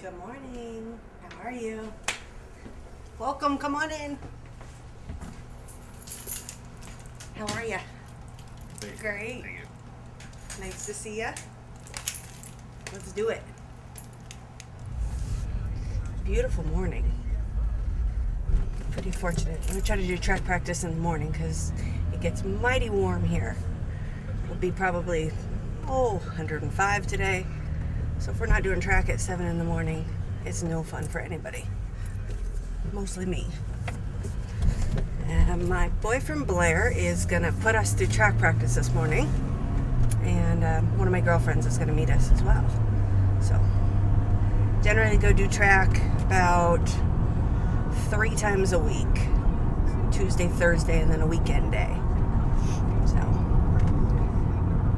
Good morning. How are you? Welcome. Come on in. How are you? Great. Thank you. Nice to see you. Let's do it. Beautiful morning. Pretty fortunate. I'm going to try to do track practice in the morning because it gets mighty warm here. It'll be probably, 105 today. So if we're not doing track at 7 in the morning, it's no fun for anybody. Mostly me. And my boyfriend Blair is going to put us through track practice this morning. And one of my girlfriends is going to meet us as well. So generally go do track about 3 times a week. Tuesday, Thursday, and then a weekend day. So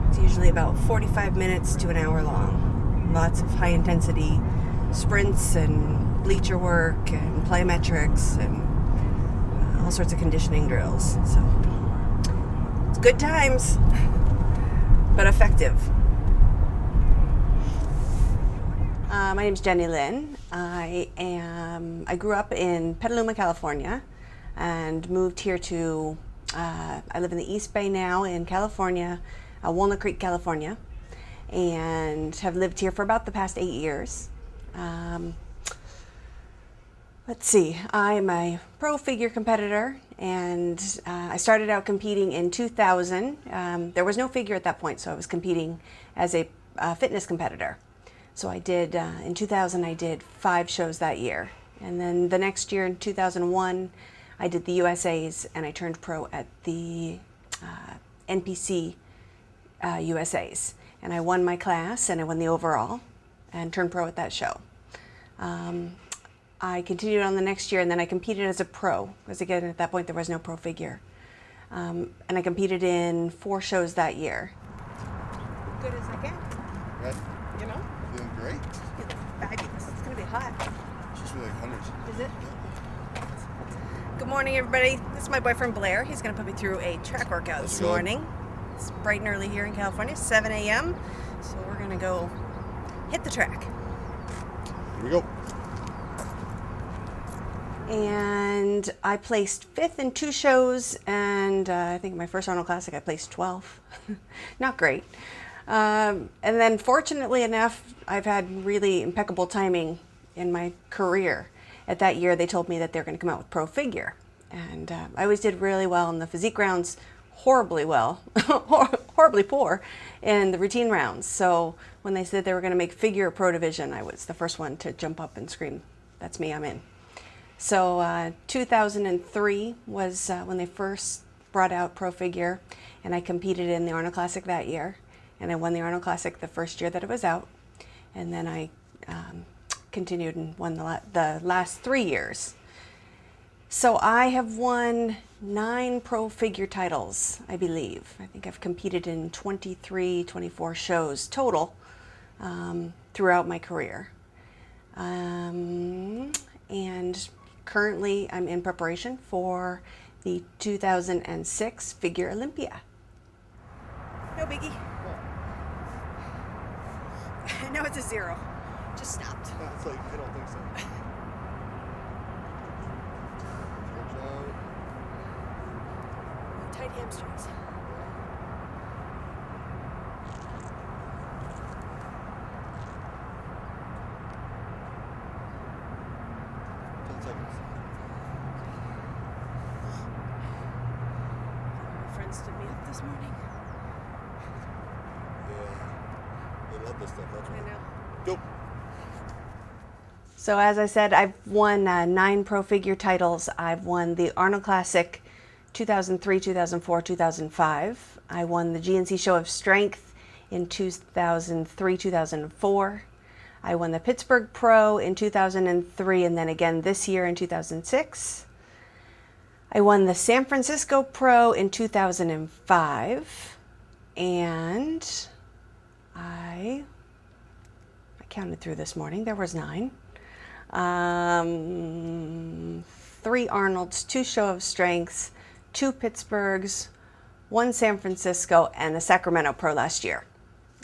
it's usually about 45 minutes to an hour long. Lots of high intensity sprints and bleacher work and plyometrics and all sorts of conditioning drills. So it's good times, but effective. My name's Lynn. I grew up in Petaluma, California, and moved here to, I live in the East Bay now in California, Walnut Creek, California, and have lived here for about the past 8 years. Let's see, I'm a pro figure competitor, and I started out competing in 2000. There was no figure at that point, so I was competing as a fitness competitor. So I did, in 2000, I did 5 shows that year. And then the next year, in 2001, I did the USAs, and I turned pro at the NPC USAs. And I won my class, and I won the overall, and turned pro at that show. I continued on the next year, and then I competed as a pro, because again, at that point, there was no pro figure. And I competed in 4 shows that year. Good as I can. Right? You know? Doing great. Fabulous. It's going to be hot. It's just really like hundreds. Is it? Good morning, everybody. This is my boyfriend Blair. He's going to put me through a track workout this morning. It's bright and early here in California, 7 a.m. So we're going to go hit the track. Here we go. And I placed 5th in 2 shows, and I think my first Arnold Classic I placed 12th. Not great. And then fortunately enough, I've had really impeccable timing in my career. At that year, they told me that they're going to come out with pro figure. And I always did really well in the physique rounds, horribly well, horribly poor in the routine rounds. So when they said they were going to make figure a pro division, I was the first one to jump up and scream, "That's me, I'm in." So 2003 was when they first brought out pro figure, and I competed in the Arnold Classic that year. And I won the Arnold Classic the first year that it was out. And then I continued and won the last 3 years. So I have won 9 pro figure titles, I believe. I think I've competed in 23, 24 shows total throughout my career. And currently I'm in preparation for the 2006 Figure Olympia. No biggie. I know it's a 0. Just stopped. It's like, I don't think so. Stretch out. Tight hamstrings. My friends stood me up this morning. Yeah. They love this stuff, that's I right. know. Go. So as I said, I've won 9 pro figure titles. I've won the Arnold Classic 2003, 2004, 2005. I won the GNC Show of Strength in 2003, 2004. I won the Pittsburgh Pro in 2003, and then again this year in 2006. I won the San Francisco Pro in 2005, and I counted through this morning. There was 9. 3 Arnolds, 2 Show of Strengths, 2 Pittsburghs, 1 San Francisco, and the Sacramento Pro last year.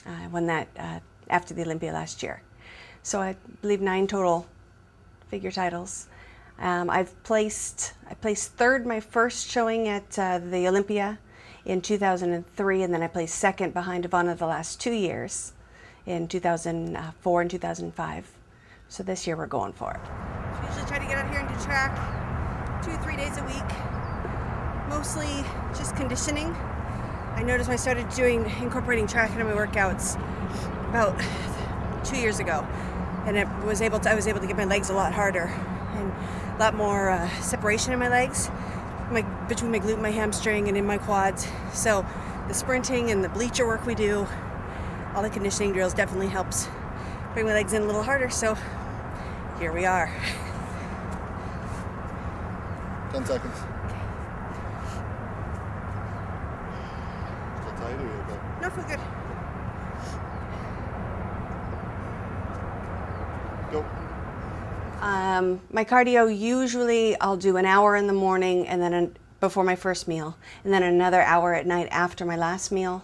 I won that after the Olympia last year. So I believe 9 total figure titles. I placed third my first showing at the Olympia in 2003, and then I placed second behind Ivana the last 2 years in 2004 and 2005. So this year we're going for it. I usually try to get out here and do track 2-3 days a week, mostly just conditioning. I noticed when I started incorporating track into my workouts about 2 years ago, and I was able to get my legs a lot harder and a lot more separation in my legs, between my glute and my hamstring and in my quads. So the sprinting and the bleacher work we do, all the conditioning drills definitely helps bring my legs in a little harder. So here we are. 10 seconds. Still tight or you okay? No, feel good. Go. My cardio, usually I'll do an hour in the morning and then before my first meal, and then another hour at night after my last meal.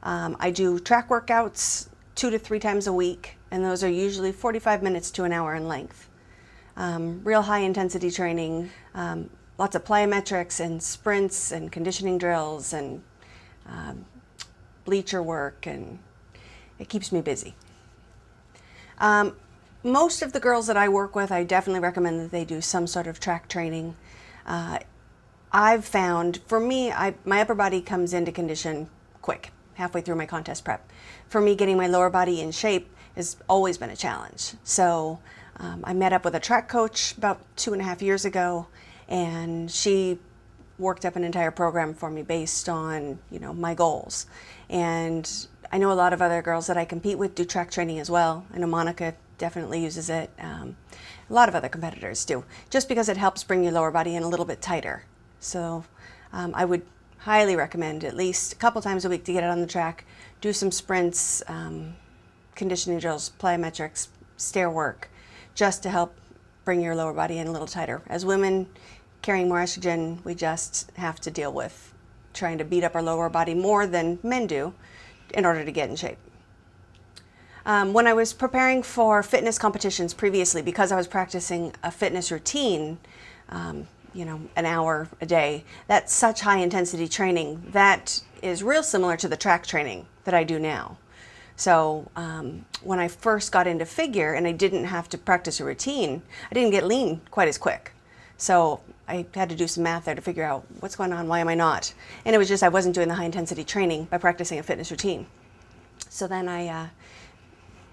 I do track workouts 2 to 3 times a week, and those are usually 45 minutes to an hour in length. Real high intensity training, lots of plyometrics and sprints and conditioning drills and bleacher work, and it keeps me busy. Most of the girls that I work with, I definitely recommend that they do some sort of track training. I've found, for me, my upper body comes into condition quick, halfway through my contest prep. For me, getting my lower body in shape has always been a challenge. So I met up with a track coach about 2.5 years ago, and she worked up an entire program for me based on, my goals. And I know a lot of other girls that I compete with do track training as well. I know Monica definitely uses it. A lot of other competitors do, just because it helps bring your lower body in a little bit tighter. So I would highly recommend at least a couple times a week to get out on the track, do some sprints, conditioning drills, plyometrics, stair work, just to help bring your lower body in a little tighter. As women carrying more estrogen, we just have to deal with trying to beat up our lower body more than men do in order to get in shape. When I was preparing for fitness competitions previously, because I was practicing a fitness routine, an hour a day, that's such high intensity training that is real similar to the track training that I do now. So when I first got into figure and I didn't have to practice a routine, I didn't get lean quite as quick. So I had to do some math there to figure out what's going on, why am I not? And it was just I wasn't doing the high intensity training by practicing a fitness routine. So then I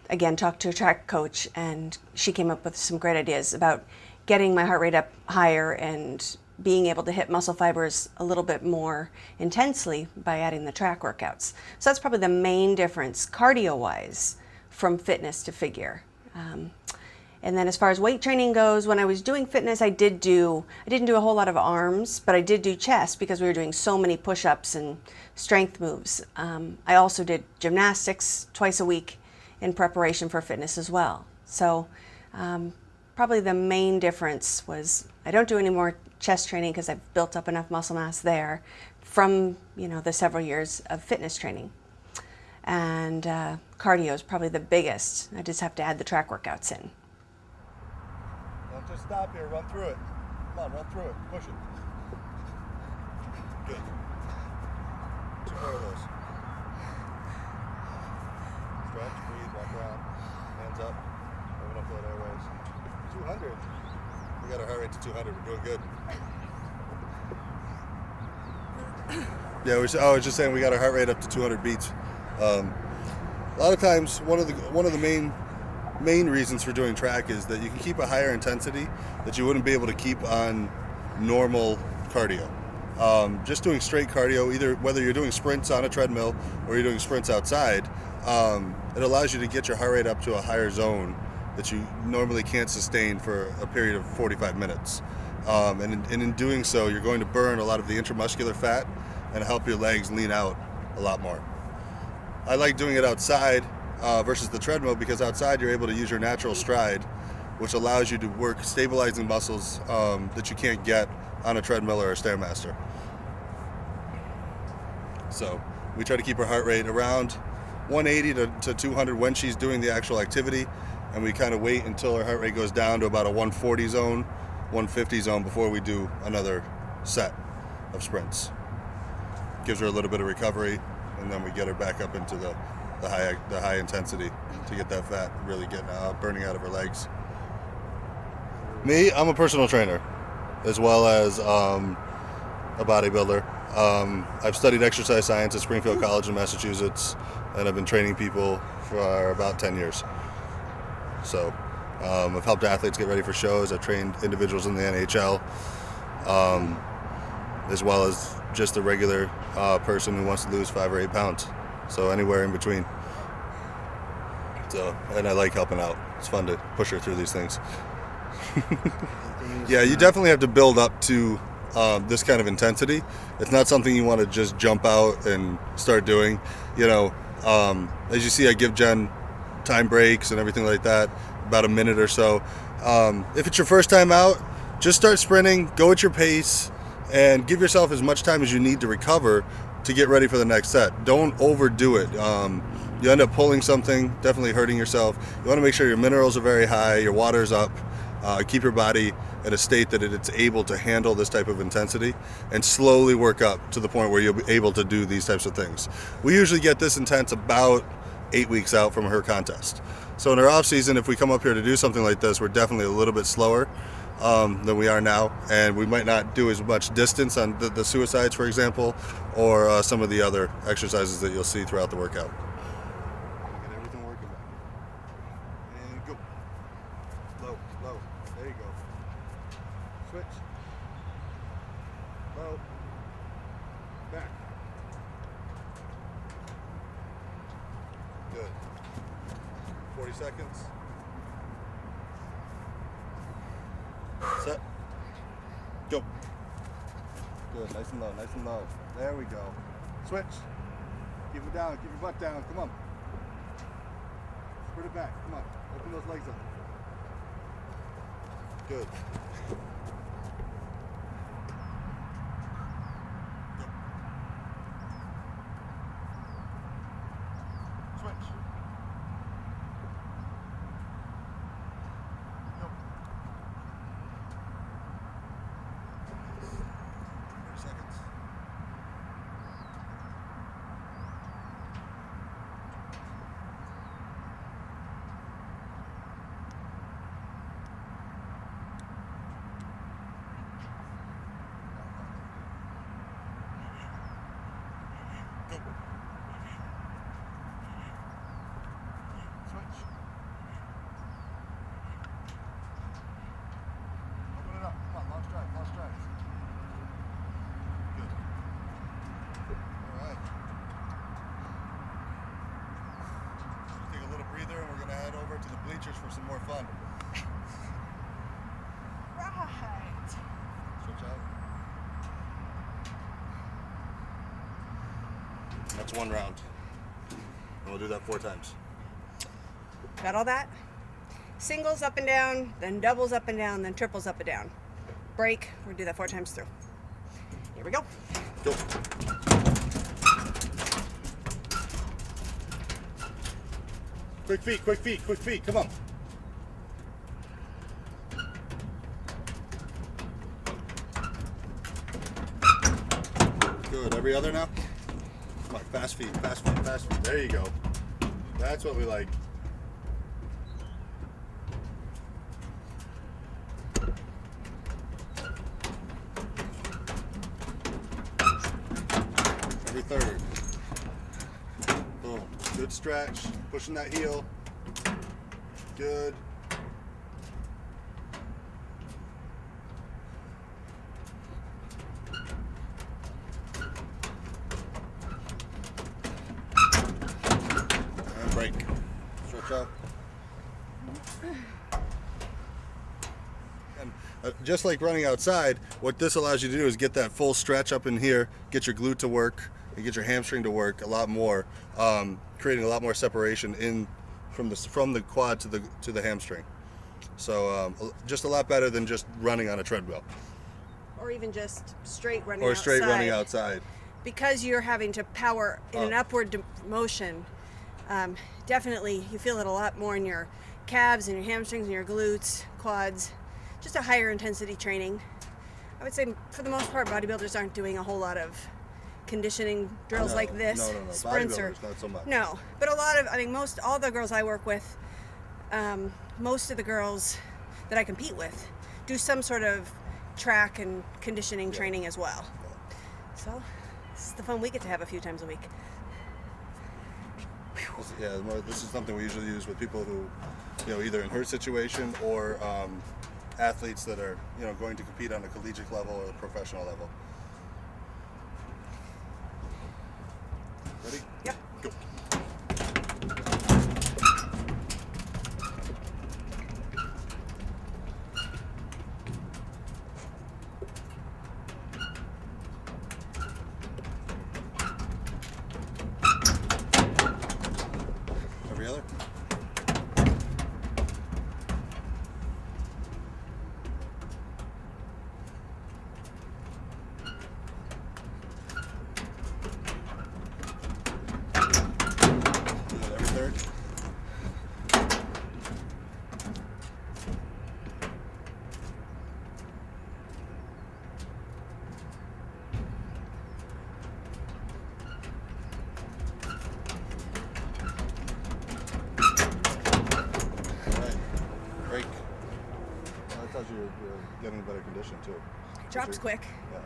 again talked to a track coach, and she came up with some great ideas about getting my heart rate up higher and being able to hit muscle fibers a little bit more intensely by adding the track workouts. So that's probably the main difference cardio-wise from fitness to figure. And then as far as weight training goes, when I was doing fitness, I didn't do a whole lot of arms, but I did do chest because we were doing so many push-ups and strength moves. I also did gymnastics twice a week in preparation for fitness as well. So probably the main difference was I don't do any more chest training because I've built up enough muscle mass there from the several years of fitness training. And cardio is probably the biggest. I just have to add the track workouts in. Don't just stop here, run through it. Come on, run through it. Push it. Good. 2 more of those. Stretch, breathe, walk around. Hands up. Open up those airways. 200. We got our heart rate to 200. We're doing good. Yeah, I was just saying we got our heart rate up to 200 beats. A lot of times, one of the main reasons for doing track is that you can keep a higher intensity that you wouldn't be able to keep on normal cardio. Just doing straight cardio, either whether you're doing sprints on a treadmill or you're doing sprints outside, it allows you to get your heart rate up to a higher zone that you normally can't sustain for a period of 45 minutes. And in doing so, you're going to burn a lot of the intramuscular fat and help your legs lean out a lot more. I like doing it outside versus the treadmill because outside you're able to use your natural stride, which allows you to work stabilizing muscles that you can't get on a treadmill or a Stairmaster. So we try to keep her heart rate around 180 to 200 when she's doing the actual activity, and we kind of wait until our heart rate goes down to about a 140 zone, 150 zone before we do another set of sprints. Gives her a little bit of recovery, and then we get her back up into the high intensity to get that fat really getting burning out of her legs. Me, I'm a personal trainer, as well as a bodybuilder. I've studied exercise science at Springfield College in Massachusetts, and I've been training people for about 10 years. So I've helped athletes get ready for shows. I've trained individuals in the NHL, as well as just a regular person who wants to lose 5 or 8 pounds. So anywhere in between. So, and I like helping out. It's fun to push her through these things. Yeah, you definitely have to build up to this kind of intensity. It's not something you want to just jump out and start doing. You know, as you see, I give Jen time breaks and everything like that, about a minute or so. If it's your first time out, just start sprinting, go at your pace, and give yourself as much time as you need to recover to get ready for the next set. Don't overdo it. You end up pulling something, definitely hurting yourself. You want to make sure your minerals are very high, your water's up, keep your body at a state that it's able to handle this type of intensity, and slowly work up to the point where you'll be able to do these types of things. We usually get this intense about 8 weeks out from her contest. So in our off season, if we come up here to do something like this, we're definitely a little bit slower than we are now, and we might not do as much distance on the suicides, for example, or some of the other exercises that you'll see throughout the workout. Get everything working back. And go. Low, low. There you go. Switch. Low. Back. Good. 40 seconds. Set. Go. Good. Nice and low. Nice and low. There we go. Switch. Keep it down. Keep your butt down. Come on. Spread it back. Come on. Open those legs up. Good. Go. Switch. Go. 30 seconds. Go. Switch. Open it up. Come on, long strides, long strides. Good. All right. Take a little breather, and we're going to head over to the bleachers for some more fun. Right. Switch out. That's one round. And we'll do that 4 times. Got all that? Singles up and down, then doubles up and down, then triples up and down. Break. We'll do that 4 times through. Here we go. Go. Quick feet, quick feet, quick feet. Come on. Good. Every other now? Come on. Fast feet, fast feet, fast feet. There you go. That's what we like. Every third. Boom. Good stretch. Pushing that heel. Good. And break. Stretch out. And just like running outside, what this allows you to do is get that full stretch up in here, get your glute to work, and get your hamstring to work a lot more, creating a lot more separation in from the quad to the hamstring. So just a lot better than just running on a treadmill. Or even just straight running Or outside. straight running outside. Because you're having to power in an upward motion, definitely you feel it a lot more in your calves and your hamstrings and your glutes, quads, just a higher intensity training. I would say for the most part, bodybuilders aren't doing a whole lot of conditioning drills like this. No. Sprints Bodybuilders, not so much. No, but a lot of, I mean, all the girls I work with, most of the girls that I compete with do some sort of track and conditioning training as well. So this is the fun we get to have a few times a week. This is something we usually use with people who, either in her situation or athletes that are, going to compete on a collegiate level or a professional level. Ready? Yep. Go. Every other? Every third? Break. Well, that tells you you're getting better condition too. It drops quick, Yeah.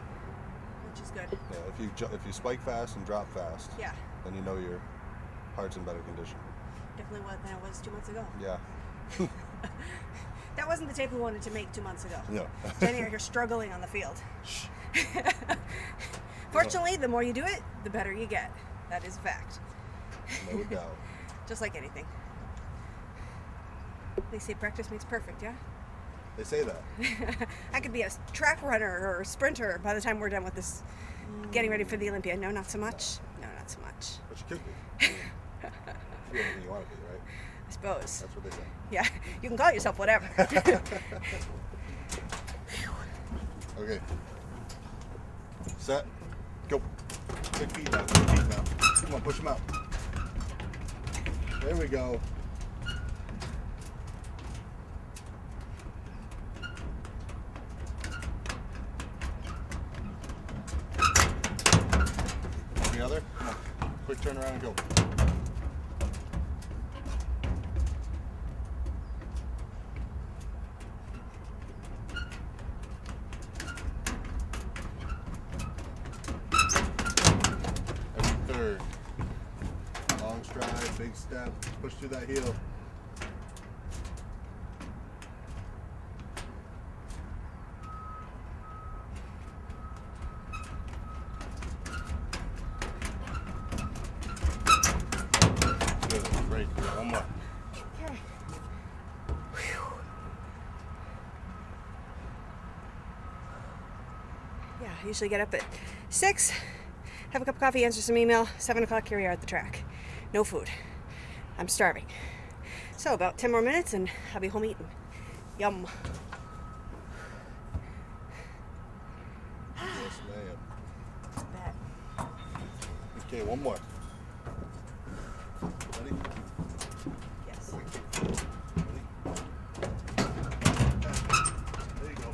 which is good. Yeah. If you spike fast and drop fast, Yeah, then you know your heart's in better condition. definitely what that was 2 months ago. Yeah. That wasn't the tape we wanted to make 2 months ago. No. Jenny are here struggling on the field. Fortunately, the more you do it, the better you get. That is a fact. No doubt. Just like anything. They say practice makes perfect, yeah? They say that. I could be a track runner or a sprinter by the time we're done with this, getting ready for the Olympia. No, not so much. No, not so much. But you could be. I mean, if you're anything you want to be, right? I suppose. That's what they say. Yeah, you can call yourself whatever. Okay. Set. Go. Big feet now. Big feet now. Come on, push them out. There we go. Any other? Come on. Quick turn around and go. Every third. Long stride, big step, push through that heel. Good, great. One more. Okay. Yeah, I usually get up at 6, have a cup of coffee, answer some email. 7 o'clock, here we are at the track. No food. I'm starving. So about 10 more minutes and I'll be home eating. Yum. Yes, ma'am. Bet. Okay, one more. Ready? Yes. Ready? There you go.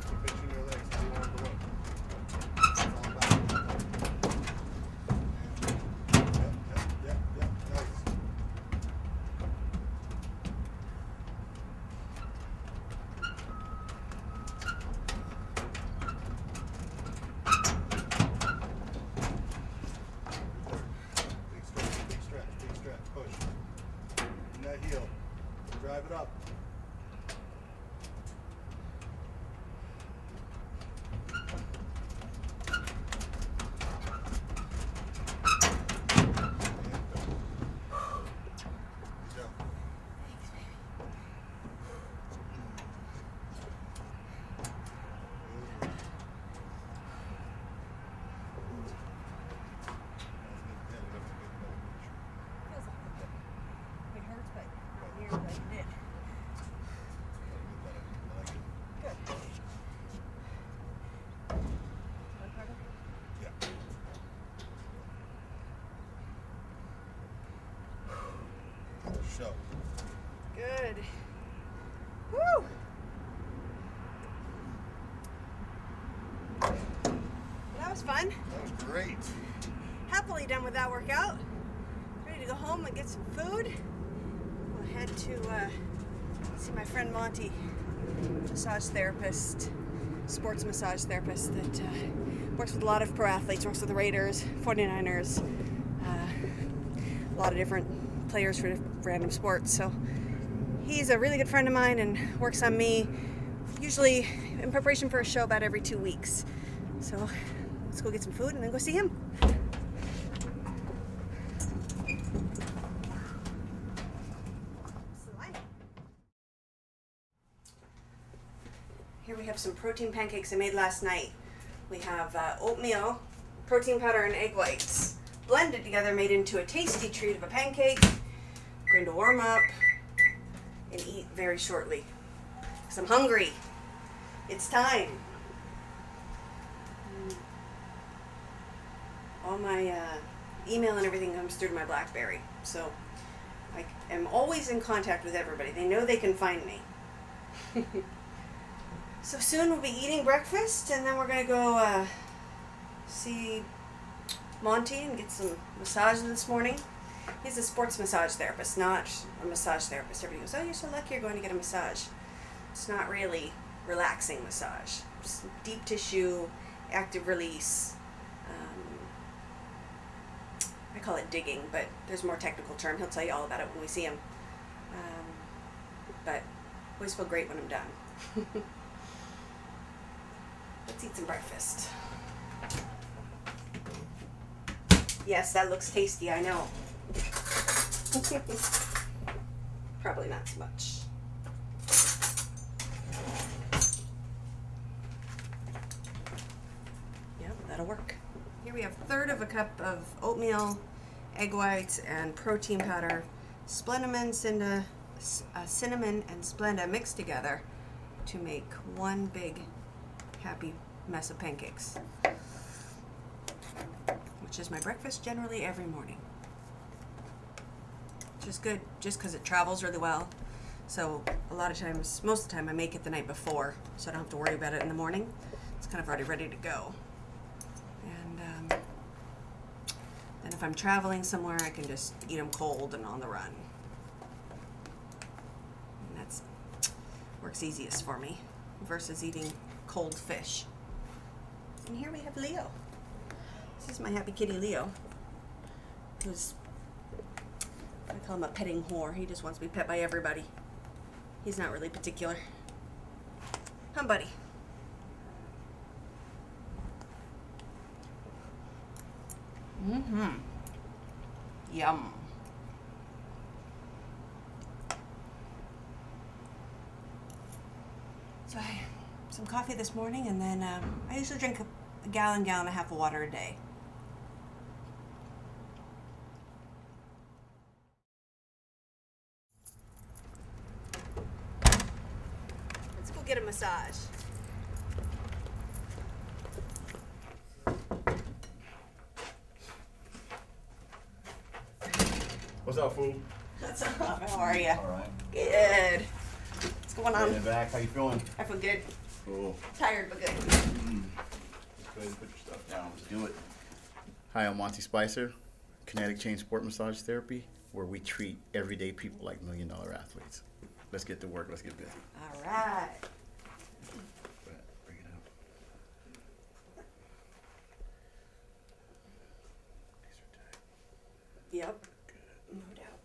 Keep pinching your legs. How do you want it to look? It's all about it. Yep. Nice. Big stretch, push. In that heel. Drive it up. Good job. Feels like it hurts, but not nearly like it did. show. Good. Woo! That was fun. That was great. Happily done with that workout. Ready to go home and get some food. We'll head to see my friend Monty, massage therapist, sports massage therapist that works with a lot of pro athletes, works with the Raiders, 49ers, a lot of different players for random sports. So he's a really good friend of mine and works on me, usually in preparation for a show about every 2 weeks. So let's go get some food and then go see him. Here we have some protein pancakes I made last night. We have oatmeal, protein powder, and egg whites blended together, made into a tasty treat of a pancake. I'm going to warm up and eat very shortly because I'm hungry. It's time. All my email and everything comes through to my BlackBerry, so I am always in contact with everybody. They know they can find me. So soon we'll be eating breakfast, and then we're going to go see Monty and get some massage this morning. He's a sports massage therapist, not a massage therapist. Everybody goes, oh, you're so lucky you're going to get a massage. It's not really relaxing massage. Just deep tissue, active release. I call it digging, but there's a more technical term. He'll tell you all about it when we see him. But I always feel great when I'm done. Let's eat some breakfast. Yes, that looks tasty, I know. Probably not so much. Yep, that'll work. Here we have a third of a cup of oatmeal, egg whites, and protein powder. Cinnamon and Splenda mixed together to make one big happy mess of pancakes, which is my breakfast generally every morning. Which is good, just because it travels really well. So a lot of times, most of the time, I make it the night before, so I don't have to worry about it in the morning. It's kind of already ready to go. And then if I'm traveling somewhere, I can just eat them cold and on the run. And that's works easiest for me versus eating cold fish. And here we have Leo. This is my happy kitty Leo, who's, I call him a petting whore. He just wants to be pet by everybody. He's not really particular. Come, buddy. Mm-hmm. Yum. So I had some coffee this morning, and then I usually drink a gallon and a half of water a day. Let's go get a massage. What's up, fool? What's up? How are you? All right. Good. What's going on? Getting back. How you feeling? I feel good. Cool. Tired, but good. Go ahead and put your stuff down. Let's do it. Hi, I'm Monty Spicer, Kinetic Chain Sport Massage Therapy, where we treat everyday people like million-dollar athletes. Let's get to work. Let's get busy. All right. Go ahead. Bring it up. These are tight. Yep. Good. No doubt.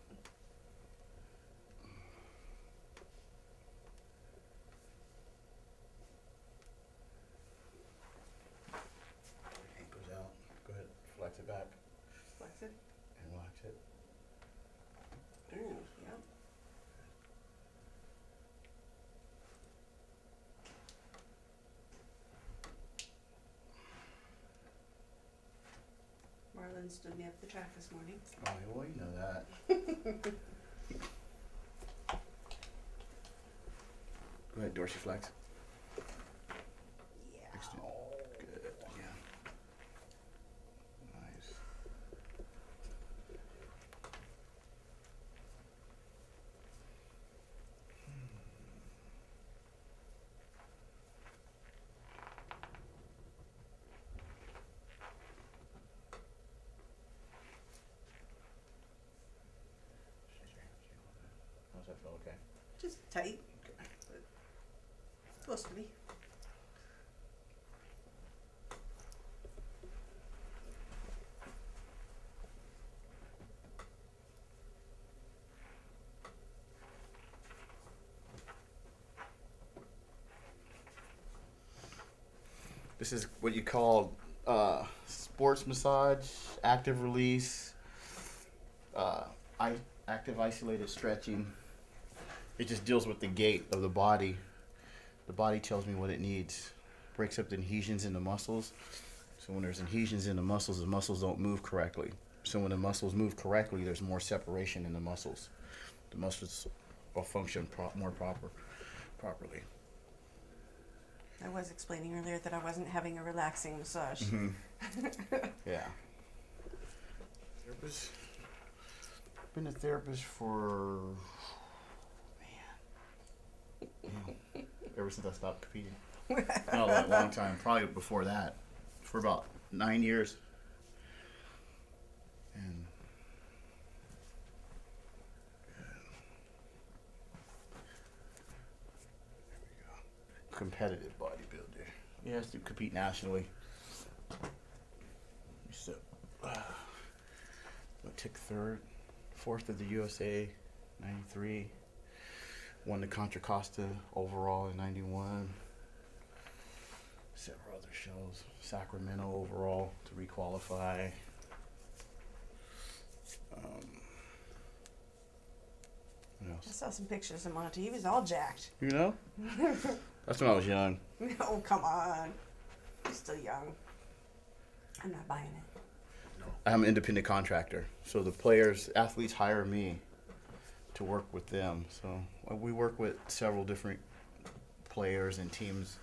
Ankles out. Go ahead. Flex it back Flex it. and relax it. Ooh, yep. Marlon stood me up the track this morning. Oh, well, you know that. Go ahead, dorsiflex. Yeah. Extend. Good. Yeah. Nice. that feel okay? Just tight. But supposed to be. This is what you call sports massage, active release, active isolated stretching. It just deals with the gait of the body. The body tells me what it needs. Breaks up the adhesions in the muscles. So when there's adhesions in the muscles don't move correctly. So when the muscles move correctly, there's more separation in the muscles. The muscles will function more properly. I was explaining earlier that I wasn't having a relaxing massage. Mm-hmm. Yeah. Therapist. Been a therapist for ever since I stopped competing. Not a long time. Probably before that, for about 9 years. And competitive bodybuilder. He has to compete nationally. So, I took fourth of the USA, 93. Won the Contra Costa overall in 91. Several other shows. Sacramento overall to requalify. What I else? saw some pictures of Monty. He was all jacked. You know? That's when I was young. Oh, come on. He's still young. I'm not buying it. I'm an independent contractor. So the athletes hire me to work with them. So we work with several different players and teams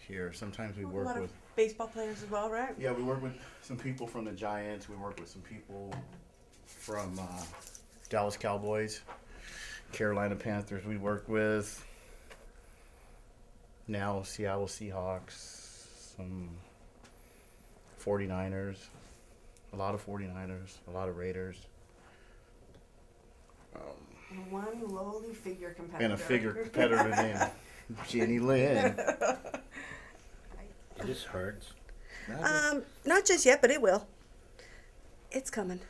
here. Sometimes we A work lot with... of baseball players as well, right? Yeah, we work with some people from the Giants. We work with some people from Dallas Cowboys, Carolina Panthers we work with. Now Seattle Seahawks, some 49ers, a lot of 49ers, a lot of Raiders. And one lowly figure competitor. And a figure competitor named Jenny Lynn. This hurts. Not just yet, but it will. It's coming.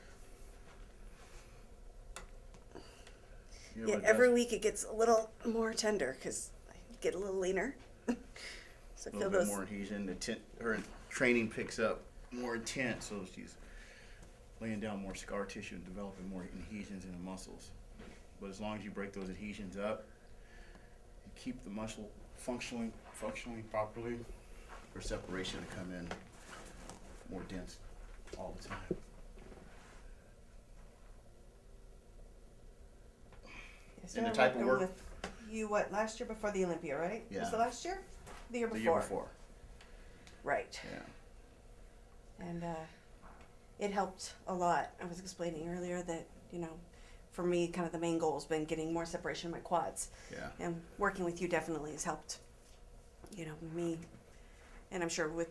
Yeah, every week it gets a little more tender because I get a little leaner. So A little bit more adhesion. Her training picks up more intense, so she's laying down more scar tissue and developing more adhesions in the muscles. But as long as you break those adhesions up, you keep the muscle functioning properly, for separation to come in more dense all the time. And the type of work. With you, last year before the Olympia, right? Yeah. Was it last year? The year before? The year before. Right. Yeah. And it helped a lot. I was explaining earlier that, for me, kind of the main goal has been getting more separation in my quads. Yeah. And working with you definitely has helped, me. And I'm sure with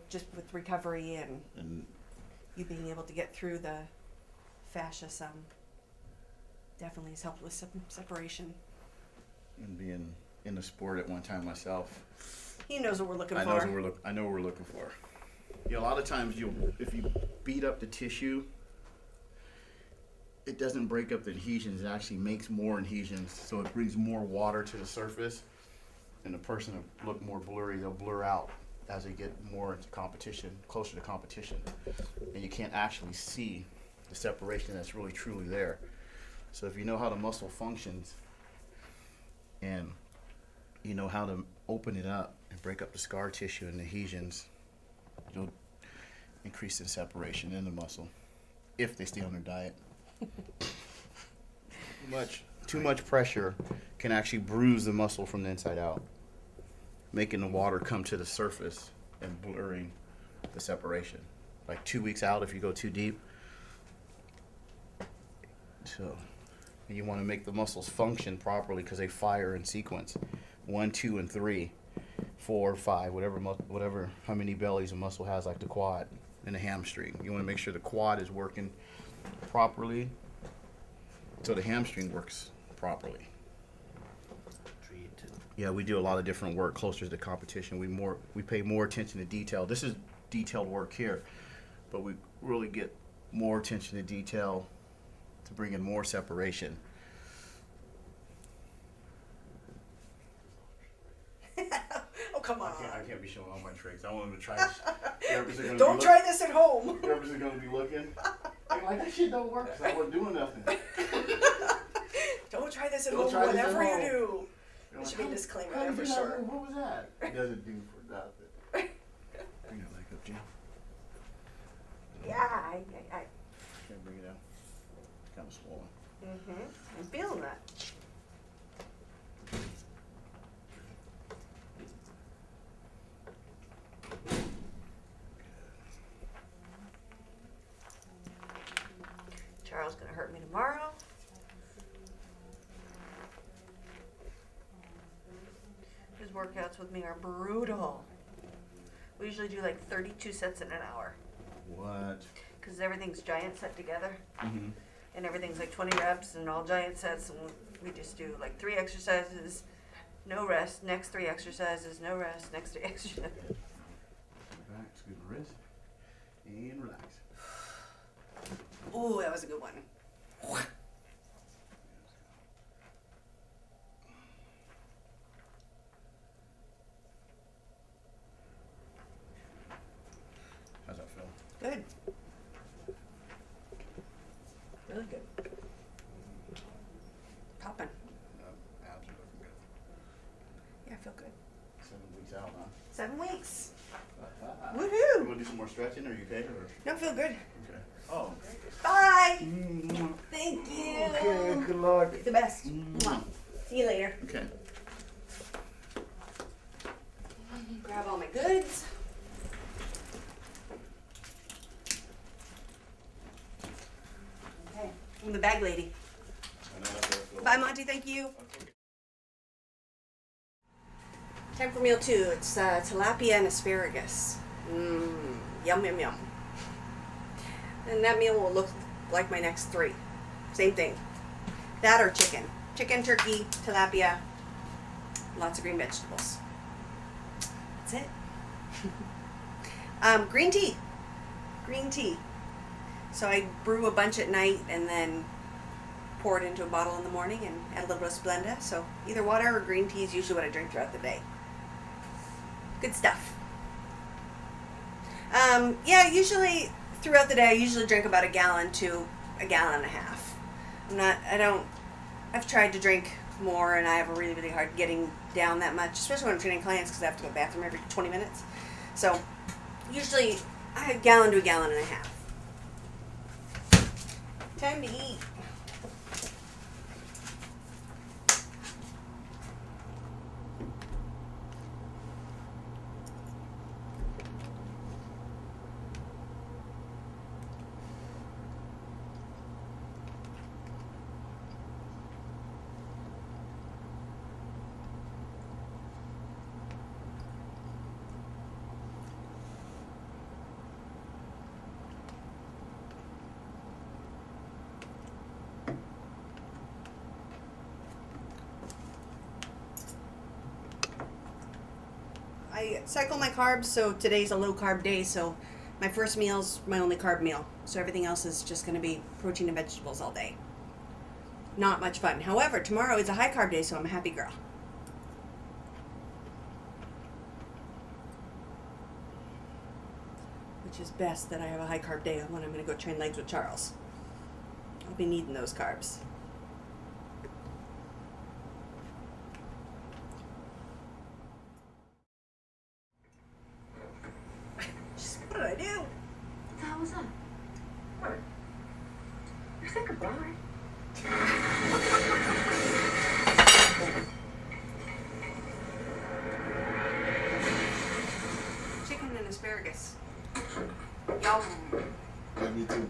recovery and you being able to get through the fascia definitely has helped with separation. And being in the sport at one time myself, He knows what we're looking I for. know what we're looking for. A lot of times if you beat up the tissue, it doesn't break up the adhesions. It actually makes more adhesions, so it brings more water to the surface, and the person will look more blurry. They'll blur out as they get more into competition, closer to competition, and you can't actually see the separation that's really truly there. So if you know how the muscle functions, and you know how to open it up and break up the scar tissue and adhesions, you'll increase the separation in the muscle if they stay on their diet. Too much pressure can actually bruise the muscle from the inside out, making the water come to the surface and blurring the separation. Like 2 weeks out if you go too deep. So you want to make the muscles function properly because they fire in sequence. 1, 2, and 3, 4, 5, whatever, how many bellies a muscle has, like the quad and the hamstring. You want to make sure the quad is working properly so the hamstring works properly. Yeah, we do a lot of different work closer to the competition. We pay more attention to detail. This is detailed work here, but we really get more attention to detail to bring in more separation. Oh, come on. I can't be showing all my tricks. I want them to try this. Don't try this at home. Therapists are going to be looking. They're like, that shit don't work because I wasn't doing nothing. Don't try this at Don't home, try this at whatever you home. do. They're There like, should be a "How- disclaimer how there did for you not sure. know? What was that? It doesn't do for nothing. Bring that leg up, Jim. Yeah, I Can't bring it out. It's kind of swollen. I'm feeling that. Charles gonna hurt me tomorrow. His workouts with me are brutal. We usually do like 32 sets in an hour What? because everything's giant set together. Mm-hmm. And everything's like 20 reps and all giant sets, and we just do like 3 exercises, no rest, next 3 exercises, no rest, next 3 exercises. Back, scoot the wrist, and relax. Ooh, that was a good one. How's that feel? Good. Really good. Popping. Abs are looking good. Yeah, I feel good. 7 weeks out, huh? 7 weeks. You Woohoo! want to do some more stretching? Are you okay? Or? No, I feel good. Okay. Oh. Bye! Mm-hmm. Thank you! Okay, good luck. You're the best. Mm. Mwah. See you later. Okay. Grab all my goods. Okay, I'm the bag lady. I know that's what I feel. Bye, Monty. Thank you. Okay. Time for meal 2. It's tilapia and asparagus. Yum, yum, yum. And that meal will look like my next 3. Same thing. That or chicken. Chicken, turkey, tilapia, lots of green vegetables. That's it. Green tea. Green tea. So I brew a bunch at night and then pour it into a bottle in the morning and add a little bit of Splenda. So either water or green tea is usually what I drink throughout the day. Good stuff. Yeah, usually throughout the day, I usually drink about 1 gallon to 1.5 gallons. I've tried to drink more and I have a really, really hard getting down that much, especially when I'm training clients because I have to go to the bathroom every 20 minutes. So usually 1 gallon to 1.5 gallons. Time to eat. I cycle my carbs, so today's a low carb day, so my first meal's my only carb meal. So everything else is just going to be protein and vegetables all day. Not much fun. However, tomorrow is a high carb day, so I'm a happy girl. Which is best that I have a high carb day when I'm going to go train legs with Charles. I'll be needing those carbs. What did I do? What the hell was that? What? You said goodbye. Chicken and asparagus. Yum. Yeah, me too.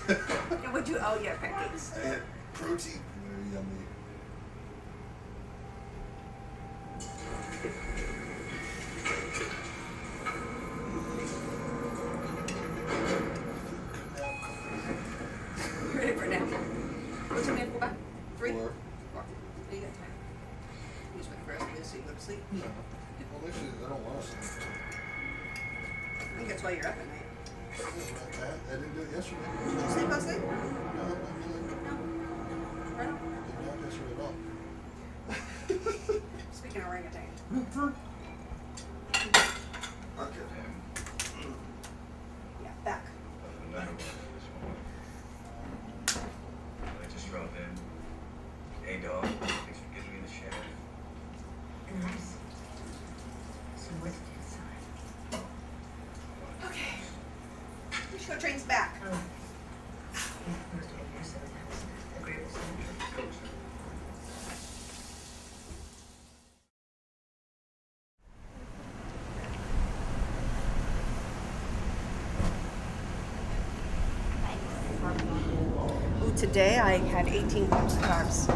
Yeah, would you? Oh yeah, pancakes. And protein. Very yummy. You ready for a nap? What's your name? Go back. 3? 4. 4. You got time. Use my first. Well, they don't want us. I think that's why you're up at night. I didn't do it yesterday. Did you sleep last night? No, I'm really Right on. did not yesterday at all. Speaking of orangutan. Okay. Yeah, back. I just drove in. Hey, dog. Thanks for getting me in the shed. Nice. So what's inside? Okay. We should go trains back. Oh. First of all, you're so nice. Agreeable symmetry. Ooh, today I had 18 grams of carbs.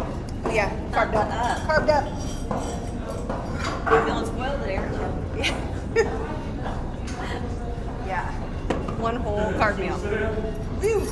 Yeah, carved up. Carved up. You're feeling spoiled today, aren't you? Yeah. One whole carb meal. Woo.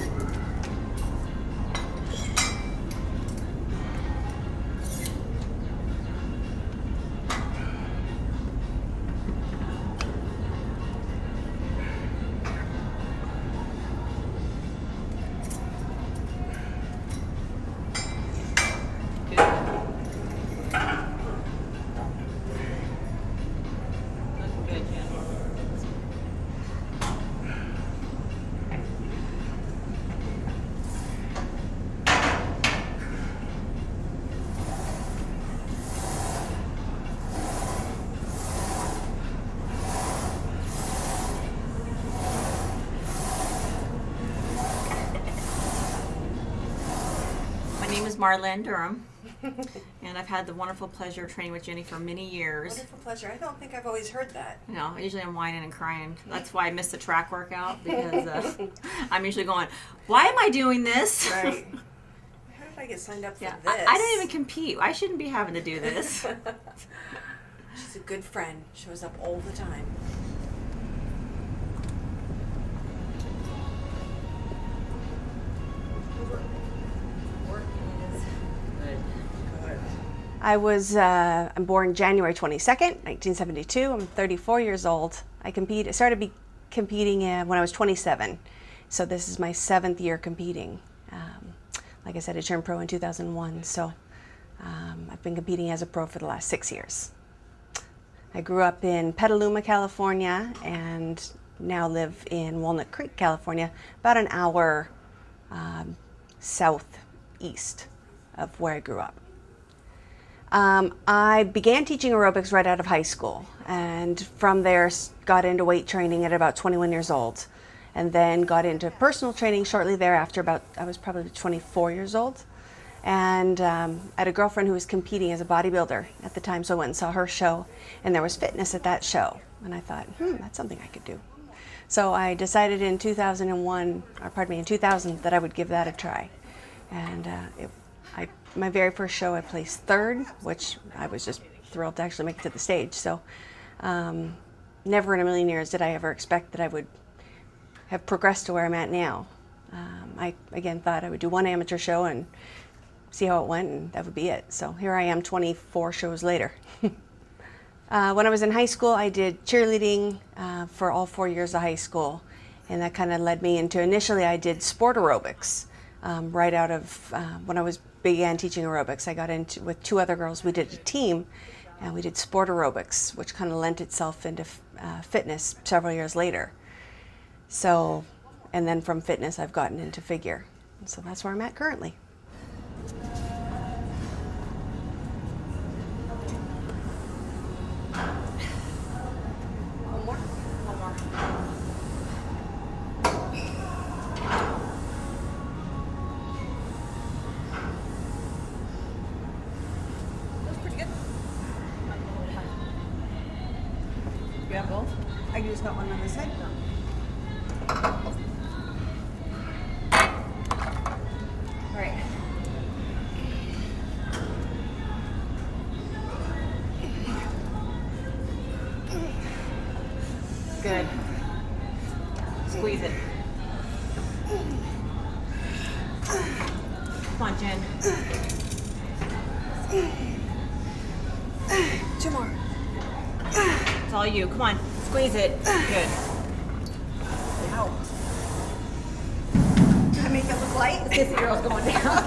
My name is Marlene Durham, and I've had the wonderful pleasure of training with Jenny for many years. Wonderful pleasure. I don't think I've always heard that. You know, usually I'm whining and crying. That's why I missed the track workout, because I'm usually going, why am I doing this? Right. How did I get signed up for Yeah, this? I don't even compete. I shouldn't be having to do this. She's a good friend. Shows up all the time. I'm born January 22nd, 1972. I'm 34 years old. I started competing when I was 27. So this is my 7th year competing. Like I said, I turned pro in 2001. So I've been competing as a pro for the last 6 years. I grew up in Petaluma, California, and now live in Walnut Creek, California, about an hour southeast of where I grew up. I began teaching aerobics right out of high school, and from there got into weight training at about 21 years old, and then got into personal training shortly thereafter. I was probably 24 years old, and I had a girlfriend who was competing as a bodybuilder at the time, so I went and saw her show, and there was fitness at that show, and I thought, that's something I could do. So I decided in 2000 that I would give that a try, and my very first show I placed 3rd, which I was just thrilled to actually make it to the stage. So never in a million years did I ever expect that I would have progressed to where I'm at now. I again thought I would do one amateur show and see how it went, and that would be it. So here I am 24 shows later. When I was in high school, I did cheerleading for all 4 years of high school, and that kind of led me into, initially I did sport aerobics. Right out of when I began teaching aerobics, I got into with 2 other girls. We did a team, and we did sport aerobics, which kind of lent itself into fitness several years later. So, and then from fitness, I've gotten into figure. So that's where I'm at currently. One more. One more. You have both? I just got one on this side. No. All right. Good. Squeeze it. Come on, Jen. 2 more. It's all you. Come on. Squeeze it. Good. Ow. Did I make it look light? The sissy girl's going down.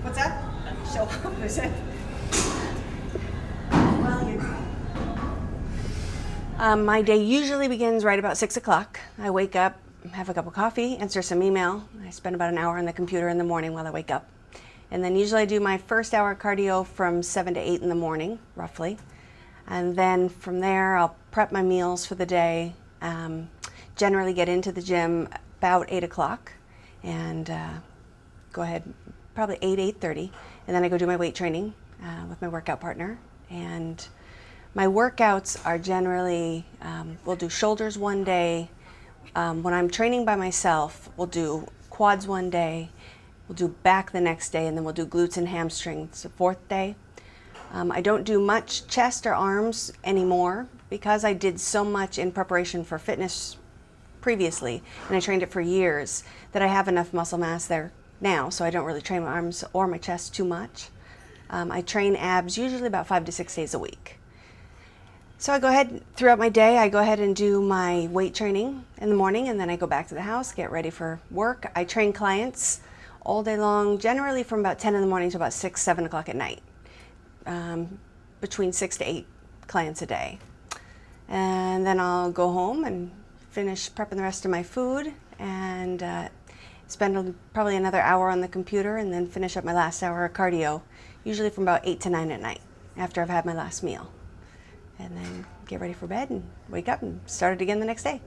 What's that? Show up, is it? My day usually begins right about 6 o'clock. I wake up, have a cup of coffee, answer some email. I spend about an hour on the computer in the morning while I wake up. And then usually I do my first hour of cardio from 7 to 8 in the morning, roughly. And then from there, I'll prep my meals for the day, generally get into the gym about 8 o'clock, and go ahead, probably 8:30. And then I go do my weight training with my workout partner. And my workouts are generally, we'll do shoulders one day. When I'm training by myself, we'll do quads one day, we'll do back the next day, and then we'll do glutes and hamstrings the fourth day. I don't do much chest or arms anymore because I did so much in preparation for fitness previously, and I trained it for years, that I have enough muscle mass there now, so I don't really train my arms or my chest too much. I train abs usually about 5 to 6 days a week. So I go ahead, throughout my day, I go ahead and do my weight training in the morning, and then I go back to the house, get ready for work. I train clients all day long, generally from about 10 in the morning to about 6, 7 o'clock at night. Between 6 to 8 clients a day. And then I'll go home and finish prepping the rest of my food, and spend probably another hour on the computer, and then finish up my last hour of cardio, usually from about 8 to 9 at night, after I've had my last meal. And then get ready for bed and wake up and start it again the next day.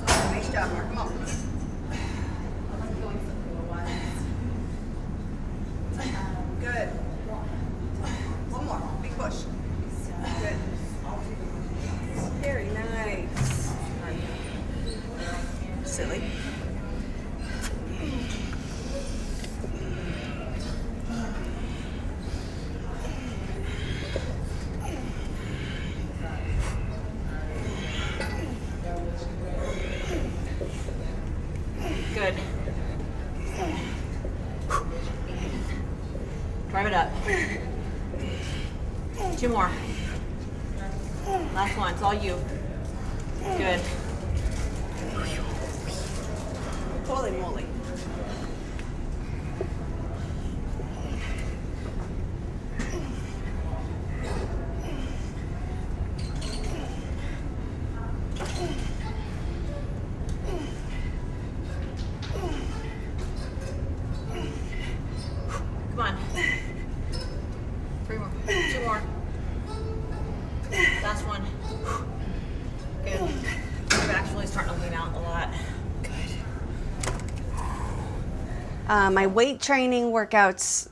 Nice job, Mark. Come on. Good. One more. Big push. Good. Very nice. Silly. Good. Drive it up. 2 more. Last one. It's all you. Good. Holy moly. Come on. 3 more. 2 more. Last one. Good. I'm actually starting to lean out a lot. My weight training workouts,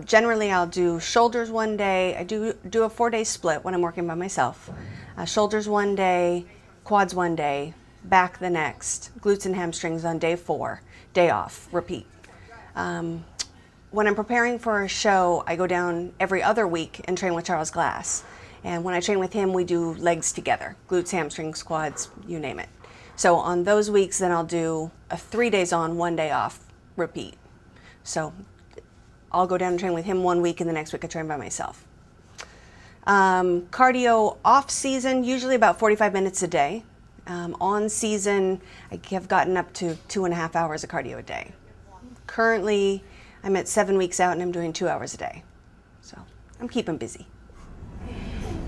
generally I'll do shoulders one day. I do a 4-day split when I'm working by myself. Shoulders one day, quads one day, back the next, glutes and hamstrings on day 4, day off, repeat. When I'm preparing for a show, I go down every other week and train with Charles Glass. And when I train with him, we do legs together, glutes, hamstrings, quads, you name it. So on those weeks, then I'll do a 3 days on, 1 day off, repeat. So I'll go down and train with him 1 week, and the next week I train by myself. Cardio off season, usually about 45 minutes a day. On season, I have gotten up to 2.5 hours of cardio a day. Currently, I'm at 7 weeks out and I'm doing 2 hours a day. So I'm keeping busy.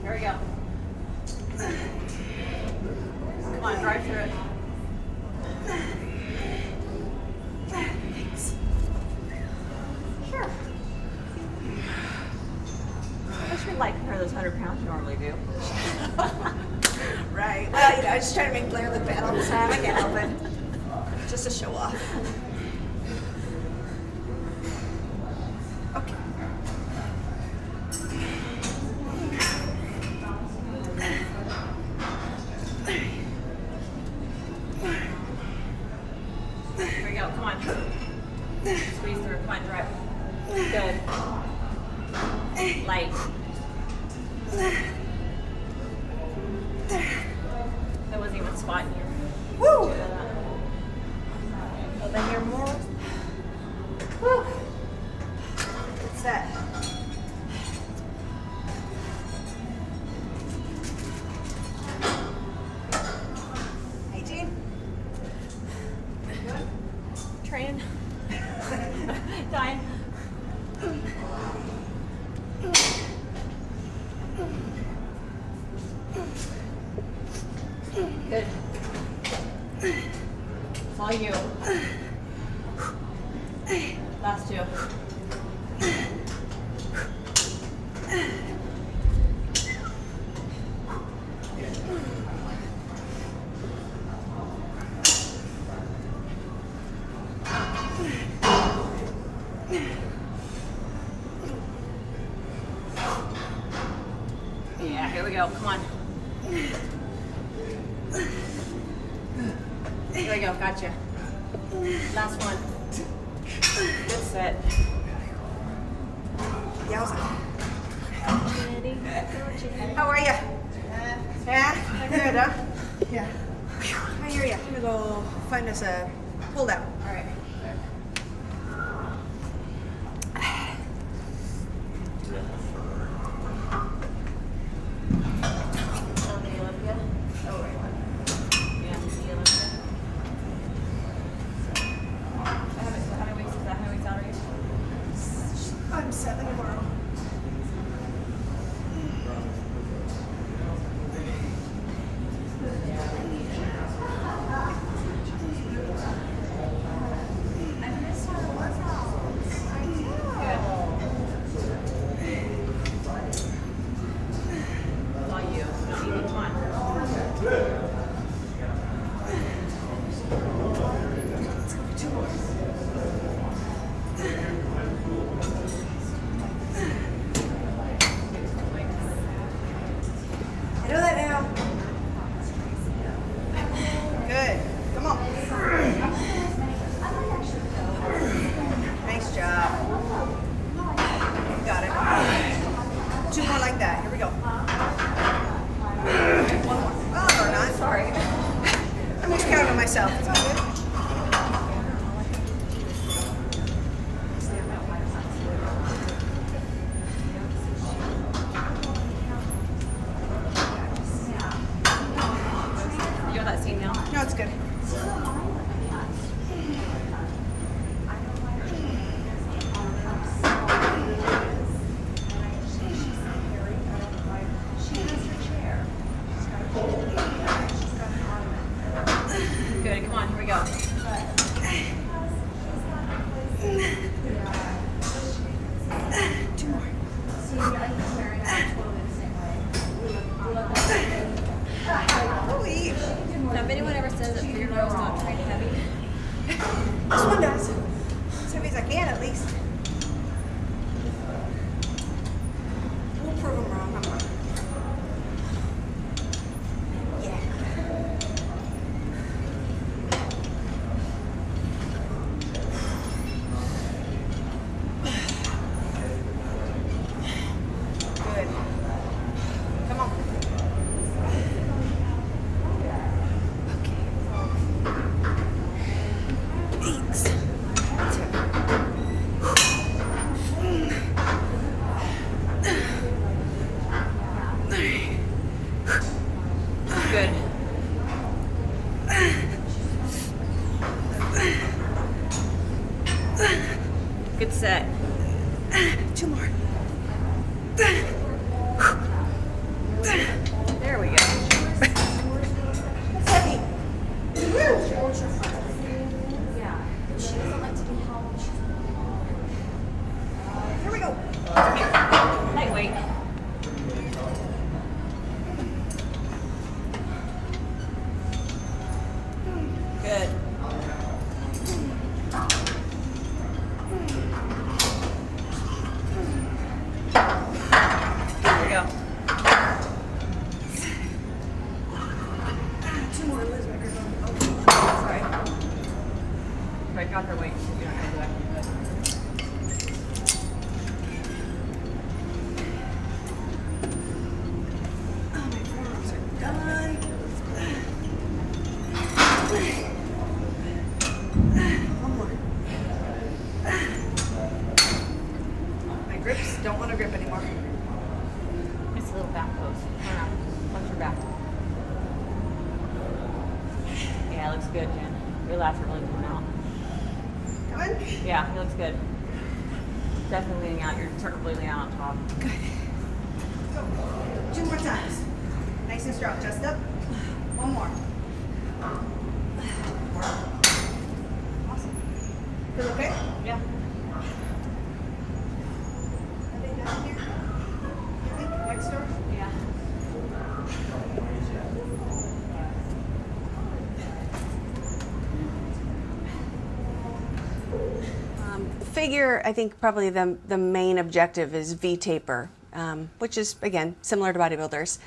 Here we go. Come on, drive through it. Thanks. Sure. I wish we'd like compare those 100 pounds you normally do. Right. Well, I just try to make Blair look bad all the time. I can't help it. Just a show off. Okay. Here we go. Come on. Squeeze through. Come on, drive. Good. Light. There wasn't even a spot in here. Woo! Oh, then you're more. Woo! What's that? 18. Training. Dying. Good. It's all you. Last two. Yeah, here we go. Come on. Here we go. Gotcha. Last one. Good set. Yowza. Ready? How are you? Yeah? Good, huh? Yeah. I hear you. I'm gonna go find us a pull down. All right. I'm 7 tomorrow. I know that now. Good. Come on. Nice job. Got it. 2 more like that. Here we go. 1 more. Oh, or not. Sorry. I'm just counting on myself. It's all good. You got that seat now? No, it's good. Good. Come on. Here we go. Two more. Holy. Now, if anyone ever says that 3-year-olds don't train heavy, This one does. As heavy as I can, at least. We'll prove them wrong. I'm wrong. Yeah. Good. Come on. Thanks. good. Good set. 2 more. There we go. That's heavy. Here we go. Lightweight. Good. Here we go. 2 more, Liz. Oh, sorry. Right, got her weight. You're not gonna do that. looks good, Jen. Your lats are really coming out. Coming? Yeah, he looks good. Definitely leaning out. You're certainly leaning out on top. Good. Go. 2 more times. Nice and strong. Chest up. 1 more. Awesome. Feel okay? Yeah. Nothing down here? Nothing? Next door? Yeah. Figure, I think probably the main objective is V-taper, which is, again, similar to bodybuilders.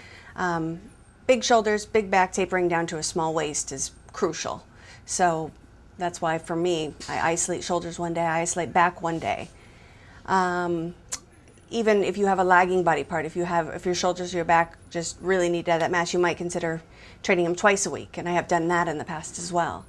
Big shoulders, big back, tapering down to a small waist is crucial. So that's why for me, I isolate shoulders one day, I isolate back one day. Even if you have a lagging body part, if your shoulders or your back just really need to have that mass, you might consider training them twice a week, and I have done that in the past as well.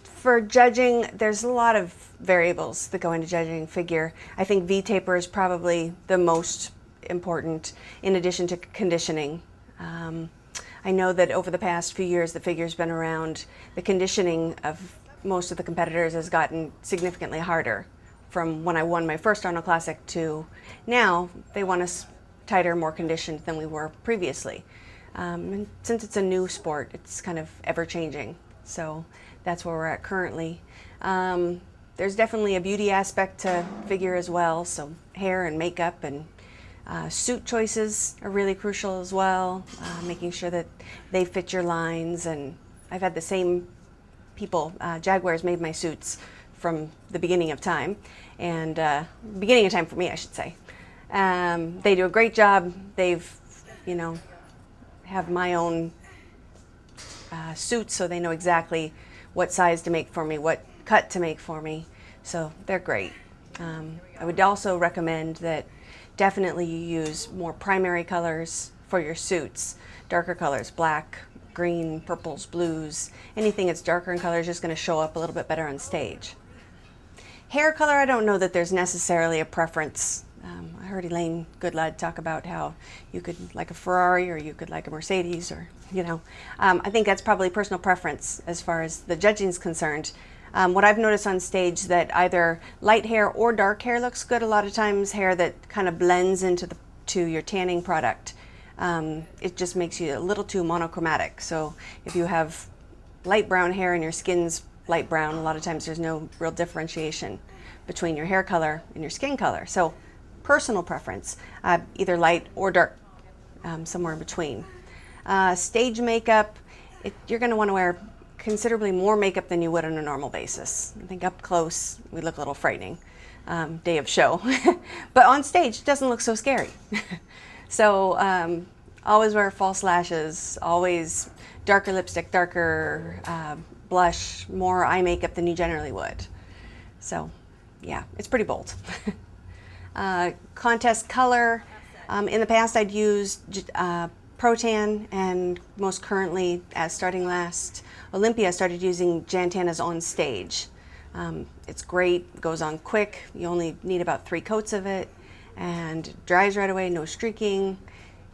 For judging, there's a lot of variables that go into judging figure. I think V-taper is probably the most important in addition to conditioning. I know that over the past few years the figure's been around. The conditioning of most of the competitors has gotten significantly harder. From when I won my first Arnold Classic to now, they want us tighter, more conditioned than we were previously. And since it's a new sport, it's kind of ever-changing. So that's where we're at currently. There's definitely a beauty aspect to figure as well, so hair and makeup and suit choices are really crucial as well, making sure that they fit your lines. And I've had the same people, Jaguar's made my suits from the beginning of time, and beginning of time for me, I should say. They do a great job. They've, have my own suits, so they know exactly what size to make for me, what cut to make for me. So they're great. I would also recommend that definitely you use more primary colors for your suits. Darker colors, black, green, purples, blues. Anything that's darker in color is just going to show up a little bit better on stage. Hair color, I don't know that there's necessarily a preference. I heard Elaine Goodlad talk about how you could like a Ferrari or you could like a Mercedes, or I think that's probably personal preference as far as the judging is concerned. What I've noticed on stage that either light hair or dark hair looks good. A lot of times hair that kind of blends into your tanning product. It just makes you a little too monochromatic. So if you have light brown hair and your skin's light brown, a lot of times there's no real differentiation between your hair color and your skin color. So personal preference, either light or dark, somewhere in between. Stage makeup, you're going to want to wear considerably more makeup than you would on a normal basis. I think up close we look a little frightening, day of show, but on stage it doesn't look so scary. So always wear false lashes, always darker lipstick, darker blush, more eye makeup than you generally would. So yeah, it's pretty bold. Contest color, in the past I'd used Pro-Tan, and most currently, as starting last Olympia, I started using Jantanas on stage. It's great, goes on quick, you only need about 3 coats of it, and dries right away, no streaking.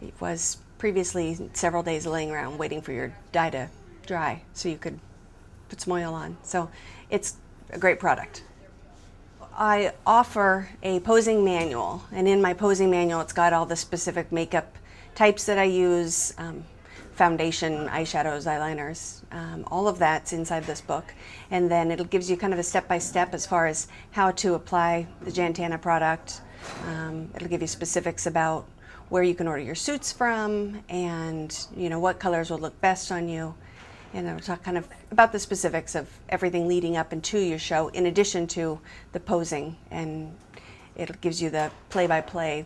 It was previously several days laying around waiting for your dye to dry so you could put some oil on. So it's a great product. I offer a posing manual, and in my posing manual it's got all the specific makeup types that I use, foundation, eyeshadows, eyeliners, all of that's inside this book. And then it gives you kind of a step-by-step as far as how to apply the Jantana product. It'll give you specifics about where you can order your suits from, and what colors will look best on you. And I'll talk kind of about the specifics of everything leading up into your show, in addition to the posing. And it gives you the play-by-play,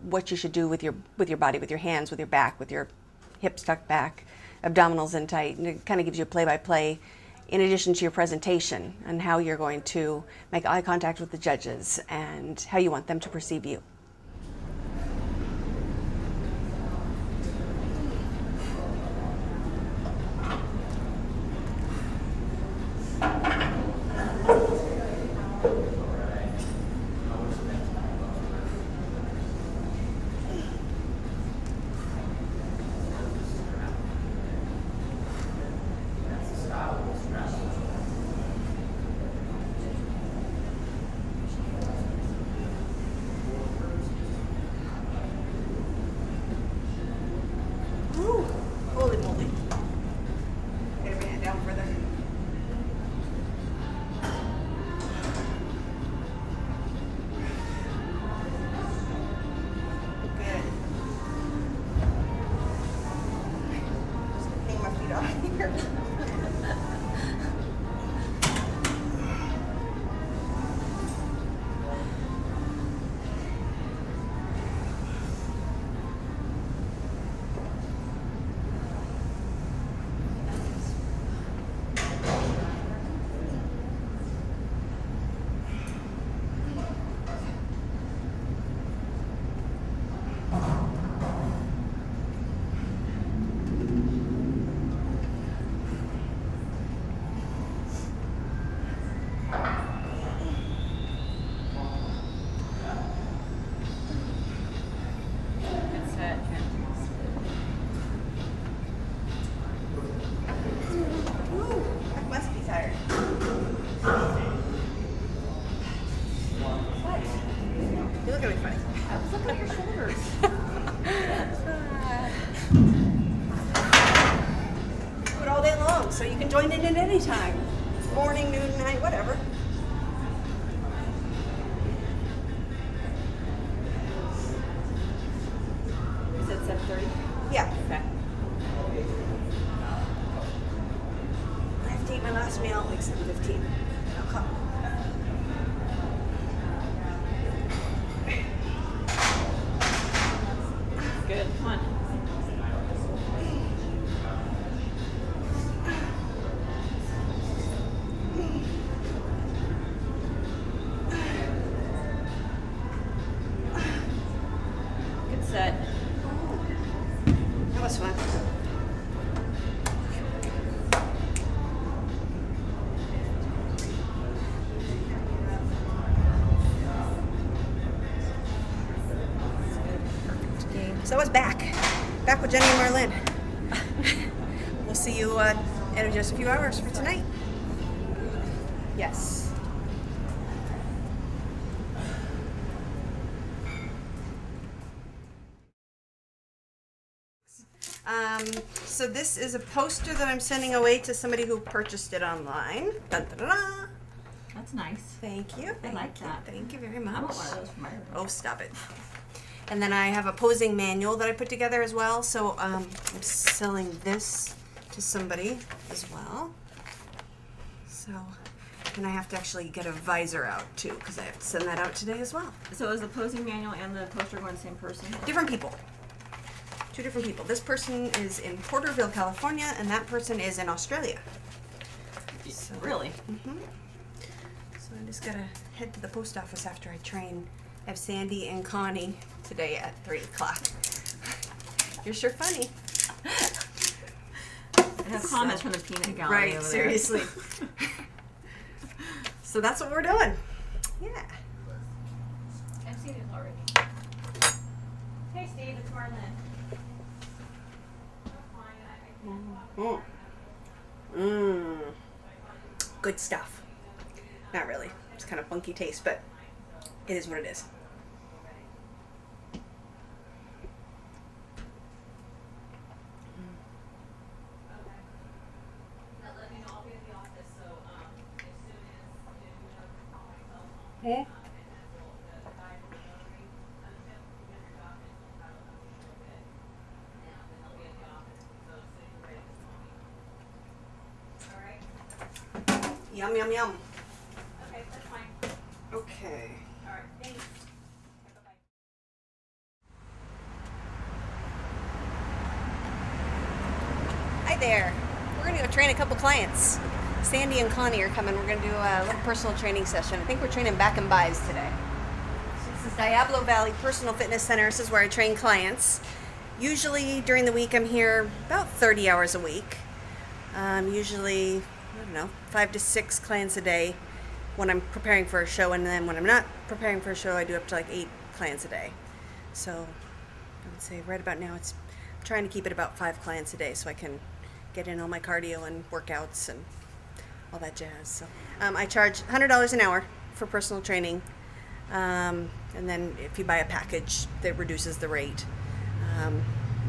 what you should do with your body, with your hands, with your back, with your hips tucked back, abdominals in tight. And it kind of gives you a play-by-play in addition to your presentation, and how you're going to make eye contact with the judges and how you want them to perceive you. long, so you can join in at any time. Morning, noon, night, whatever. You said 7:30? Yeah. Okay. I have to eat my last meal at like 7:15. And I'll come. Good. Come on. Good set. That was fun. So I was back with Jenny and Marlin. We'll see you in just a few hours for tonight. Yes. So this is a poster that I'm sending away to somebody who purchased it online. Dun, dun, dun, dun. That's nice. Thank you. I like that. Thank you very I much. want one of those for my Oh, stop it. And then I have a posing manual that I put together as well. So I'm selling this to somebody as well. So, and I have to actually get a visor out too, because I have to send that out today as well. So is the posing manual and the poster going the same person? Different people. Two different people. This person is in Porterville, California, and that person is in Australia. So, Really? So I just gotta head to the post office after I train. I have Sandy and Connie today at 3 o'clock. You're sure funny. I have comments from the peanut gallery Right, over there. seriously. So that's what we're doing. Yeah. I've seen it already. Hey Steve, it's Marlin. Good stuff. Not really. It's kind of funky taste, but it is what it is. Hmm? Yum, yum, yum. Okay, that's fine. Okay. All right, thanks. Hi there. We're going to go train a couple clients. Sandy and Connie are coming. We're going to do a little personal training session. I think we're training back and buys today. So this is Diablo Valley Personal Fitness Center. This is where I train clients. Usually during the week I'm here about 30 hours a week. Usually, I don't know, 5 to 6 clients a day when I'm preparing for a show, and then when I'm not preparing for a show I do up to like 8 clients a day. So I would say right about now I'm trying to keep it about 5 clients a day so I can get in all my cardio and workouts and all that jazz. So I charge $100 an hour for personal training, and then if you buy a package that reduces the rate.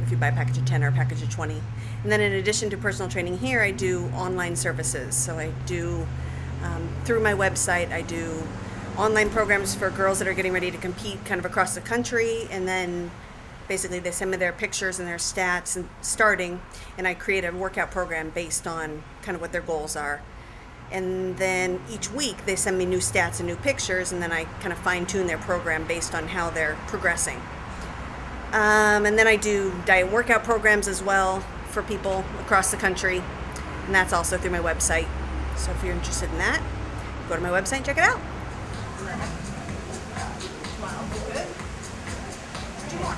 If you buy a package of 10 or a package of 20. And then in addition to personal training here, I do online services. So I do, through my website, I do online programs for girls that are getting ready to compete kind of across the country, and then basically they send me their pictures and their stats and starting, and I create a workout program based on kind of what their goals are. And then each week they send me new stats and new pictures, and then I kind of fine-tune their program based on how they're progressing. And then I do diet workout programs as well for people across the country, and that's also through my website. So if you're interested in that, go to my website and check it out. 12, good. 2 more.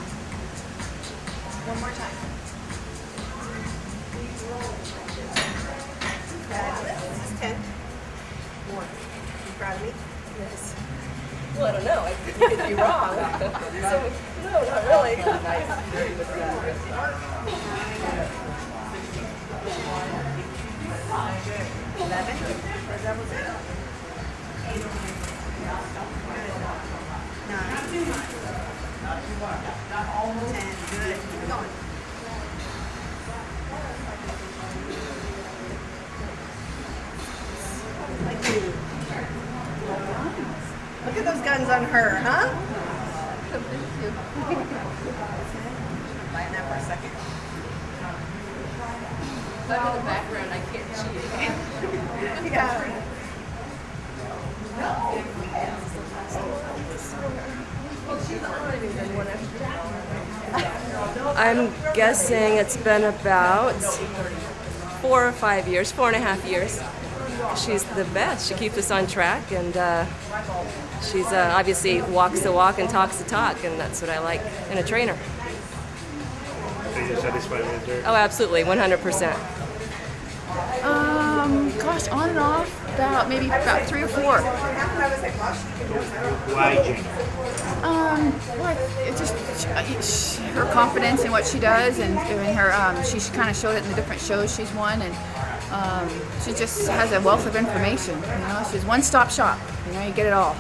One more time. This is 10. More. You proud of me? Yes. Well, I don't know. You could be wrong. So, no, not really. depends on her, huh? Buying that for a second. Look at the background, I can't cheat. Yeah. I'm guessing it's been about 4 or 5 years, 4.5 years. She's the best. She keeps us on track, and she's obviously walks the walk and talks the talk, and that's what I like in a trainer. So you're satisfied with her? Oh, absolutely, 100%. Gosh, on and off, about 3 or 4. Why, Jenny? Well, it's just her confidence in what she does, and her she kind of showed it in the different shows she's won, and she just has a wealth of information. You know, she's one-stop shop. You know, you get it all.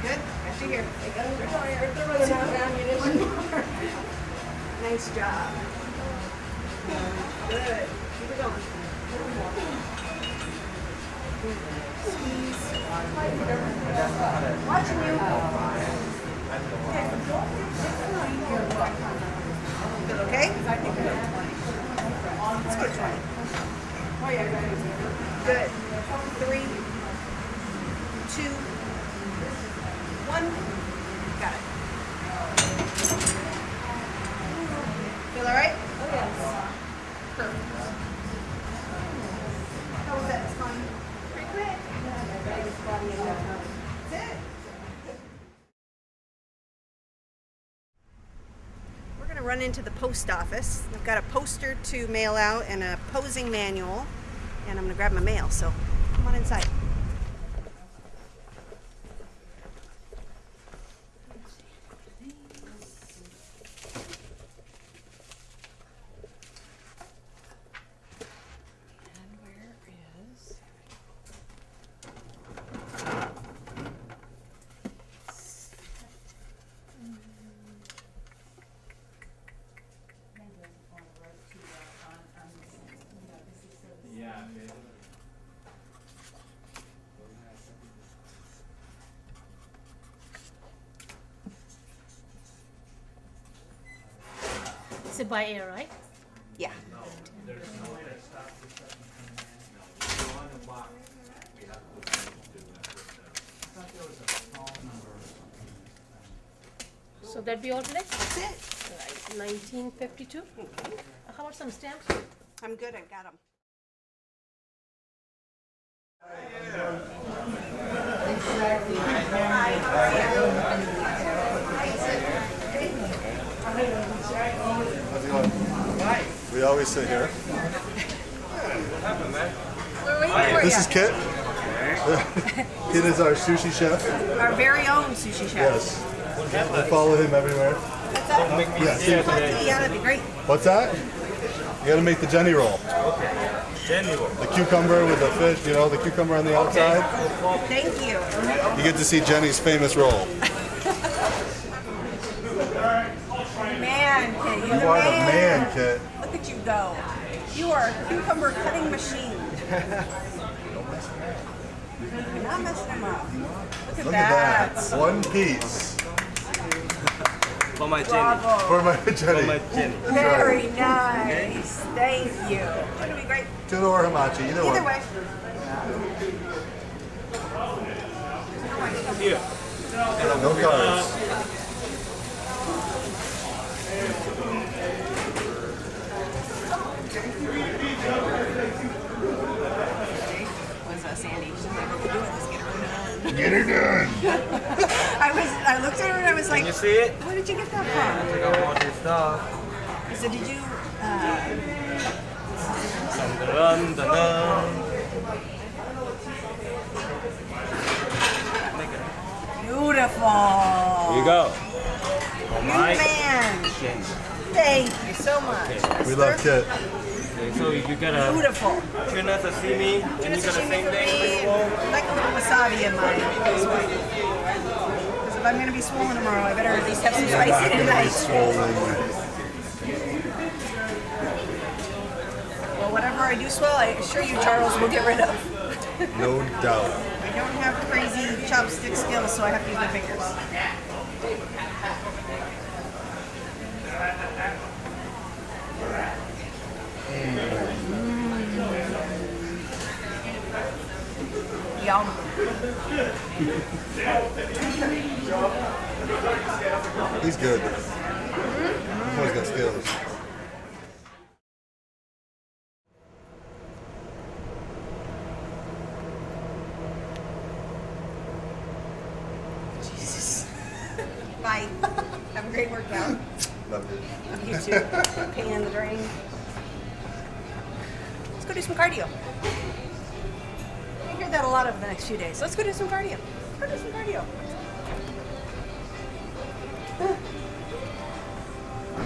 Good. Got you here. Nice job. Good. Keep it going. Watching you. Feel okay? Let's get 20. Good. 3, 2, 1. Got it. Feel all right? Oh, yes. Perfect. How was that? It's fine. Pretty quick. That's it. We're going to run into the post office. I've got a poster to mail out and a posing manual, and I'm going to grab my mail, so come on inside. It's a by air, right? Yeah. So that'd be all today? That's it. Right, 1952. How about some stamps? I'm good. I got them. How's it going? We always sit here. We're waiting for This you. is Kit. Kit is our sushi chef. Our very own sushi chef. Yes. We follow him everywhere. What's that? Yes. Yeah, that'd be great. What's that? You gotta make the Jenny roll. Okay. Jenny roll. The cucumber with the fish, you know, the cucumber on the outside. Thank you. You get to see Jenny's famous roll. Man, Kit, You are the man, Kit. Look at you go. You are a cucumber cutting machine. You're not messing them up. Look at that. One piece. For my Bravo. For my Jenny. For my Jenny. Very nice. Thank you. It'll be great. Tuna or hamachi, either one. Either way. Here. No carbs. Was Sandy? She's like, what we're doing is get her done. Get her done. I looked at her and I was like, Can you see it? where did you get that from? I got all this stuff. So did you, Dun, dun, dun. beautiful. Here you go. For You my man. Jenny. Thank you so much. We love Kit. Okay, so you got a Beautiful. tuna sashimi, and you got the same thing for your roll. I like a little wasabi in mine. Because if I'm going to be swollen tomorrow, I better at least have some spicy tonight. Well, whatever I do swell, I assure you Charles will get rid of. No doubt. I don't have crazy chopstick skills, so I have to use my fingers. Yum. He's good. He's always got skills. Jesus. Bye. Have a great workout. Love it. You too. Pee in the drain. Let's go do some cardio. I hear that a lot over the next few days. Let's go do some cardio. Let's go do some cardio.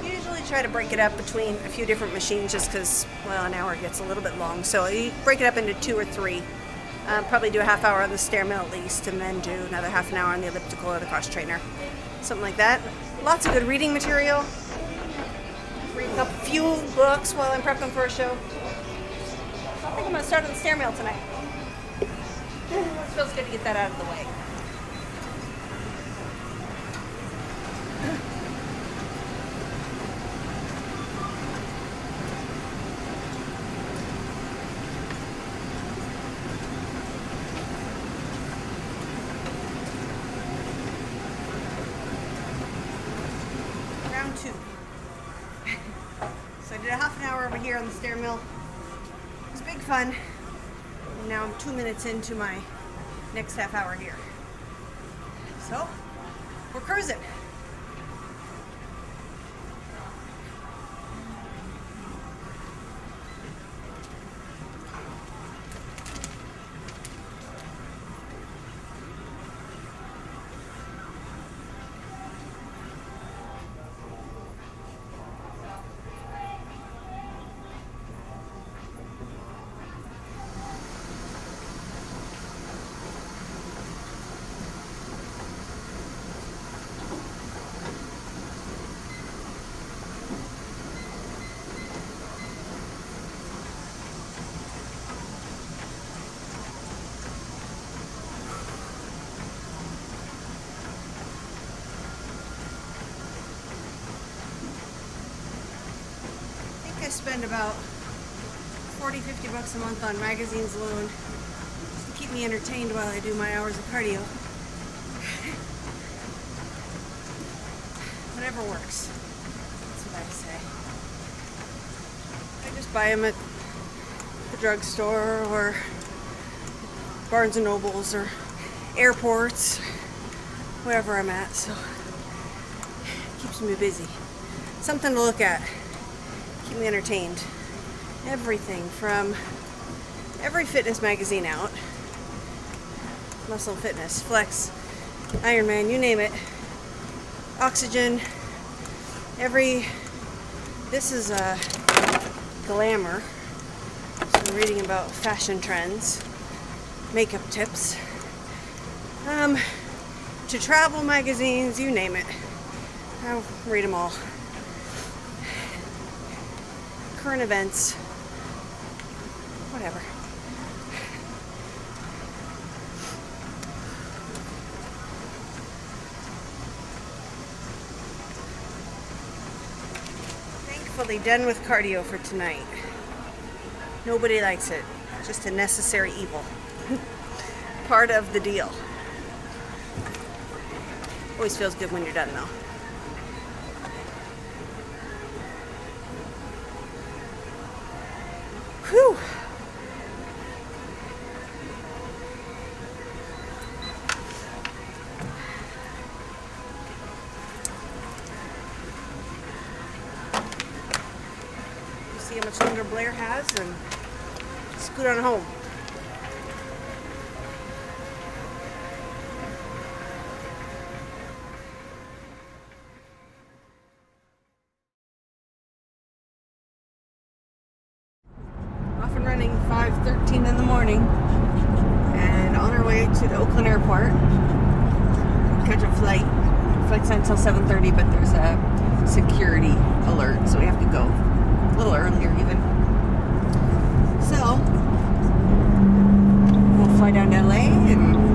Usually try to break it up between a few different machines just because, well, an hour gets a little bit long. So you break it up into 2 or 3. Probably do a half hour on the stair mill at least, and then do another half an hour on the elliptical or the cross trainer. Something like that. Lots of good reading material. Reading up a few books while I'm prepping for a show. I think I'm going to start on the stair mill tonight. It feels good to get that out of the way. Round 2. So I did a half an hour over here on the stair mill. It was big fun. And now I'm 2 minutes into my next half hour here. So, we're cruising. I spend about 40, 50 bucks a month on magazines alone just to keep me entertained while I do my hours of cardio. Whatever works. That's what I say. I just buy them at the drugstore or Barnes and Nobles or airports, wherever I'm at, so it keeps me busy. Something to look at. Keep me entertained. Everything from every fitness magazine out. Muscle and Fitness, Flex, Ironman, you name it. Oxygen. This is Glamour. So I'm reading about fashion trends, makeup tips. To travel magazines, you name it. I'll read them all. Current events, whatever. Thankfully done with cardio for tonight. Nobody likes it. Just a necessary evil. Part of the deal. Always feels good when you're done though. Whew. You see how much longer Blair has and scoot on home. Running 5:13 in the morning and on our way to the Oakland airport. Catch a flight. Flight's not until 7:30, but there's a security alert, so we have to go a little earlier even. So we'll fly down to LA and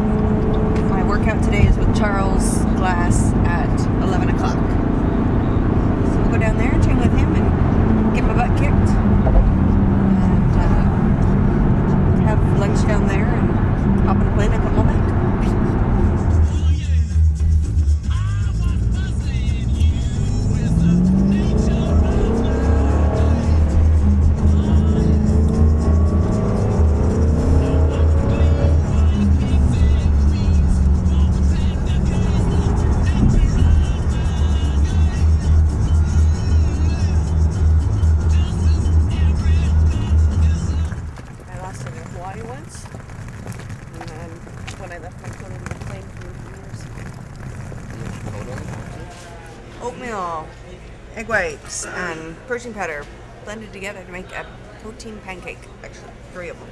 egg whites, and protein powder blended together to make a protein pancake. Actually, 3 of them.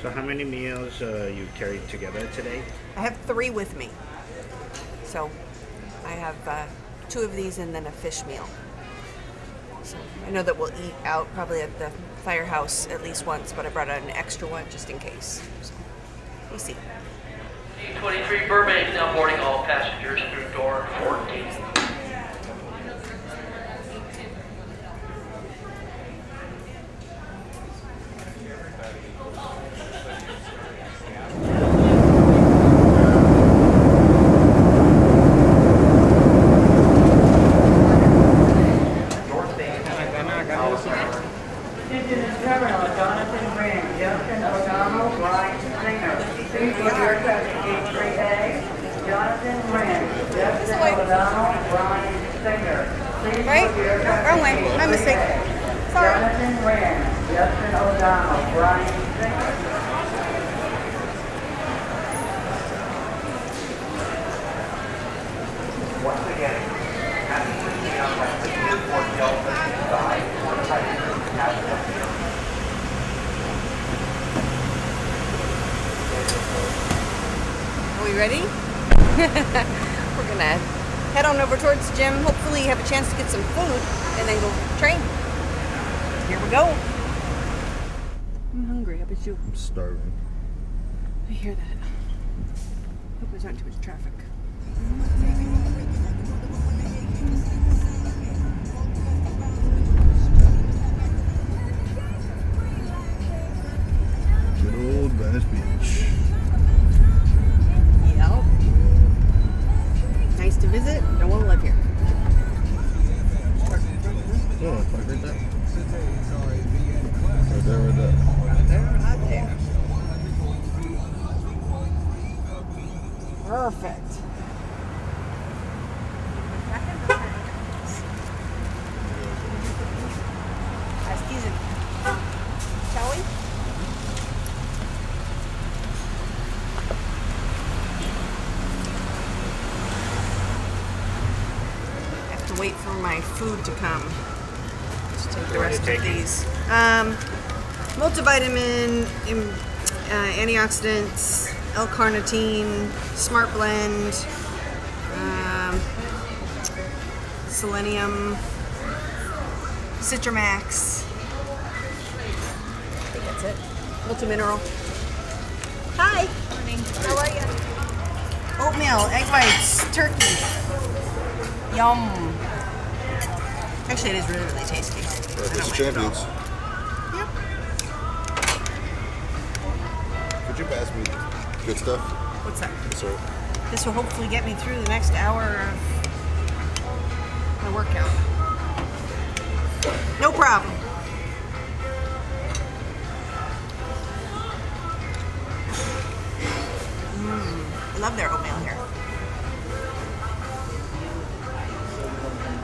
So how many meals you carried together today? I have 3 with me. So I have 2 of these and then a fish meal. So I know that we'll eat out probably at the firehouse at least once, but I brought out an extra one just in case. So we'll see. 23 Burbank now boarding all passengers through door 14. Right? Wrong way. My mistake. Sorry. Once again, happy to be on that Airport Delta side for passengers Are we ready? We're gonna head on over towards the gym. Hopefully have a chance to get some food and then go train. Here we go. I'm hungry. How about you? I'm starving. I hear that. Hope there's not too much traffic. Good old Venice Beach. Yep. Nice to visit. Don't want to live here. Oh, park right there. Right there, right there. Right there. Perfect. Excuse me. Shall we? I have to wait for my food to come. Just take the rest of these. Multivitamin, antioxidants, L-carnitine, Smart Blend, selenium, Citramax. I think that's it. Multimineral. Hi. Morning. How are you? Oatmeal, egg whites, turkey. Yum. Actually, it is really, really tasty. Breakfast champions. Yep. Could you pass me good stuff? What's that? Sorry. This will hopefully get me through the next hour of my workout. No problem. I love their oatmeal here.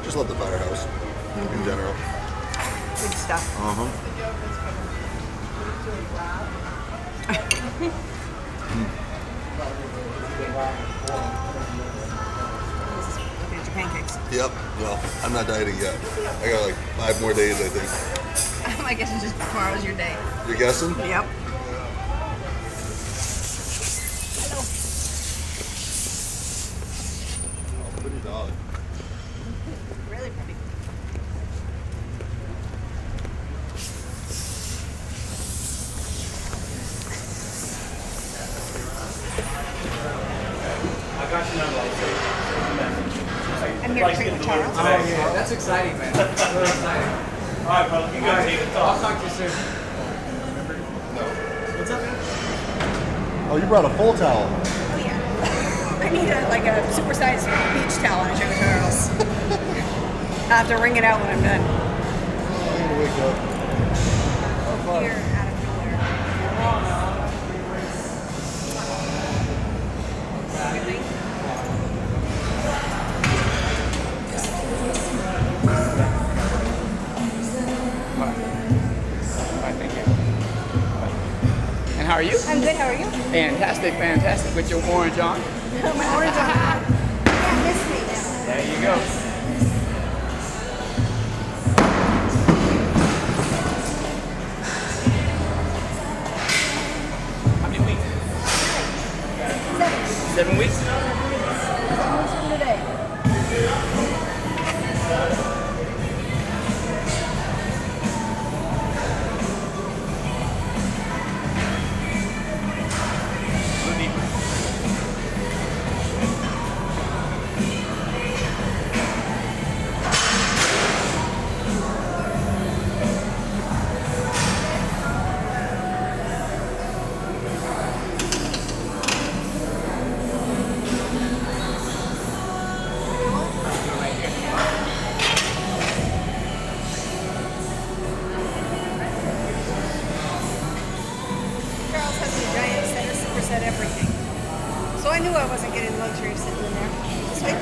Just love the firehouse in general. Good stuff. Looking at your pancakes. Yep. Well, I'm not dieting yet. I got like 5 more days, I think. I guess it's just tomorrow's your day. You're guessing? Yep. Pretty dog. Really pretty. I got your number. I'm here to train with Charles. Oh, yeah. That's exciting, man. That's really exciting. All right, bro. You guys need to talk. I'll talk to you soon. No. What's up, man? Oh, you brought a full towel. Oh yeah. I need a supersized beach towel and show Charles. I have to wring it out when I'm done. I need to wake up. Here, out of nowhere. Good thing. how are you? I'm good, how are you? Fantastic, fantastic. With your orange on. My orange on. You can't miss me now. There you go. How many weeks? 7 weeks? 7 weeks from today. Charles has the giant center superset everything. So I knew I wasn't getting the luxury of sitting in there. This way.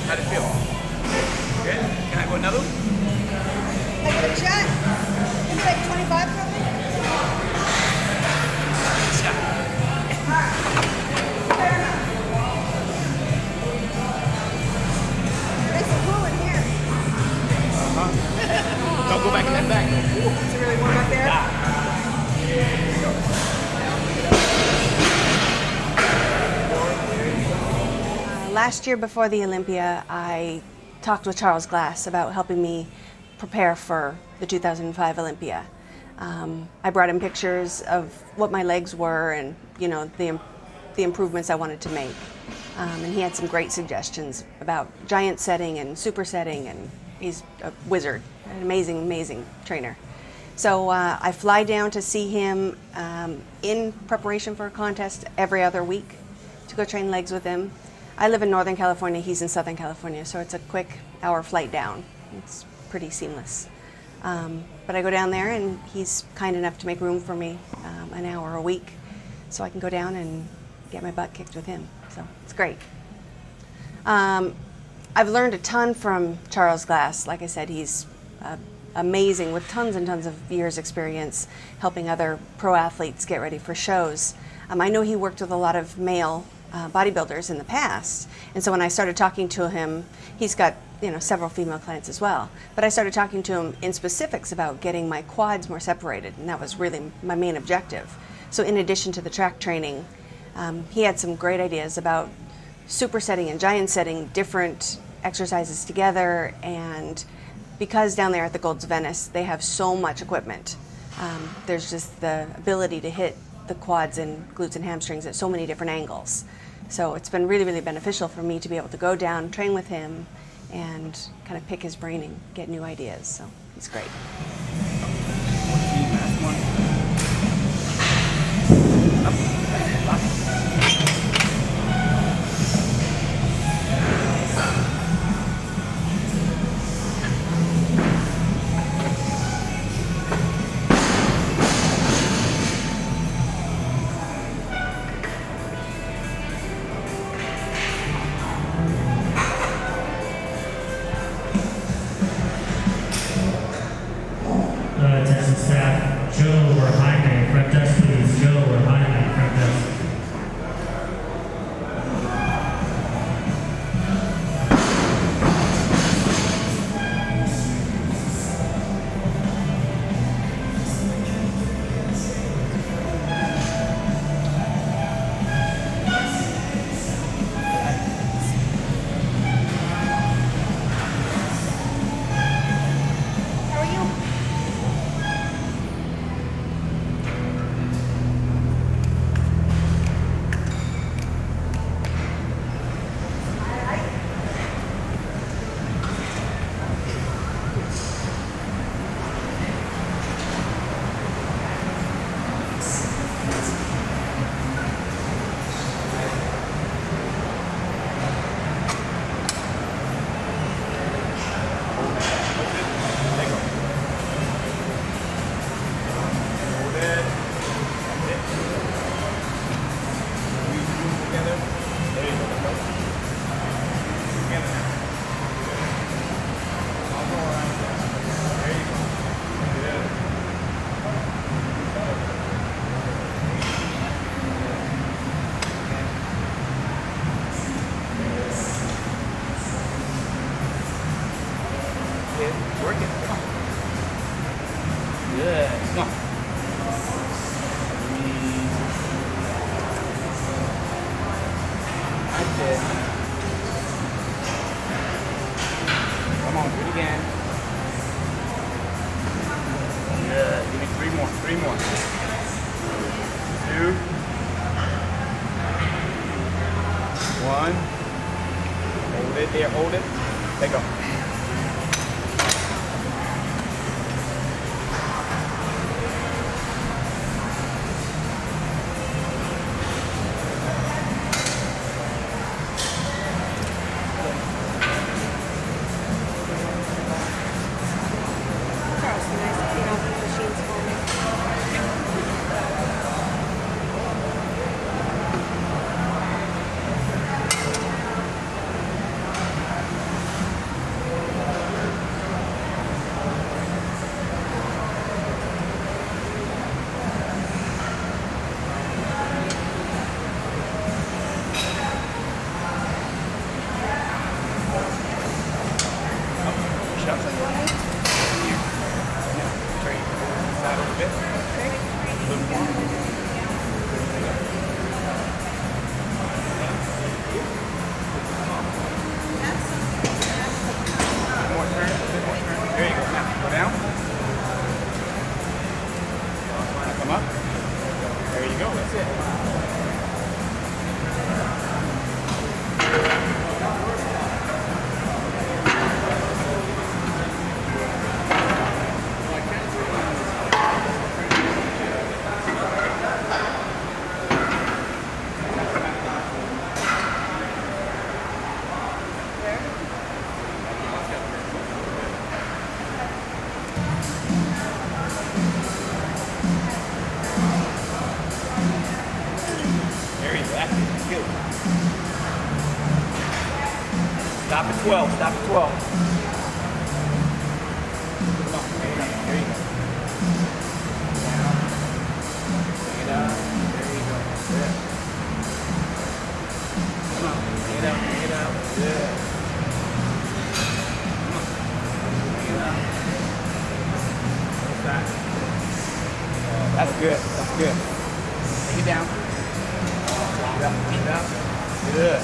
How'd it feel? Good? Can I go another one? Like a shot? Maybe like 25 probably? Shot. Nice and cool in here. Don't go back in that back. Is it really warm up there? There you go. Last year before the Olympia, I talked with Charles Glass about helping me prepare for the 2005 Olympia. I brought him pictures of what my legs were and, you know, the improvements I wanted to make. And he had some great suggestions about giant setting and supersetting, and he's a wizard, an amazing, amazing trainer. So I fly down to see him in preparation for a contest every other week to go train legs with him. I live in Northern California, he's in Southern California, so it's a quick hour flight down. It's pretty seamless. But I go down there and he's kind enough to make room for me an hour a week so I can go down and get my butt kicked with him. So it's great. I've learned a ton from Charles Glass. Like I said, he's amazing with tons and tons of years experience helping other pro athletes get ready for shows. I know he worked with a lot of male bodybuilders in the past, and so when I started talking to him, he's got, you know, several female clients as well, but I started talking to him in specifics about getting my quads more separated, and that was really my main objective. So in addition to the track training, he had some great ideas about supersetting and giant setting different exercises together, and because down there at the Gold's Venice they have so much equipment, there's just the ability to hit the quads and glutes and hamstrings at so many different angles. So it's been really, really beneficial for me to be able to go down, train with him, and kind of pick his brain and get new ideas. So he's great. Attention staff, Joe or Jaime, front desk please. Joe or Jaime, front desk. Work it. Come on. Good. Come on. That's it. Come on, do it again. Good. Give me three more. 2. 1. Hold it there. Hold it. Let go. Stop at 12. Stop at 12. Come on. There you go. Down. Bring it up. There you go. Good. Come on. Bring it up. Bring it up. Good. Come on. Bring it up. What's that? That's good. That's good. Bring it down. Bring it up. Bring it up. Good.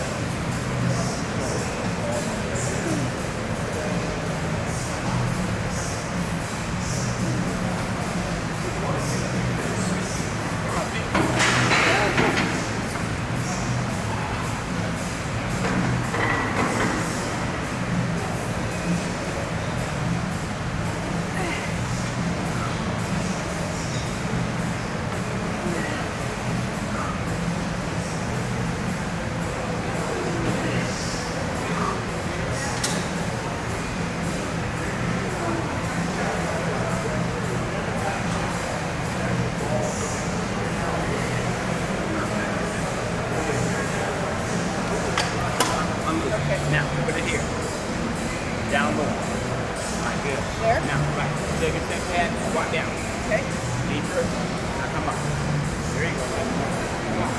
Now, put it here. Down low. All right, good. There? Now, right. Take a step back, squat down. Okay. Deeper. Now come up. There you go. Come on.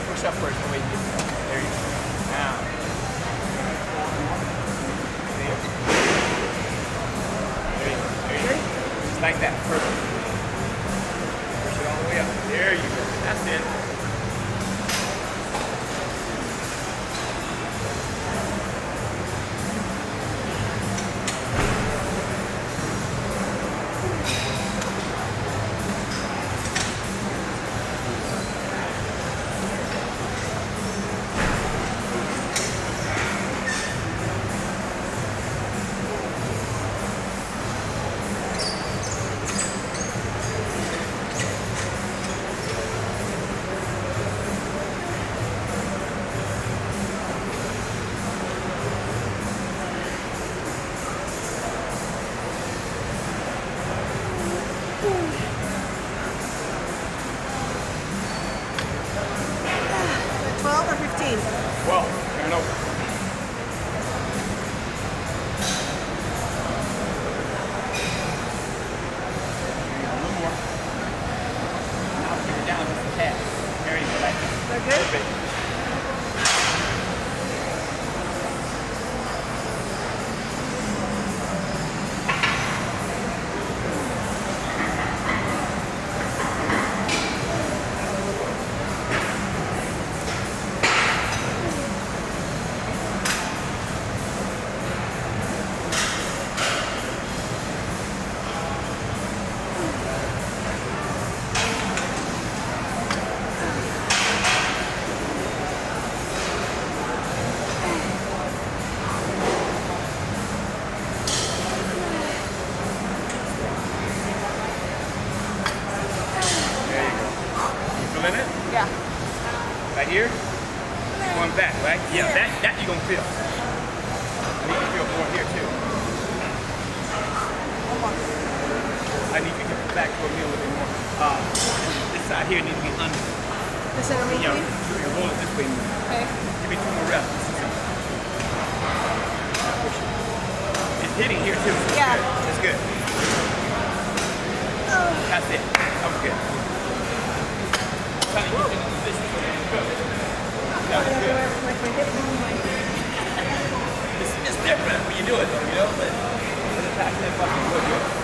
Push up first. Wait. There you go. Now. There you go. There you go. Just like that. Perfect. Push it all the way up. There you go. That's it. Well, turn over. A little more. Now bring it down just a tad. There you go, like that. Is that good? Perfect. Right here? Going back, right? Yeah, that you're gonna feel. You can feel more here too. I need you to get back toward me a little bit more. This side here needs to be under. This underneath me? Yeah, roll it this way more. Okay. different when you do it, though, you know? But the tax that fucking good, good.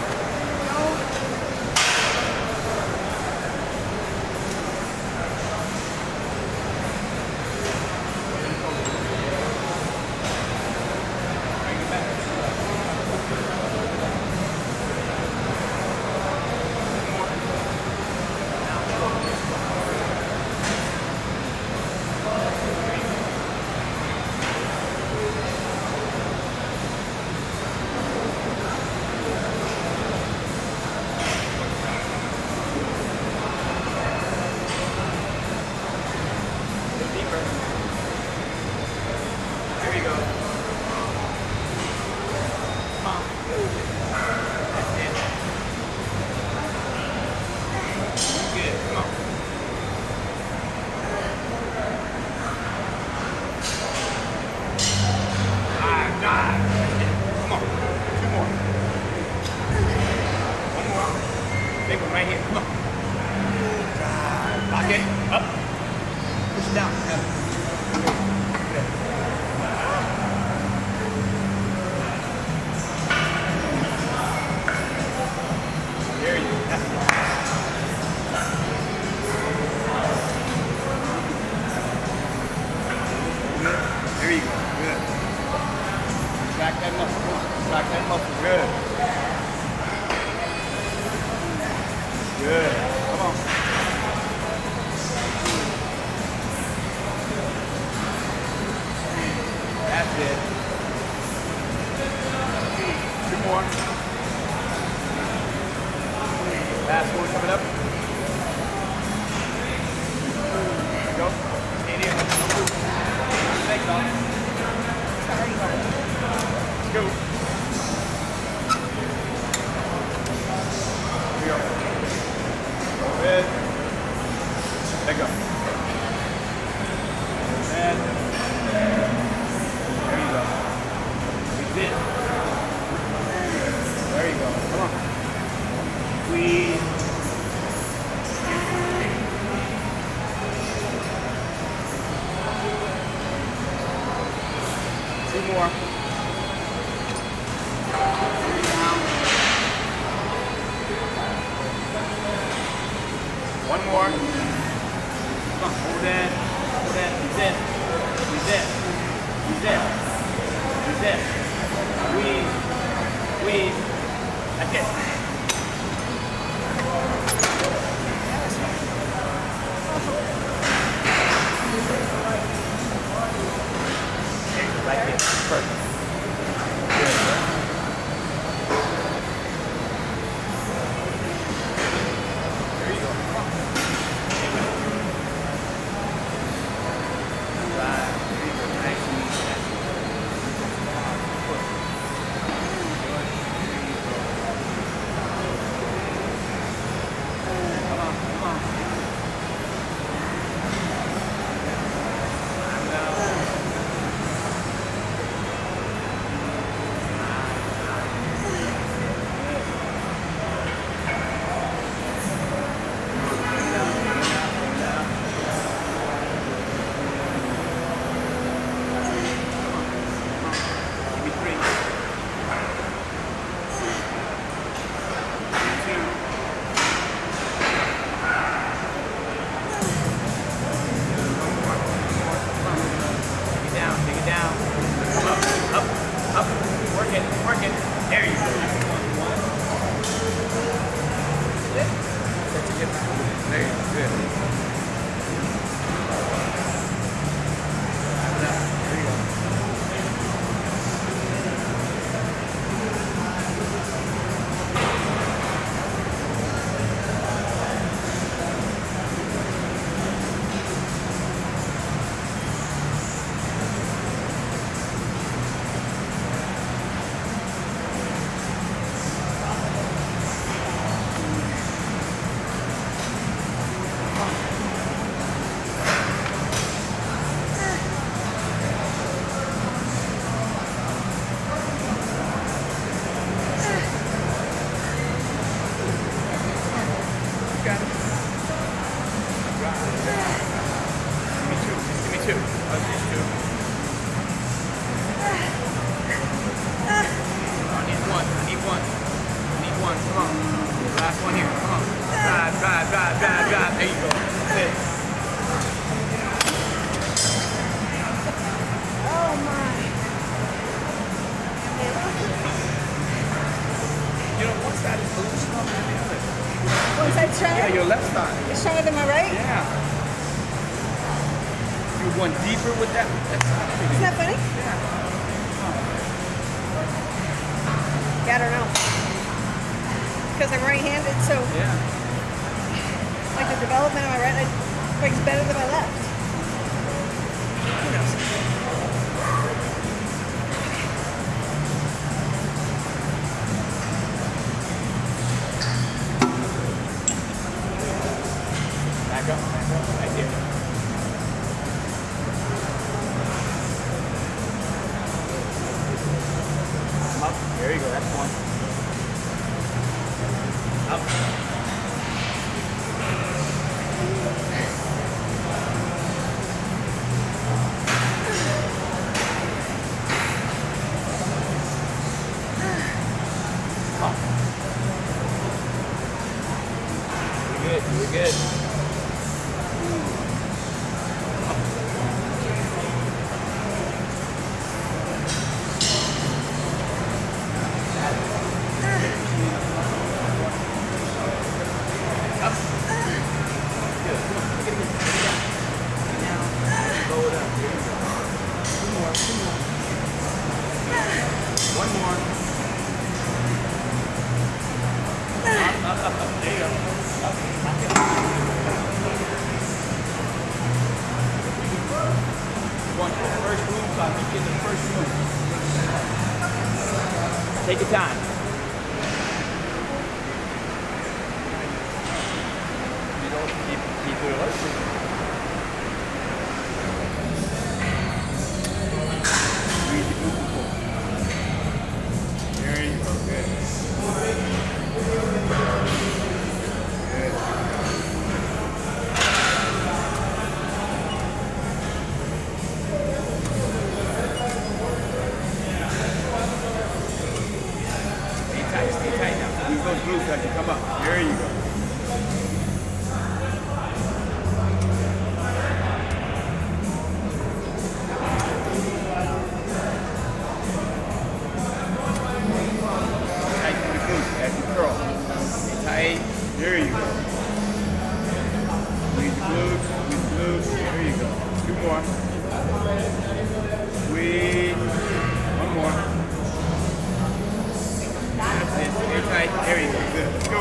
stronger? Yeah, your left side. It's stronger than my right? Yeah. You're going deeper with that. Isn't that funny? Yeah, I don't know. Because I'm right-handed, so like the development of my right leg works better than my left. Who knows? Back up, right there. Up, there you go, that's one. Up. You're good, you're good. One more. Up. There you go. Up. One for the first move, so I think you're in the first move. Take your time. You don't keep it up. There you go. Good. Stay tight now. Use those glutes as you come up. There you go. Tight to the glutes as you curl. Stay tight. There you go. Squeeze the glutes. There you go. Two more. Squeeze. One more. That's it. Stay tight. There you go. Good. Let's go.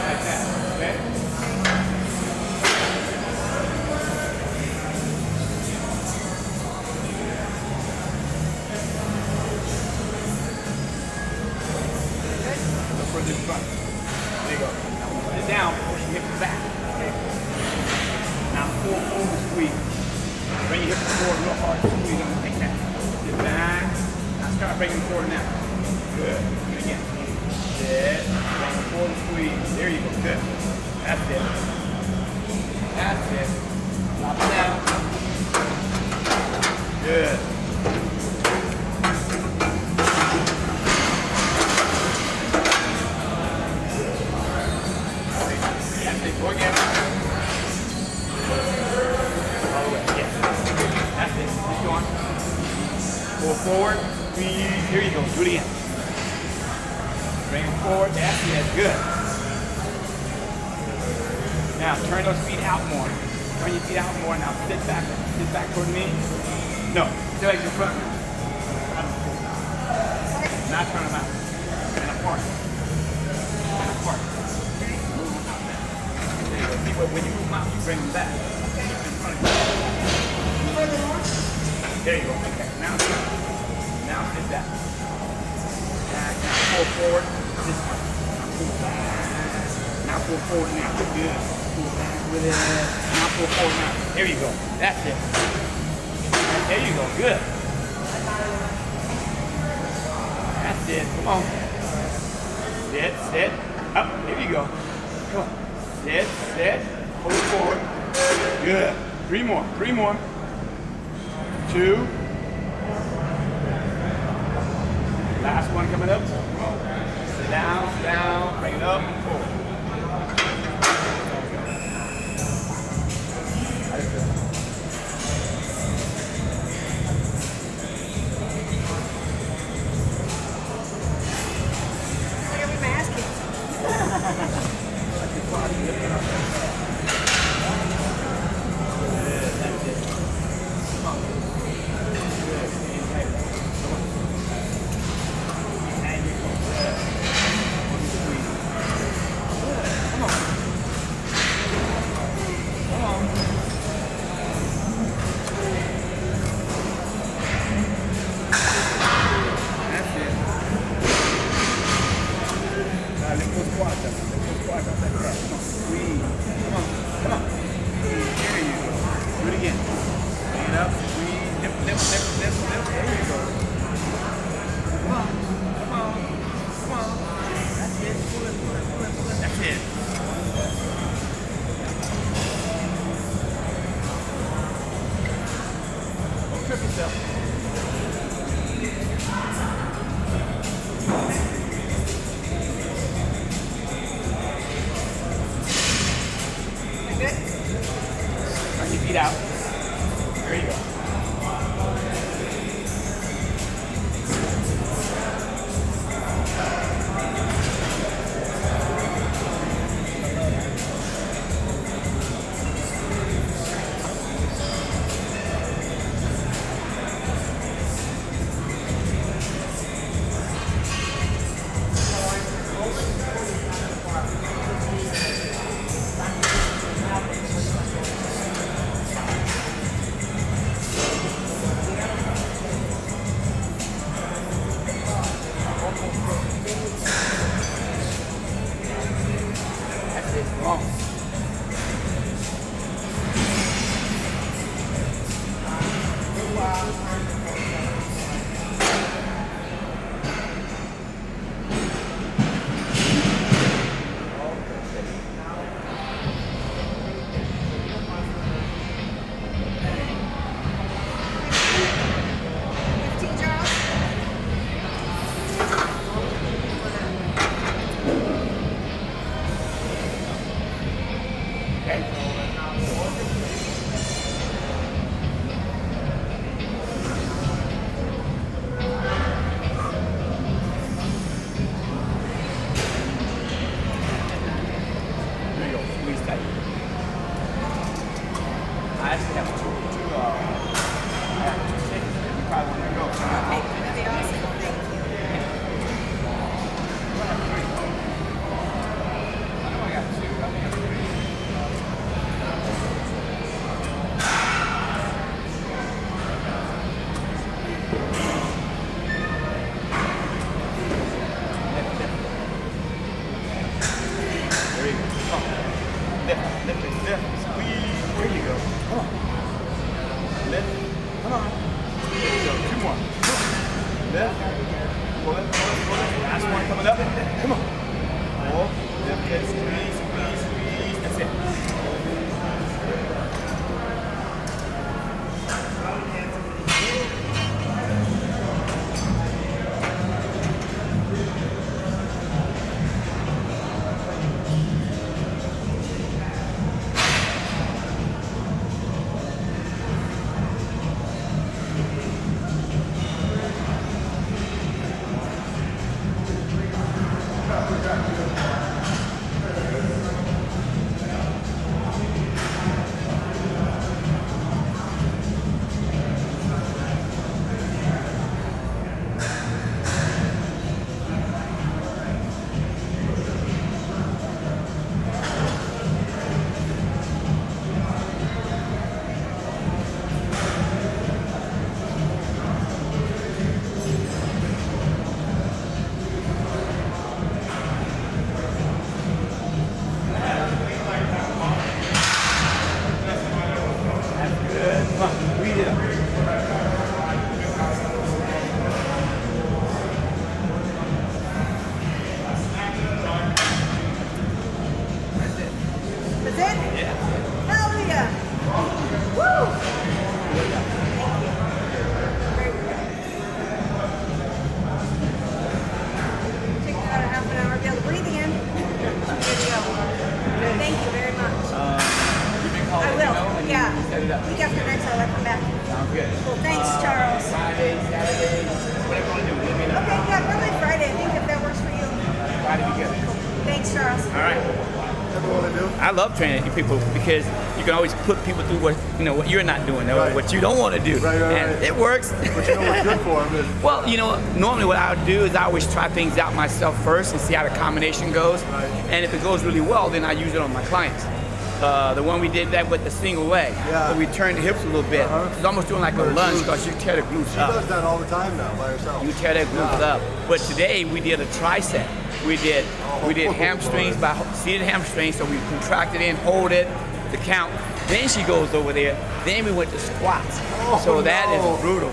Like that. Okay? Look further in front. There you go. Now put it down, push your hips back. Okay. Now full forward squeeze. Bring your hips forward real hard. Squeeze them like that. Sit back. Now start bringing them forward now. Good. Do it again. Sit. Bring them forward squeeze. There you go. Good. That's it. That's it. Drop it down. Good. That's it. Go again. All the way. Yes. That's it. Keep going. Pull forward. Squeeze. Here you go. Do it again. Bring them forward. That's it. Good. Now turn those feet out more. Turn your feet out more. Now sit back. Sit back toward me. No. Sit back to the front. Now turn them out. And apart. And apart. There you go. See, when you move them out, you bring them back. Keep them in front of you. There you go. Okay. Now sit back. Back. Now pull forward. This way. Now pull back. Now pull forward now. Good. Pull back with it. Now pull forward now. There you go. That's it. There you go. Good. That's it. Come on. Sit. Sit. Up. There you go. Come on. Sit. Sit. Pull it forward. Good. Three more. Three more. Two. Last one coming up. Come on. Down, down, bring it up, pull. How do you feel? Look at me, my ass kicked. Out. There you go. week after next, I'll come back. Sounds good. Cool. Thanks, Charles. Friday, Saturday, whatever you want to do, let me know. Okay, yeah, probably Friday. I think if that works for you. Friday be good. Thanks, Charles. All right. I love training people because you can always put people through what you're not doing or what you don't want to do, and it works. But you know what's good for them. Well, normally what I would do is I always try things out myself first and see how the combination goes, and if it goes really well, then I use it on my clients. The one we did that with the single leg, but we turned the hips a little bit. It's almost doing like a lunge because you tear the glutes up. She does that all the time now by herself. You tear that glutes up. But today we did a tricep. We did hamstrings by seated hamstrings, so we contracted in, hold it, the count. Then she goes over there. Then we went to squats. So that is brutal.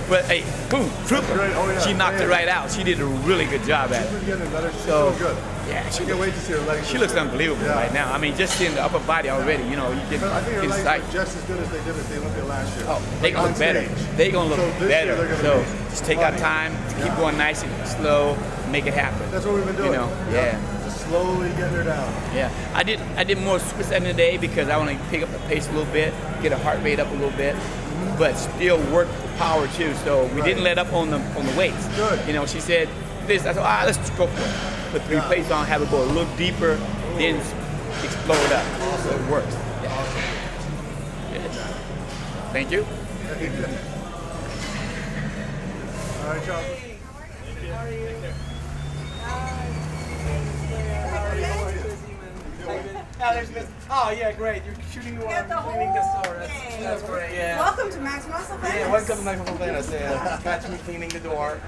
But hey, boom, trooper. She knocked it right out. She did a really good job at it. She's getting better. She's So, doing good. Yeah, I can't wait to see her legs. She looks unbelievable right now. I mean, just seeing the upper body already, you get I think her legs inside. are just as good as they did at the Olympia last year. Oh, they're gonna look better. They're gonna look So this year better. they're gonna So be just take our time, keep going nice and slow, make it happen. That's what we've been doing. Yeah. Just slowly getting her down. Yeah, I did more superset in the day because I want to pick up the pace a little bit, get her heart rate up a little bit, but still work the power too. So we didn't let up on the weights. Good. She said this. I said, let's go for it. Put 3 plates on, have it go a little deeper, then explode up. So it works. Yeah. Good. Thank you. All right, Charles. Oh yeah, great. You're shooting me while I'm cleaning the store. That's great. Yeah. Welcome to Max Muscle Fitness. Yeah, welcome to Max Muscle Fitness. Yeah. Catch me cleaning the door.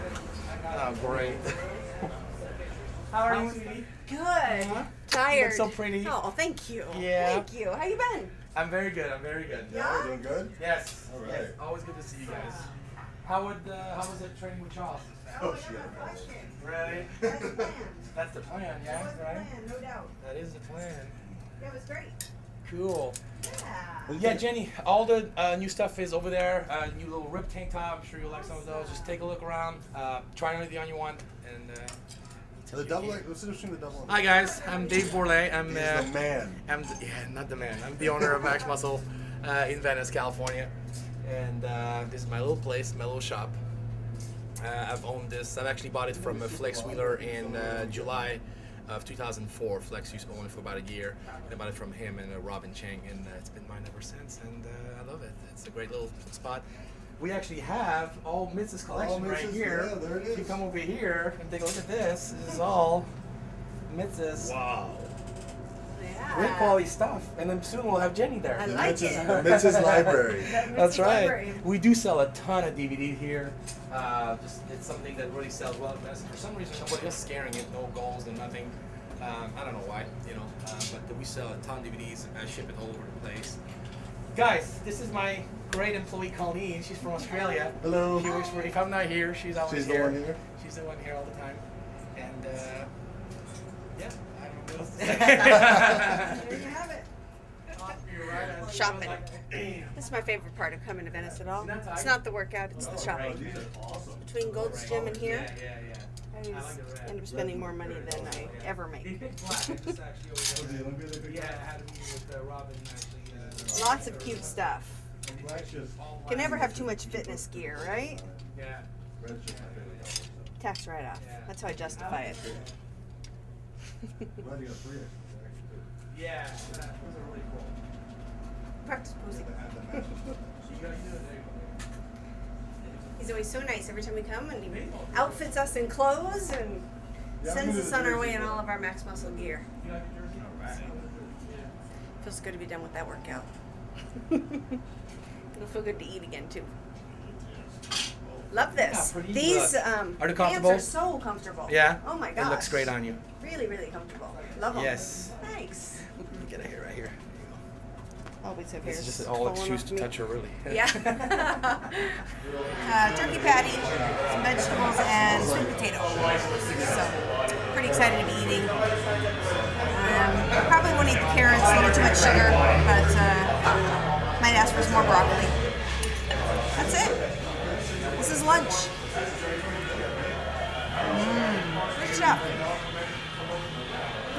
Oh, great. How are you, sweetie? Good. Tired. You look so pretty. Oh, thank you. Yeah. Thank you. How you been? I'm very good. I'm very good. Yeah? Doing good? Yes. All right. Yes. Always good to see you guys. How was it training with Charles? Oh, she got a problem. Really? That's the plan, yeah? That was the Right? plan, no doubt. That is the plan. That was great. Cool. Yeah. Yeah, Jenny, all the new stuff is over there. New little rib tank top. I'm sure you'll like some of those. Just take a look around. Try anything on you want. And The double, what's interesting, the double. hi guys, I'm Dave Bourlet. I'm He's the man. Not the man. I'm the owner of Max Muscle in Venice, California. And this is my little place, my little shop. I've owned this. I've actually bought it from Flex Wheeler in July of 2004. Flex used to own it for about a year. And I bought it from him and Robin Chang, and it's been mine ever since. And I love it. It's a great little spot. We actually have all Mitz's collection right here. Yeah, there it is. If you come over here and take a look at this, this is all Mitz's. Wow. Great quality stuff. And then soon we'll have Jenny there. I like it. Mitz's library. That's right. library. We do sell a ton of DVD here. It's something that really sells well at Venice. For some reason, nobody else is scaring it. No goals, no nothing. I don't know why, but we sell a ton of DVDs. I ship it all over the place. Guys, this is my great employee, Colleen. She's from Australia. Hello. She works for, if I'm not here, she's always She's the here. one here? She's the one here all the time. And, yeah, I don't know what else to There you have it. say. Shopping. This is my favorite part of coming to Venice at all. It's not the workout, it's the shopping. Between Gold's Gym and here, I always end up spending more money than I ever make. Lots of cute stuff. Can never have too much fitness gear, right? Yeah. Tax write-off. That's how I justify it. Yeah, those are really cool. Practice posing. He's always so nice every time we come, and he outfits us in clothes and sends us on our way in all of our Max Muscle gear. Feels good to be done with that workout. It'll feel good to eat again too. Love this. Yeah, pretty These good. Are they pants comfortable? are so comfortable. Yeah? Oh my gosh. It looks great on you. Really, really comfortable. Love them. Yes. Thanks. Get a hair right here. Always have This hairs is just all falling excuse off to me. touch her, really. Yeah. Turkey patty, some vegetables, and sweet potato. So, pretty excited to be eating. Probably won't eat the carrots, a little too much sugar, but might ask for some more broccoli. That's it. This is lunch. Good stuff.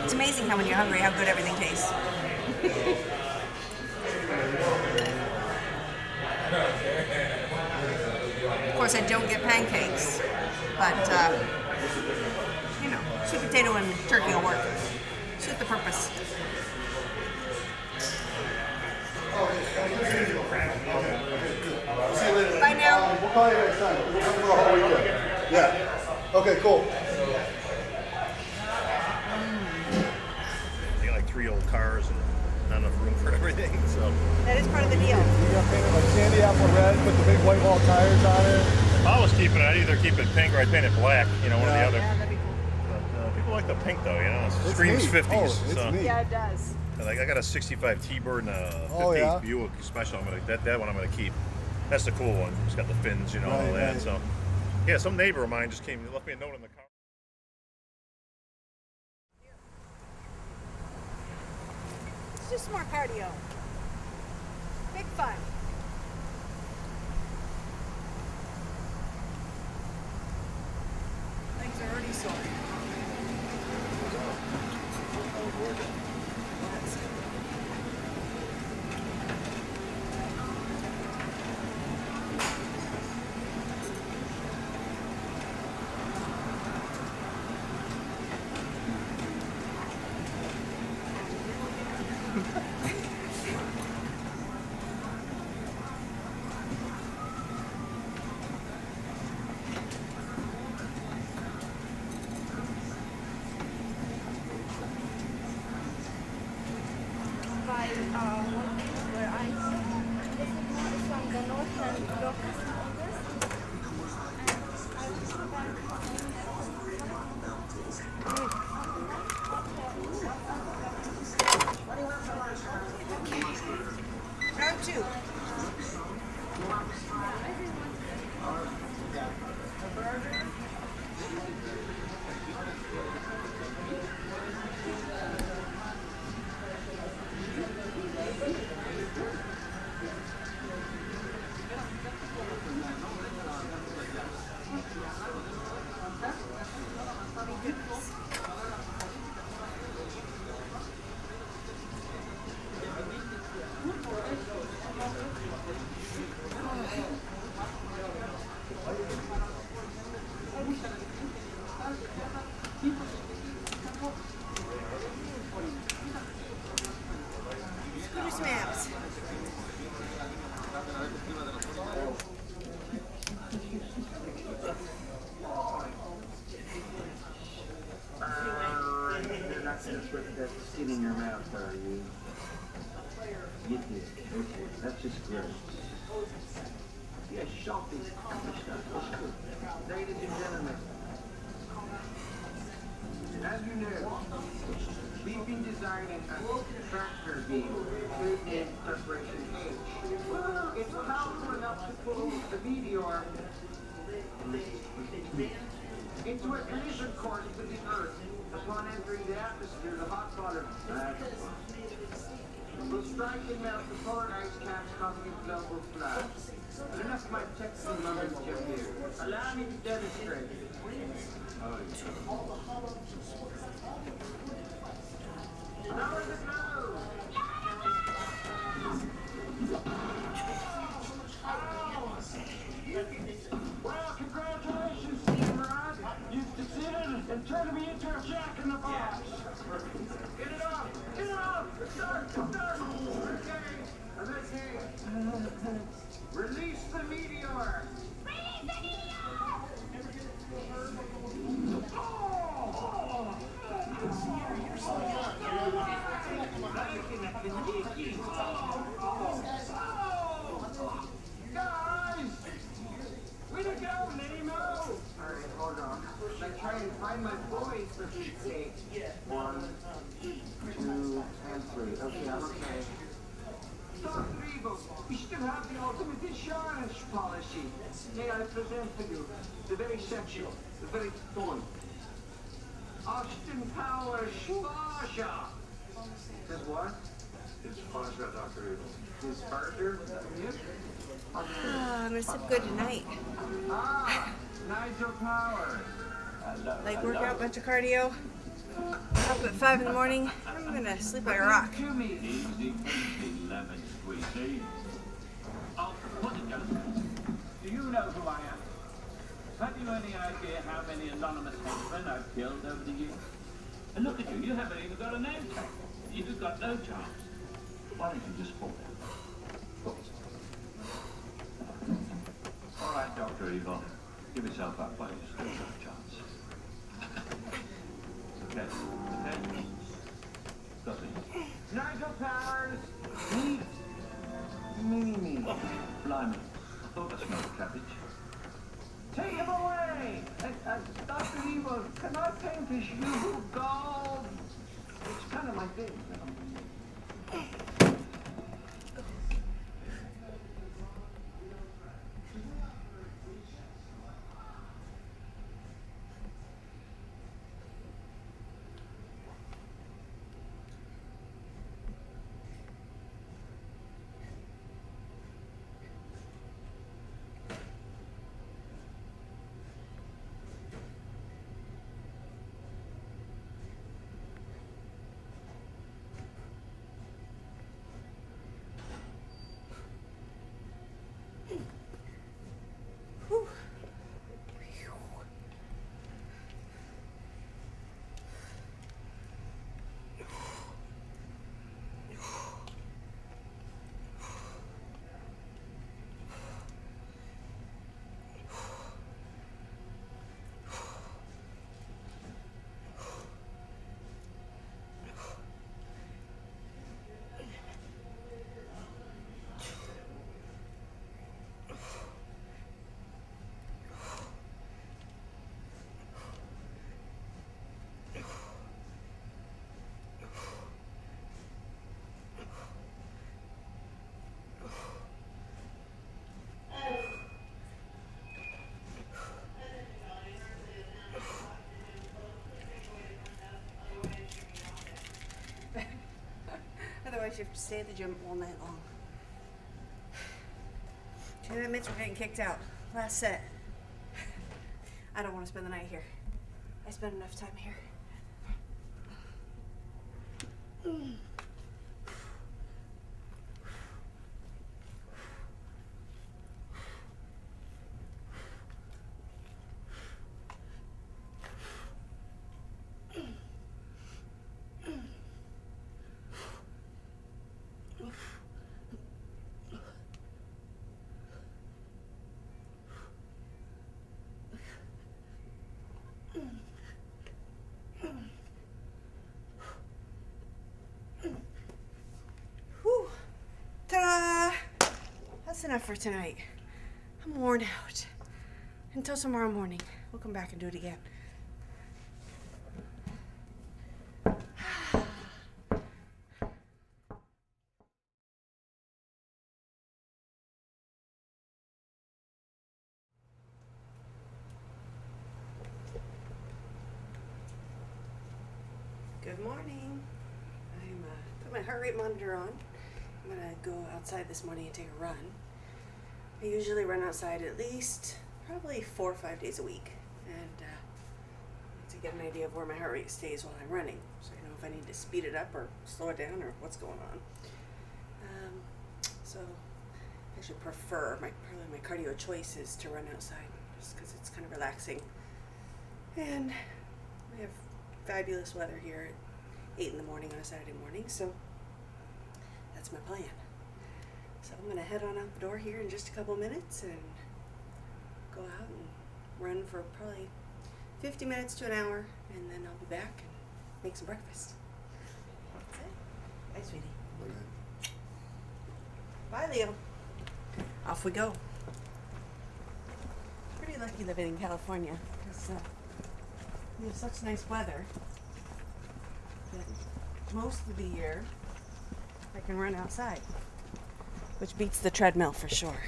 It's amazing how when you're hungry, how good everything tastes. course, I don't get pancakes, but you know, sweet potato and turkey will work. Suit the purpose. Bye now. We'll call you next time. We'll come for a whole weekend. Yeah. Okay, cool. They got like 3 old cars and not enough room for everything, so. That is part of the deal. You got painted like sandy apple red, put the big white wall tires on it. I was keeping it, I'd either keep it pink or I'd paint it black, you know, one or the other. Yeah, that'd be cool. But people like the pink though, you know, it It's screams neat. 50s. Oh, it's so. neat. Yeah, it does. Like I got a 65 T-Bird and a 58 Oh, yeah? Buick Special. That one I'm gonna keep. That's the cool one. It's got the fins, you know, and all that. Right. So, yeah, some neighbor of mine just came and left me a note in the car. It's just more cardio. Big fun. Legs are already sore. Where I this is more from the north and locust Round 2. Scooter some abs. You're not going to put that skin in your mouth, are you? You did. Okay, that's just gross. Yeah, shopping stuff. That's good. Ladies and gentlemen, as you know, we've been designing a tractor beam in preparation H. It's powerful enough to pull the meteor into a collision course with the Earth. Upon entering the atmosphere, the hot water will strike and melt the polar ice caps, causing a global flood. But enough of my technical numbers, Jim, here. Allow me to demonstrate. Lower the globe! Well, congratulations, Steve Rod. You've succeeded in turning me into a jack-in-the-box. Get it off! Get it off! Start! Okay. Release the meteor! Guys! Way to go, Nemo! Alright, hold on. Let's try and find my voice for Pete's sake. 1, 2, and 3. Okay, I'm okay. Stop, Revo. We still have the ultimate insurance policy. May I present to you the very sexual, the very fun Austin Powers Spa Shop. Says what? It's Spa Shop, Dr. Evil. His partner? Yep. I'm gonna sleep good tonight. Nigel Powers. Like workout, bunch of cardio. Up at 5 in the morning. I'm gonna sleep like a rock. Easy, lemon squeezy. Oh, put it down. Do you know who I am? Have you any idea how many anonymous henchmen I've killed over the years? And look at you, you haven't even got a name tag. You've got no chance. Why don't you just fall down? All right, Dr. Evil. Give yourself up while you still have a chance. Okay, okay? Got me. Nigel Powers! Me. Blimey. I thought I smelled cabbage. Take him away! Dr. Evil, can I paint his usual gold? It's kind of my thing, you know. Otherwise, you have to stay at the gym all night long. 2 minutes, we're getting kicked out. Last set. I don't want to spend the night here. I spent enough time here. Ta-da! That's enough for tonight. I'm worn out. Until tomorrow morning. We'll come back and do it again. Good morning. I'm put my heart rate monitor on. I'm gonna go outside this morning and take a run. I usually run outside at least probably 4 or 5 days a week, and to get an idea of where my heart rate stays while I'm running, so I know if I need to speed it up or slow it down or what's going on. So I should prefer probably my cardio choice is to run outside, just because it's kind of relaxing, and we have fabulous weather here at 8 in the morning on a Saturday morning, so that's my plan. So I'm gonna head on out the door here in just a couple minutes and go out and run for probably 50 minutes to an hour, and then I'll be back and make some breakfast. That's it. Bye, sweetie. Bye, Leo. Off we go. Pretty lucky living in California, because we have such nice weather that most of the year I can run outside, which beats the treadmill for sure.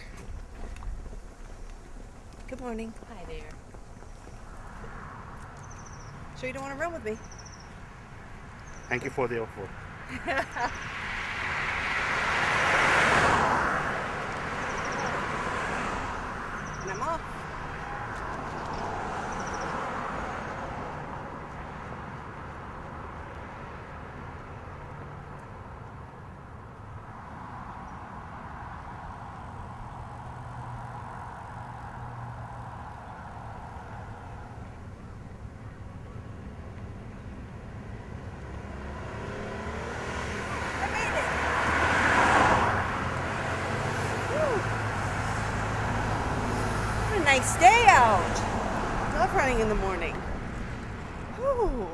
Good morning. Hi there. Sure you don't want to run with me? Thank you for the offer. And I'm off. nice day out. Love running in the morning. Whew.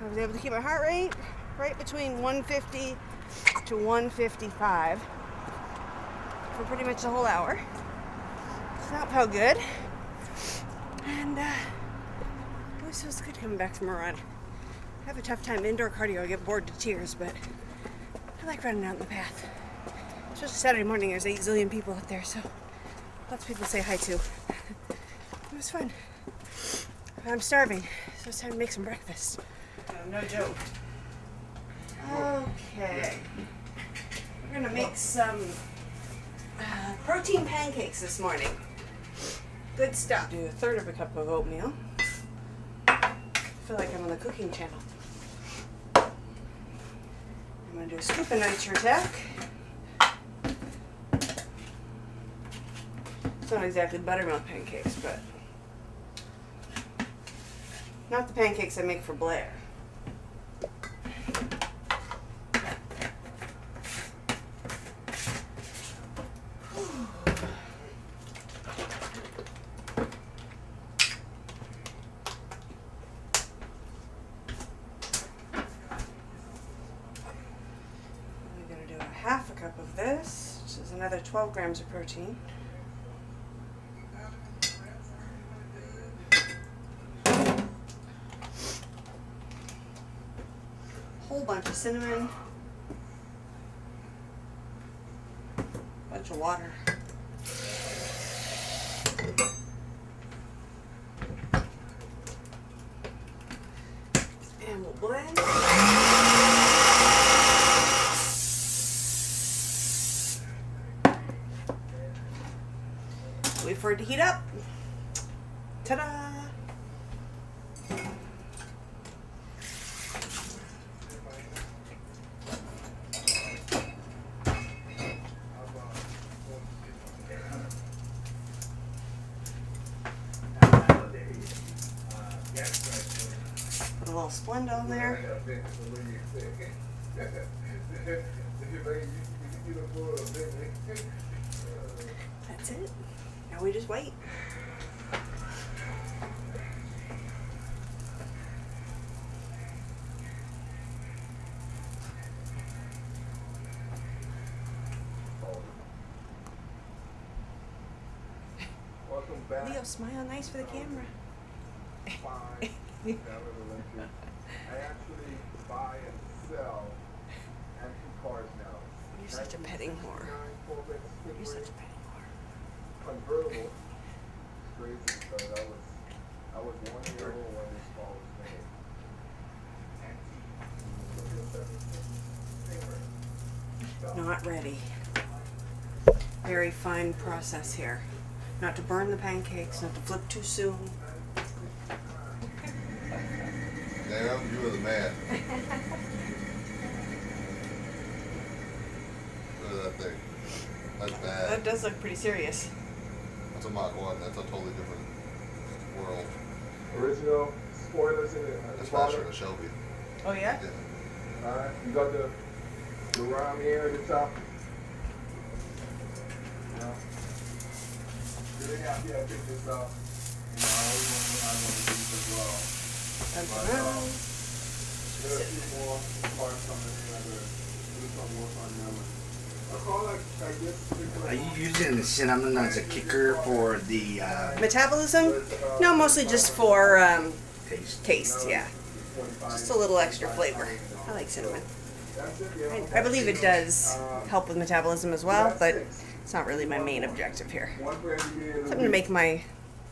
I was able to keep my heart rate right between 150 to 155 for pretty much the whole hour. So that felt good. And it always feels good coming back from a run. I have a tough time indoor cardio. I get bored to tears, but I like running out in the path. Especially Saturday morning, there's 8 zillion people out there, so lots of people say hi to. It was fun. I'm starving, so it's time to make some breakfast. No joke. Okay. We're gonna make some protein pancakes this morning. Good stuff. Do 1/3 of a cup of oatmeal. I feel like I'm on the cooking channel. I'm gonna do a scoop of Dietary. It's not exactly buttermilk pancakes, but not the pancakes I make for Blair. We're going to do a 1/2 cup of this, which is another 12 grams of protein. Whole bunch of cinnamon, bunch of water, and we'll blend. Wait for it to heat up. Ta-da! Put a little Splenda on there. That's it. Now we just wait. Welcome back. Leo, smile nice for the camera. Fine. I actually buy and sell antique cars now. You're such a petting whore. You're such a petting whore. Convertible. It's crazy because I was 1 year old when this car was made. Not ready. Very fine process here. Not to burn the pancakes, not to flip too soon. Damn, you were the man. Look at that thing. That's bad. That does look pretty serious. That's a Mach 1. That's a totally different world. Original spoilers in it. That's faster than a Shelby. Oh yeah? Yeah. Alright, you got the round here at the top. Yeah. Really happy I picked this up. You know, I always want to know how I want to do this as well. But, there are a few more parts coming in. I'm going to do some work on them. I call like this. Are you using the cinnamon as a kicker for the Metabolism? No, mostly just for taste? Taste, yeah. Just a little extra flavor. I like cinnamon. I believe it does help with metabolism as well, but it's not really my main objective here. Something to make my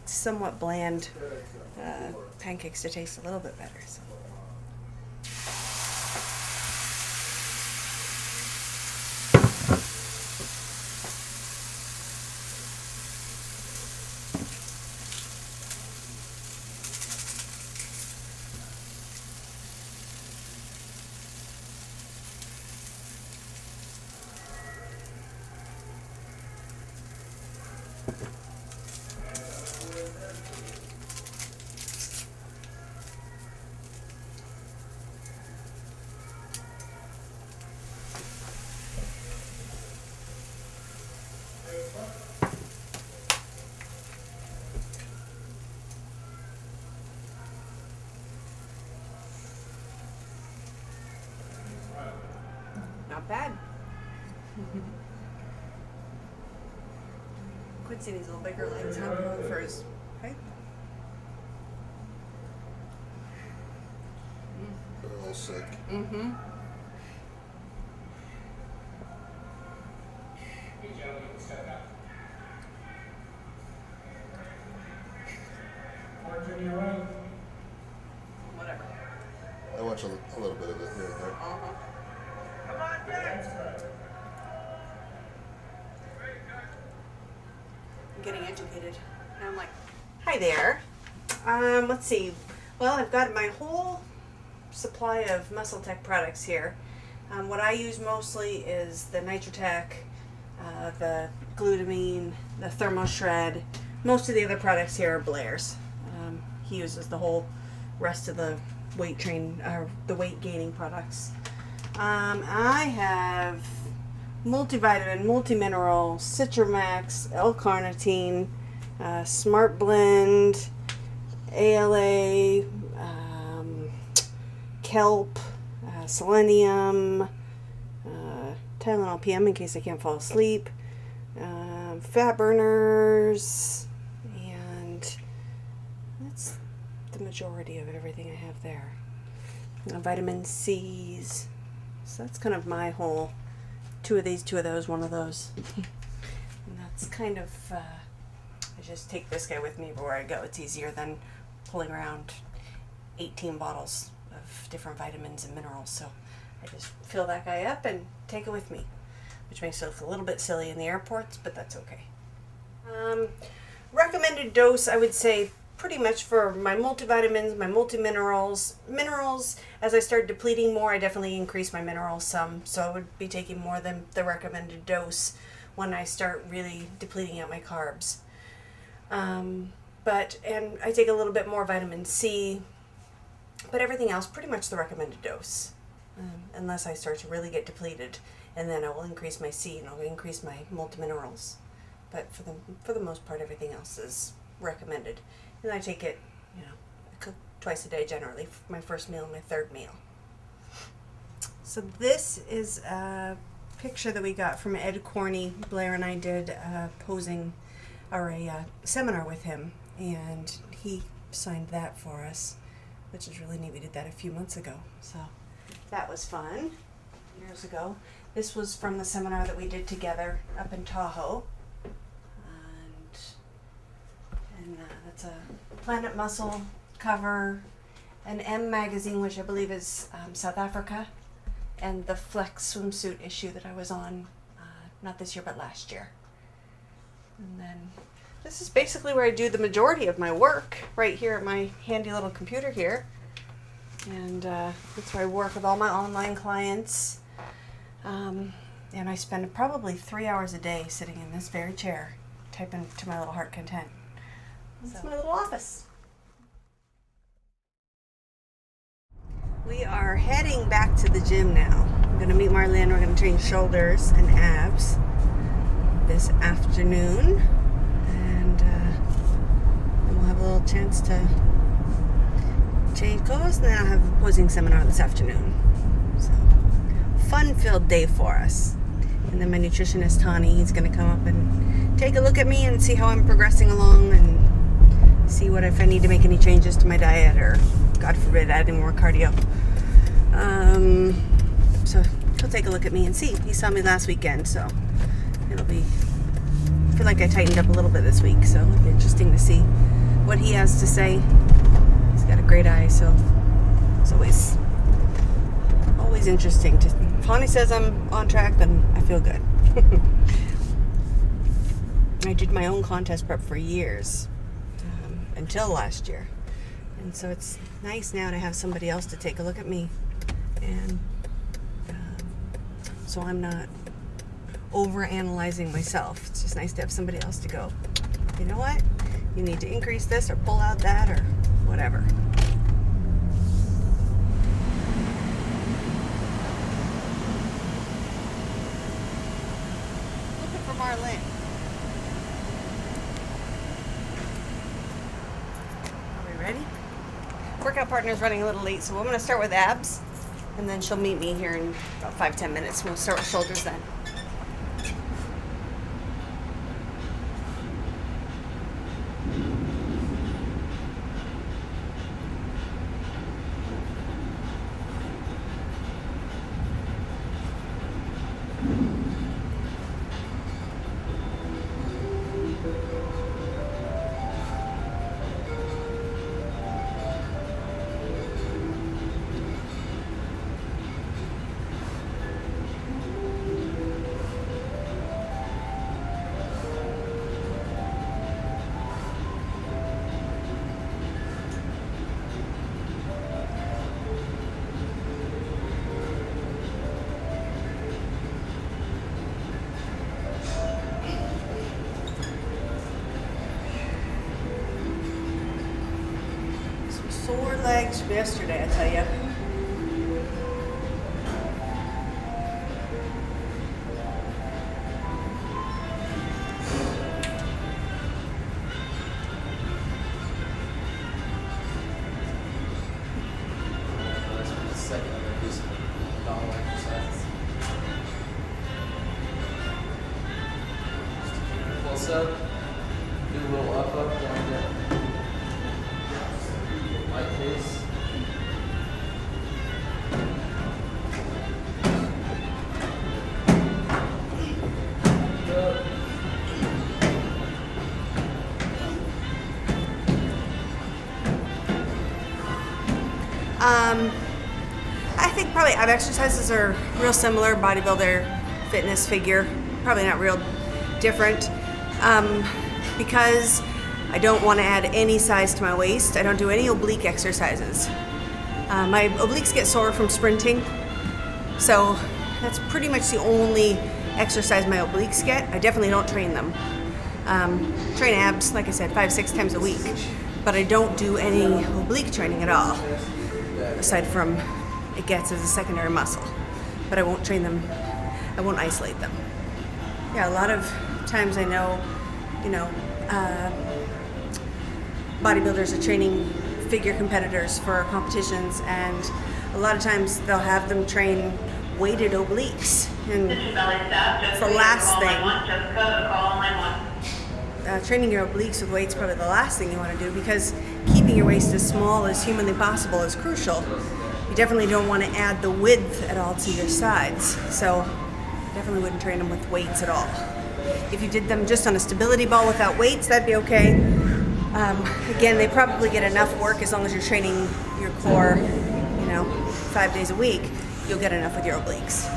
somewhat bland pancakes to taste a little bit better. So. Quincy needs a little bigger legs, huh? For his height. They're all sick. Mm-hmm. Whatever. I watch a little bit of it here and there. Come on, Dad. I'm getting educated. And I'm like, hi there. Let's see. Well, I've got my whole supply of Muscle Tech products here. What I use mostly is the Nitrotech, the glutamine, the Thermo Shred. Most of the other products here are Blair's. He uses the whole rest of the weight gaining products. I have multivitamin, multimineral, Citramax, L-carnitine, Smart Blend, ALA, kelp, selenium, Tylenol PM in case I can't fall asleep, fat burners, and that's the majority of everything I have there. Vitamin C's. So that's kind of my whole 2 of these, 2 of those, 1 of those. And that's kind of, I just take this guy with me everywhere I go. It's easier than pulling around 18 bottles of different vitamins and minerals. So I just fill that guy up and take it with me, which makes it look a little bit silly in the airports, but that's okay. Recommended dose, I would say, pretty much for my multivitamins, my multiminerals. Minerals, as I start depleting more, I definitely increase my minerals some, so I would be taking more than the recommended dose when I start really depleting out my carbs. And I take a little bit more vitamin C, but everything else, pretty much the recommended dose, unless I start to really get depleted, and then I will increase my C and I'll increase my multiminerals. But for the most part, everything else is recommended. And I take it, I cook twice a day generally, my first meal and my third meal. So this is a picture that we got from Ed Corney. Blair and I did a seminar with him, and he signed that for us, which is really neat. We did that a few months ago, so that was fun, years ago. This was from the seminar that we did together up in Tahoe. And that's a Planet Muscle cover, an M magazine, which I believe is South Africa, and the Flex swimsuit issue that I was on, not this year, but last year. And then this is basically where I do the majority of my work, right here at my handy little computer here. And that's where I work with all my online clients. And I spend probably 3 hours a day sitting in this very chair, typing to my little heart content. That's my little office. We are heading back to the gym now. I'm going to meet Marlene. We're going to train shoulders and abs this afternoon. And we'll have a little chance to change clothes. And then I'll have a posing seminar this afternoon. So, fun-filled day for us. And then my nutritionist, Tani, he's going to come up and take a look at me and see how I'm progressing along and see what if I need to make any changes to my diet or, God forbid, add any more cardio. So he'll take a look at me and see. He saw me last weekend, so it'll be, I feel like I tightened up a little bit this week, so it'll be interesting to see what he has to say. He's got a great eye, so it's always interesting. If Hani says I'm on track, then I feel good. I did my own contest prep for years. Until last year, and so it's nice now to have somebody else to take a look at me, and so I'm not over analyzing myself. It's just nice to have somebody else to go, you know what, you need to increase this or pull out that or whatever. Looking for Marlene. Ready? Workout partner's running a little late, so I'm going to start with abs, and then she'll meet me here in about 5-10 minutes. We'll start with shoulders then. legs from yesterday, I tell you. Close up. Do a little up, down, down. Like this. I think probably ab exercises are real similar, bodybuilder, fitness, figure, probably not real different. Because I don't want to add any size to my waist, I don't do any oblique exercises. My obliques get sore from sprinting, so that's pretty much the only exercise my obliques get. I definitely don't train them. Train abs, like I said, 5-6 times a week, but I don't do any oblique training at all, aside from it gets as a secondary muscle, but I won't train them, I won't isolate them. Yeah, a lot of times I know, bodybuilders are training figure competitors for competitions, and a lot of times they'll have them train weighted obliques, and it's the last thing. Training your obliques with weights is probably the last thing you want to do, because keeping your waist as small as humanly possible is crucial. You definitely don't want to add the width at all to your sides, so definitely wouldn't train them with weights at all. If you did them just on a stability ball without weights, that'd be okay. Again, they probably get enough work as long as you're training your core, 5 days a week, you'll get enough with your obliques.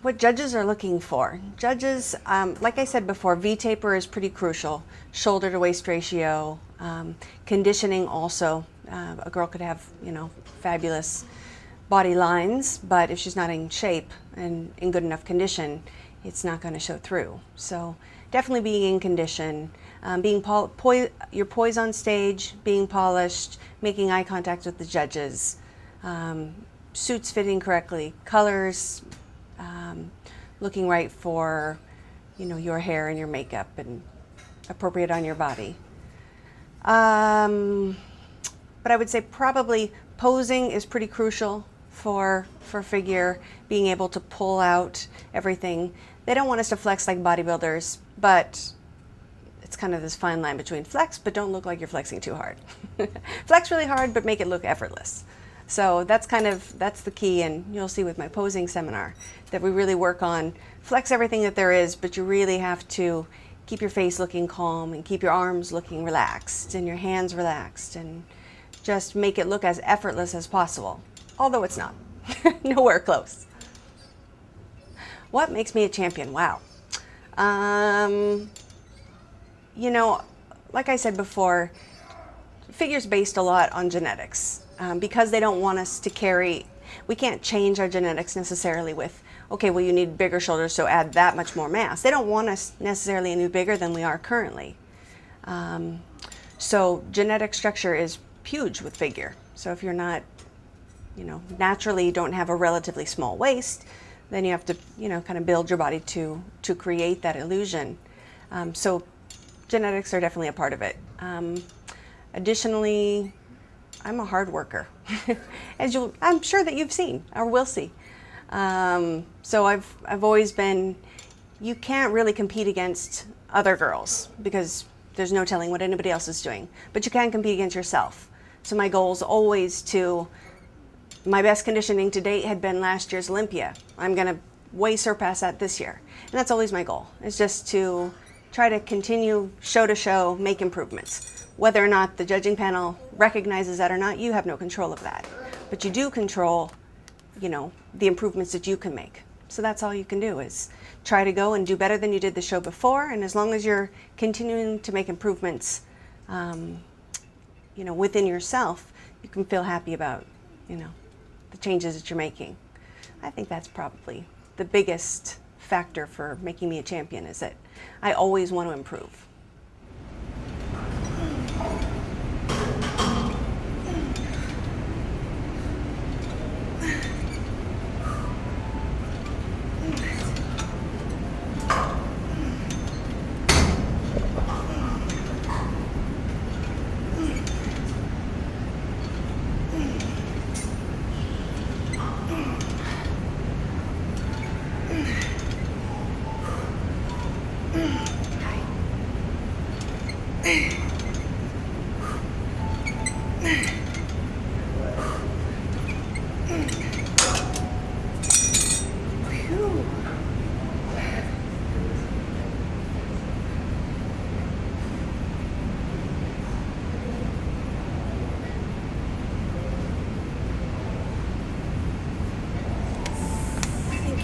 What judges are looking for. Judges, like I said before, V-taper is pretty crucial. Shoulder to waist ratio, conditioning also. A girl could have, fabulous body lines, but if she's not in shape and in good enough condition, it's not going to show through. So definitely being in condition, your poise on stage, being polished, making eye contact with the judges, suits fitting correctly, colors, looking right for, your hair and your makeup and appropriate on your body. But I would say probably posing is pretty crucial for figure, being able to pull out everything. They don't want us to flex like bodybuilders, but it's kind of this fine line between flex, but don't look like you're flexing too hard. Flex really hard, but make it look effortless. So that's the key, and you'll see with my posing seminar that we really work on flex everything that there is, but you really have to keep your face looking calm and keep your arms looking relaxed and your hands relaxed, and just make it look as effortless as possible, although it's not. Nowhere close. What makes me a champion? Wow. Like I said before, figure's based a lot on genetics. Because they don't want us to carry, we can't change our genetics necessarily with, okay, well, you need bigger shoulders, so add that much more mass. They don't want us necessarily any bigger than we are currently. So genetic structure is huge with figure. So if you're not, naturally don't have a relatively small waist, then you have to, kind of build your body to create that illusion. So genetics are definitely a part of it. Additionally, I'm a hard worker, as I'm sure that you've seen or will see. So I've always been, you can't really compete against other girls because there's no telling what anybody else is doing, but you can compete against yourself. So my goal is always my best conditioning to date had been last year's Olympia. I'm gonna way surpass that this year. And that's always my goal, is just to try to continue show to show, make improvements. Whether or not the judging panel recognizes that or not, you have no control of that. But you do control, the improvements that you can make. So that's all you can do, is try to go and do better than you did the show before. And as long as you're continuing to make improvements, you know, within yourself, you can feel happy about, you know, the changes that you're making. I think that's probably the biggest factor for making me a champion, is that I always want to improve.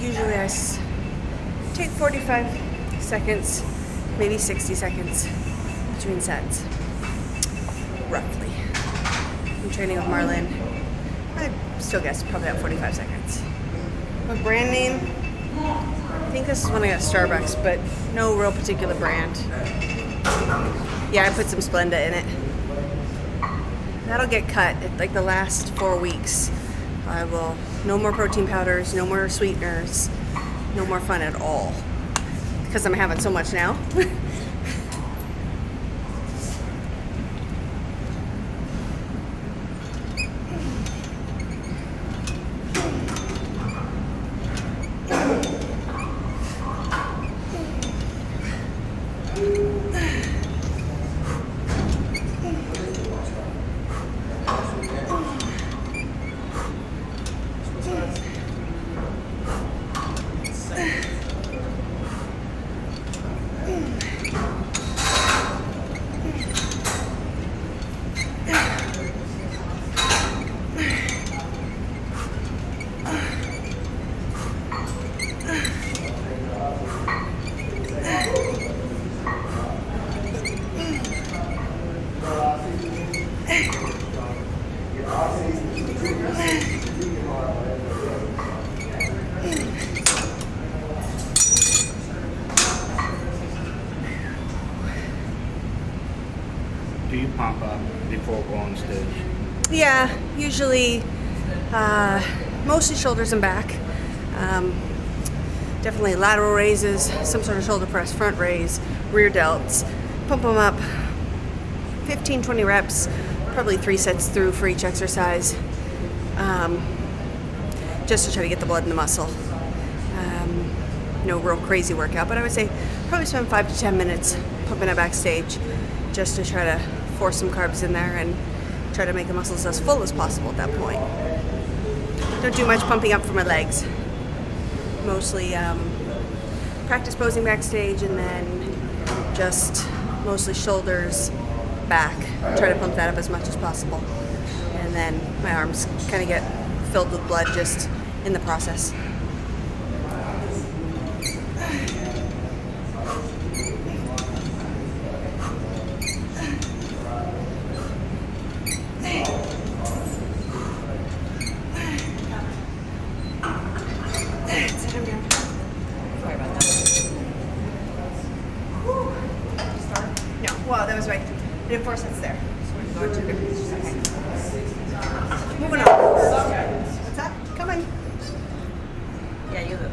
Usually I take 45 seconds, maybe 60 seconds between sets, roughly. I'm training with Marlin. I still guess probably about 45 seconds. My brand name, I think this is one I got at Starbucks, but no real particular brand. Yeah, I put some Splenda in it. That'll get cut at like the last 4 weeks. I will, no more protein powders, no more sweeteners, no more fun at all, because I'm having so much now. Do you pump up before going on stage? Yeah, usually mostly shoulders and back. Definitely lateral raises, some sort of shoulder press, front raise, rear delts. Pump them up 15, 20 reps, probably 3 sets through for each exercise, just to try to get the blood in the muscle. No real crazy workout, but I would say probably spend 5 to 10 minutes pumping it backstage, just to try to force some carbs in there and try to make the muscles as full as possible at that point. Don't do much pumping up for my legs. Mostly practice posing backstage, and then just mostly shoulders, back. Try to pump that up as much as possible. And then my arms kind of get filled with blood just in the process. Well, that was right. I did 4 sets there. So we're going to different exercises. Moving on. What's up? Come on. Yeah, you look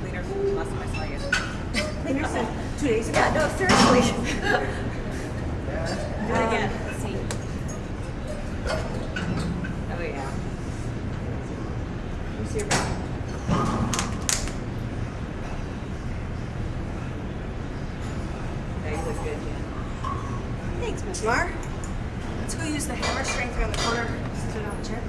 leaner from last time I saw you. Leaner since 2 days ago? Yeah, no, seriously. Do it again. Let's see. Oh, yeah. Let me see your back. Yeah, you look good, Jen. Thanks, Miss Mar. Let's go use the hammer strength around the corner. Sit on the chair.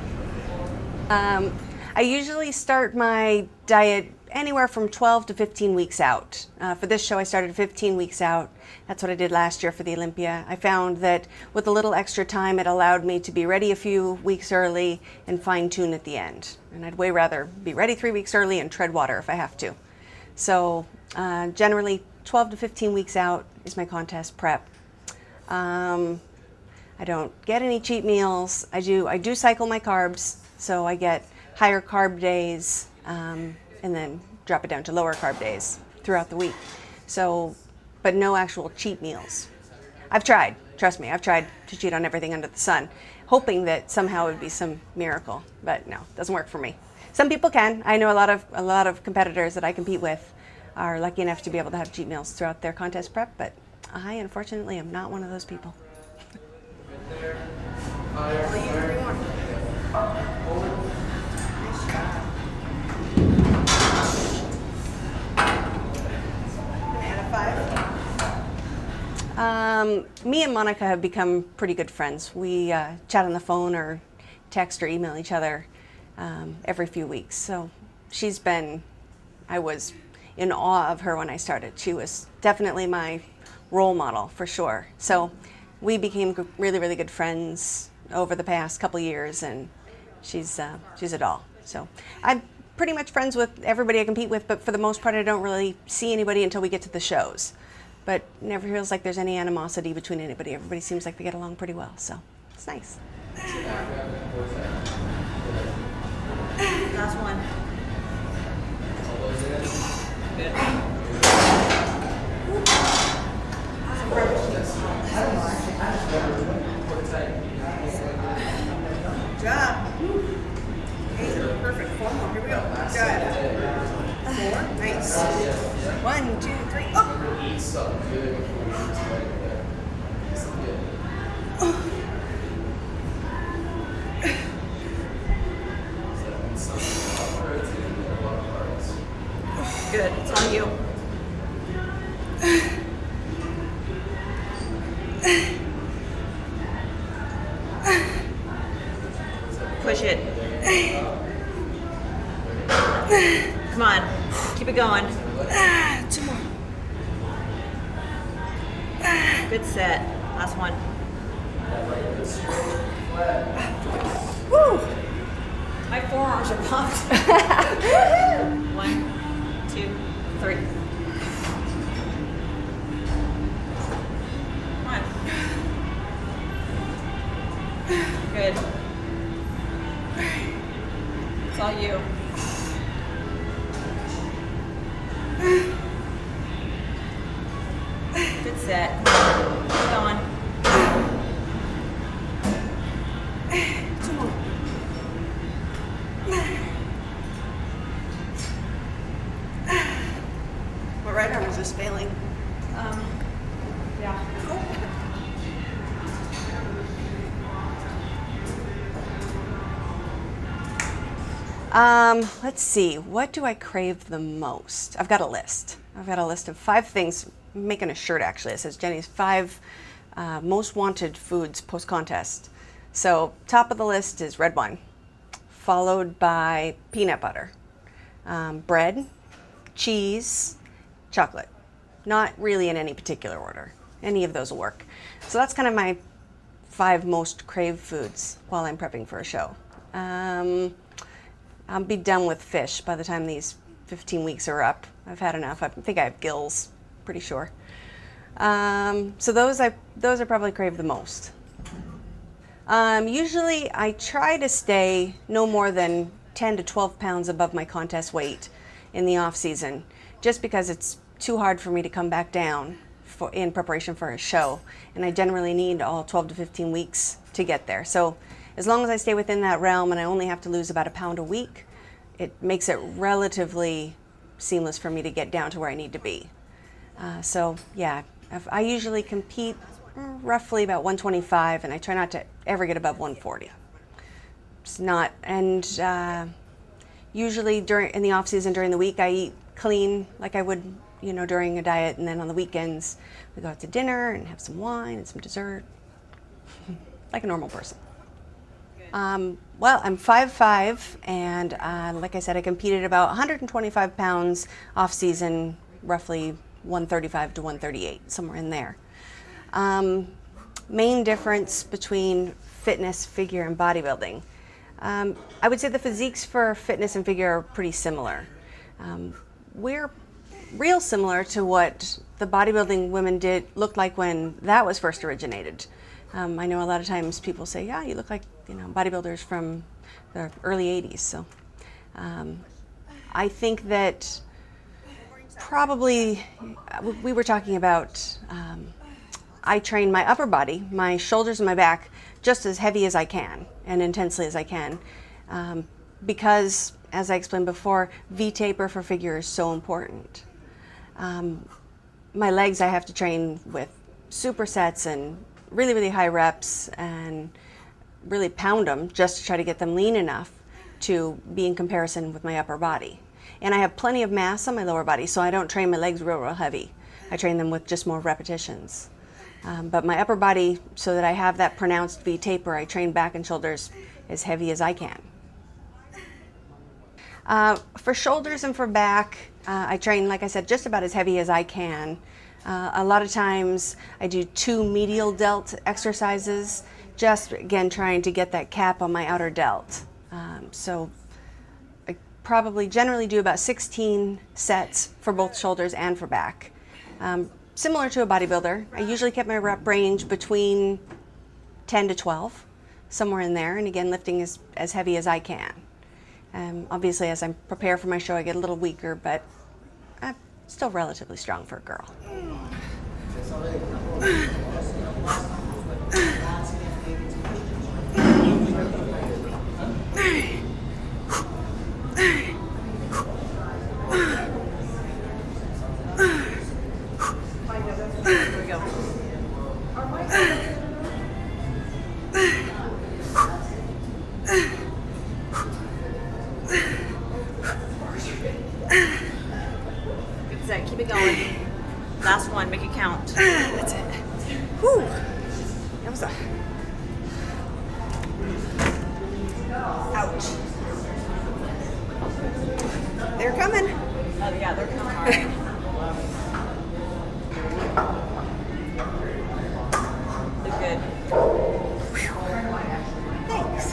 I usually start my diet anywhere from 12 to 15 weeks out. For this show, I started 15 weeks out. That's what I did last year for the Olympia. I found that with a little extra time, it allowed me to be ready a few weeks early and fine-tune at the end. And I'd way rather be ready 3 weeks early and tread water if I have to. So generally, 12 to 15 weeks out is my contest prep. I I don't get any cheat meals. I do cycle my carbs, so I get higher carb days and then drop it down to lower carb days throughout the week. So, but no actual cheat meals. I've tried, trust me, I've tried to cheat on everything under the sun, hoping that somehow it would be some miracle, but no, it doesn't work for me. Some people can. I know a lot of competitors that I compete with are lucky enough to be able to have cheat meals throughout their contest prep, but I unfortunately am not one of those people. Me and Monica have become pretty good friends. We chat on the phone or text or email each other every few weeks. So I was in awe of her when I started. She was definitely my role model for sure. So we became really, really good friends over the past couple years, and she's a doll. So I'm pretty much friends with everybody I compete with, but for the most part I don't really see anybody until we get to the shows. But never feels like there's any animosity between anybody. Everybody seems like they get along pretty well, so it's nice. Last one. Good. Good job. Okay, perfect. 4 more. Here we go. Good job. 4. Nice. 1, 2, 3. Oh. Good. It's on you. Push it. Come on. Keep it going. 2 more. Good set. Last one. Woo! My forearms are pumped. 1, 2, 3. Come on. Good. It's all you. Good set. Keep going. 2 more. My right arm is just failing. Yeah. Let's see, what do I crave the most? I've got a list. I've got a list of 5 things. I'm making a shirt actually. It says Jenny's 5 most wanted foods post-contest. So top of the list is red wine, followed by peanut butter, bread, cheese, chocolate. Not really in any particular order. Any of those will work. So that's kind of my 5 most craved foods while I'm prepping for a show. I'll be done with fish by the time these 15 weeks are up. I've had enough. I think I have gills, pretty sure. So those I probably crave the most. Usually I try to stay no more than 10 to 12 pounds above my contest weight in the off season, just because it's too hard for me to come back down in preparation for a show, and I generally need all 12 to 15 weeks to get there. So as long as I stay within that realm and I only have to lose about 1 pound a week, it makes it relatively seamless for me to get down to where I need to be. So yeah, I usually compete roughly about 125, and I try not to ever get above 140. It's not, and usually in the off season during the week I eat clean like I would, during a diet, and then on the weekends we go out to dinner and have some wine and some dessert, like a normal person. Well, I'm 5'5", and like I said, I competed about 125 pounds off season, roughly 135 to 138, somewhere in there. Main difference between fitness, figure, and bodybuilding. I would say the physiques for fitness and figure are pretty similar. We're real similar to what the bodybuilding women looked like when that was first originated. I know a lot of times people say, yeah, you look like, you know, bodybuilders from the early 80s. So I think that probably we were talking about, I train my upper body, my shoulders and my back, just as heavy as I can and intensely as I can. Because, as I explained before, V-taper for figure is so important. My legs I have to train with supersets and really, really high reps and really pound them just to try to get them lean enough to be in comparison with my upper body. And I have plenty of mass on my lower body, so I don't train my legs real, real heavy. I train them with just more repetitions. But my upper body, so that I have that pronounced V-taper, I train back and shoulders as heavy as I can. For shoulders and for back, I train, like I said, just about as heavy as I can. A lot of times I do 2 medial delt exercises, just again trying to get that cap on my outer delt. So I probably generally do about 16 sets for both shoulders and for back. Similar to a bodybuilder, I usually kept my rep range between 10 to 12, somewhere in there, and again lifting as heavy as I can. Obviously, as I prepare for my show, I get a little weaker, but I'm still relatively strong for a girl. There we go. Good set. Keep it going. Last one. Make it count. That's it. Whew. That was a... Ouch. They're coming. Oh, yeah, they're coming all right. Look good. Thanks.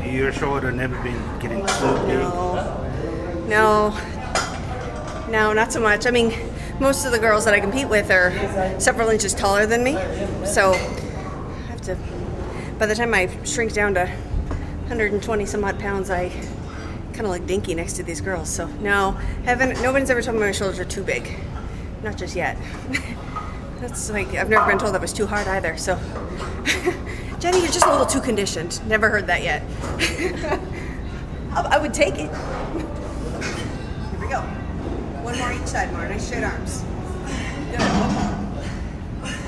Your shoulder never been getting so big? No, not so much. I mean, most of the girls that I compete with are several inches taller than me, so I have to, by the time I shrink down to 120 some odd pounds, I kind of look dinky next to these girls. So no, nobody's ever told me my shoulders are too big. Not just yet. That's like, I've never been told that was too hard either, so. Jenny, you're just a little too conditioned. Never heard that yet. I would take it. Here we go. One more each side, Mara. Nice straight arms. Good. One more.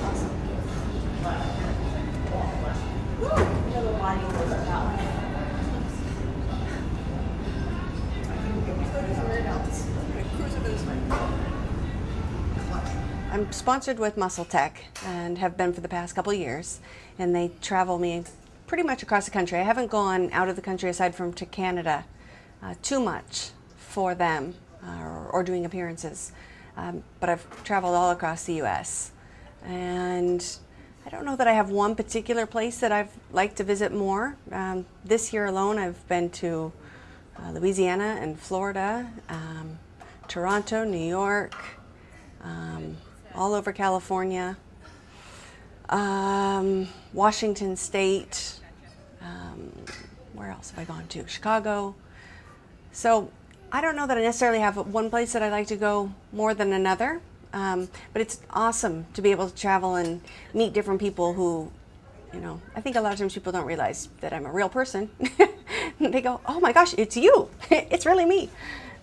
Awesome. I'm sponsored with Muscle Tech and have been for the past couple of years, and they travel me pretty much across the country. I haven't gone out of the country aside from to Canada too much for them or doing appearances, but I've traveled all across the US, and I don't know that I have one particular place that I've liked to visit more. This year alone I've been to Louisiana and Florida, Toronto, New York, all over California, Washington State, where else have I gone to? Chicago. So I don't know that I necessarily have one place that I like to go more than another, but it's awesome to be able to travel and meet different people who, you know, I think a lot of times people don't realize that I'm a real person. They go, oh my gosh, it's you. It's really me.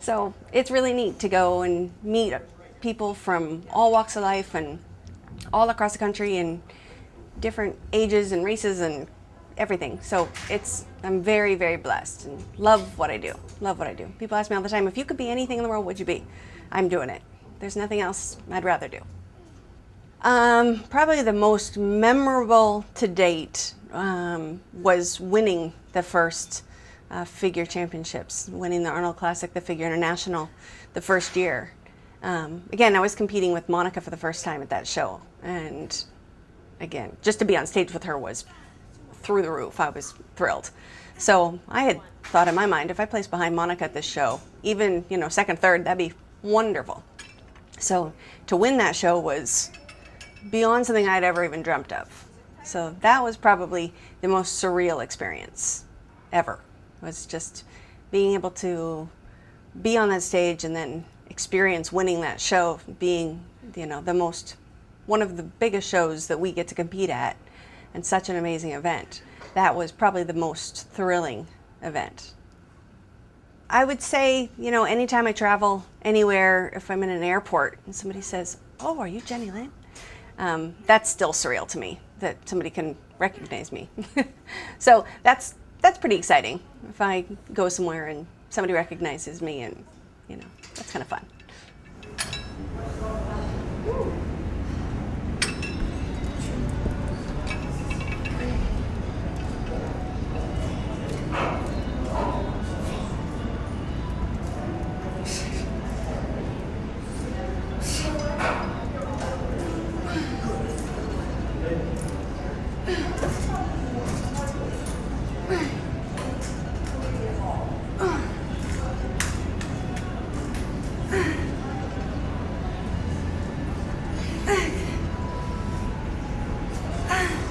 So it's really neat to go and meet people from all walks of life and all across the country and different ages and races and everything. So I'm very, very blessed and love what I do. Love what I do. People ask me all the time, if you could be anything in the world, what'd you be? I'm doing it. There's nothing else I'd rather do. Probably the most memorable to date was winning the first figure championships, winning the Arnold Classic, the Figure International, the first year. Again, I was competing with Monica for the first time at that show, and again, just to be on stage with her was through the roof. I was thrilled. So I had thought in my mind, if I placed behind Monica at this show, even, you know, second, third, that'd be wonderful. So to win that show was beyond something I'd ever even dreamt of. So that was probably the most surreal experience ever. It was just being able to be on that stage and then experience winning that show, being, you know, one of the biggest shows that we get to compete at, and such an amazing event. That was probably the most thrilling event. I would say, you know, anytime I travel anywhere, if I'm in an airport and somebody says, "Oh, are you Jenny Lynn?" That's still surreal to me, that somebody can recognize me. So that's pretty exciting. If I go somewhere and somebody recognizes me, and, you know, that's kind of fun.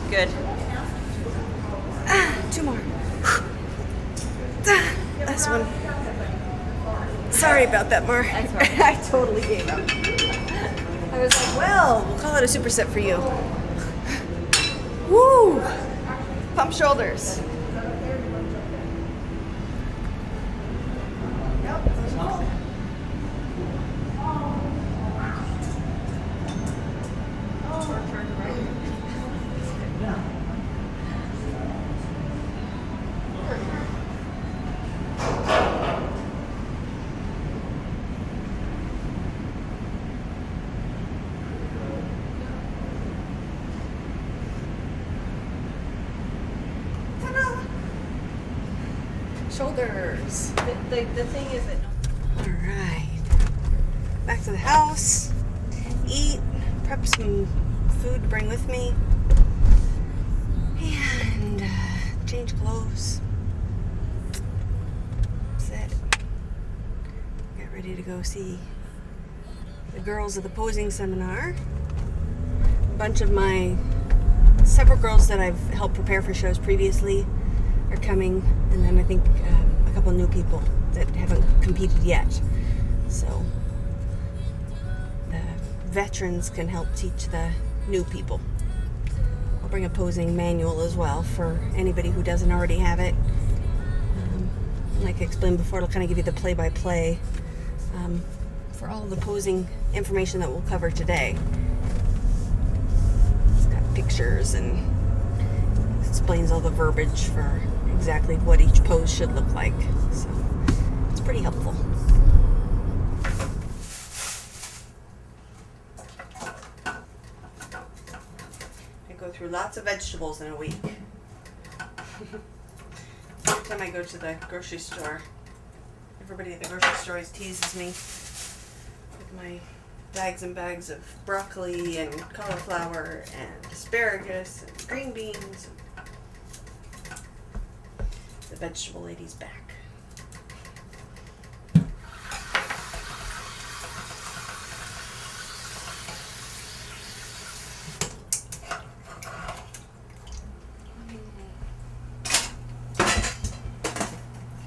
Good. Two more. Last one. Sorry about that, Mar. I totally gave up. I was like, well, we'll call it a superset for you. Woo! Pump shoulders. Shoulders. The thing is that. All right. Back to the house. Eat. Prep some food to bring with me. And change clothes. That's it. Get ready to go see the girls of the posing seminar. A bunch of several girls that I've helped prepare for shows previously are coming, and then I think a couple new people that haven't competed yet. So the veterans can help teach the new people. I'll bring a posing manual as well for anybody who doesn't already have it. Like I explained before, it'll kind of give you the play-by-play for all of the posing information that we'll cover today. It's got pictures and explains all the verbiage for exactly what each pose should look like. So it's pretty helpful. I go through lots of vegetables in a week. Every time I go to the grocery store, everybody at the grocery store always teases me with my bags and bags of broccoli and cauliflower and asparagus and green beans. The vegetable lady's back.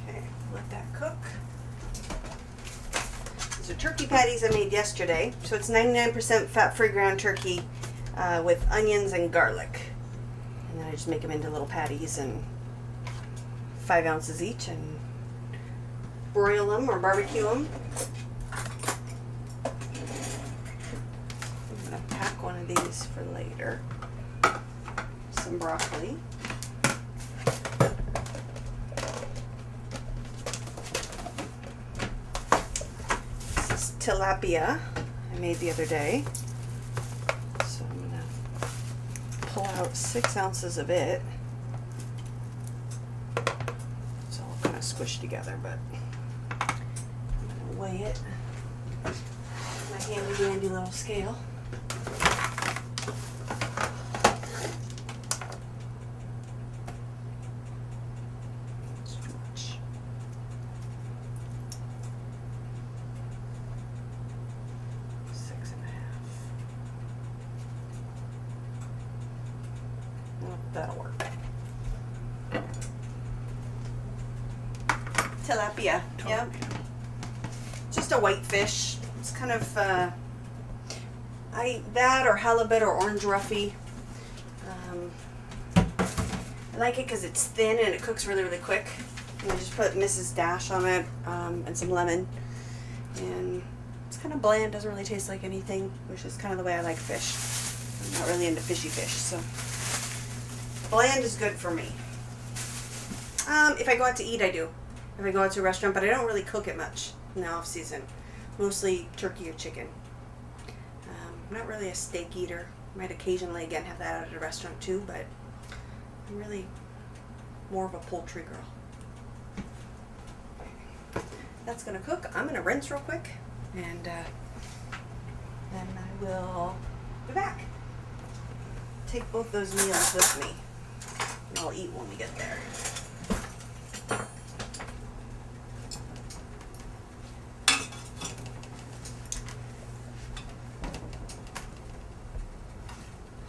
Okay, let that cook. These are turkey patties I made yesterday. So it's 99% fat-free ground turkey with onions and garlic. And then I just make them into little patties and 5 ounces each, and broil them or barbecue them. I'm gonna pack one of these for later. Some broccoli. This is tilapia I made the other day. So I'm gonna pull out 6 ounces of it. Squished together, but I'm gonna weigh it with my handy dandy little scale. It's too much. That'll work. Tilapia. Yep. Just a white fish. It's kind of that or halibut or orange roughy. I like it because it's thin and it cooks really, really quick. And I just put Mrs. Dash on it and some lemon. And it's kind of bland, doesn't really taste like anything, which is kind of the way I like fish. I'm not really into fishy fish, so bland is good for me. If I go out to eat, I do. If I go out to a restaurant, but I don't really cook it much in the off season. Mostly turkey or chicken. I'm not really a steak eater. Might occasionally again have that out at a restaurant too, but I'm really more of a poultry girl. That's gonna cook. I'm gonna rinse real quick, and then I will be back. Take both those meals with me, and I'll eat when we get there.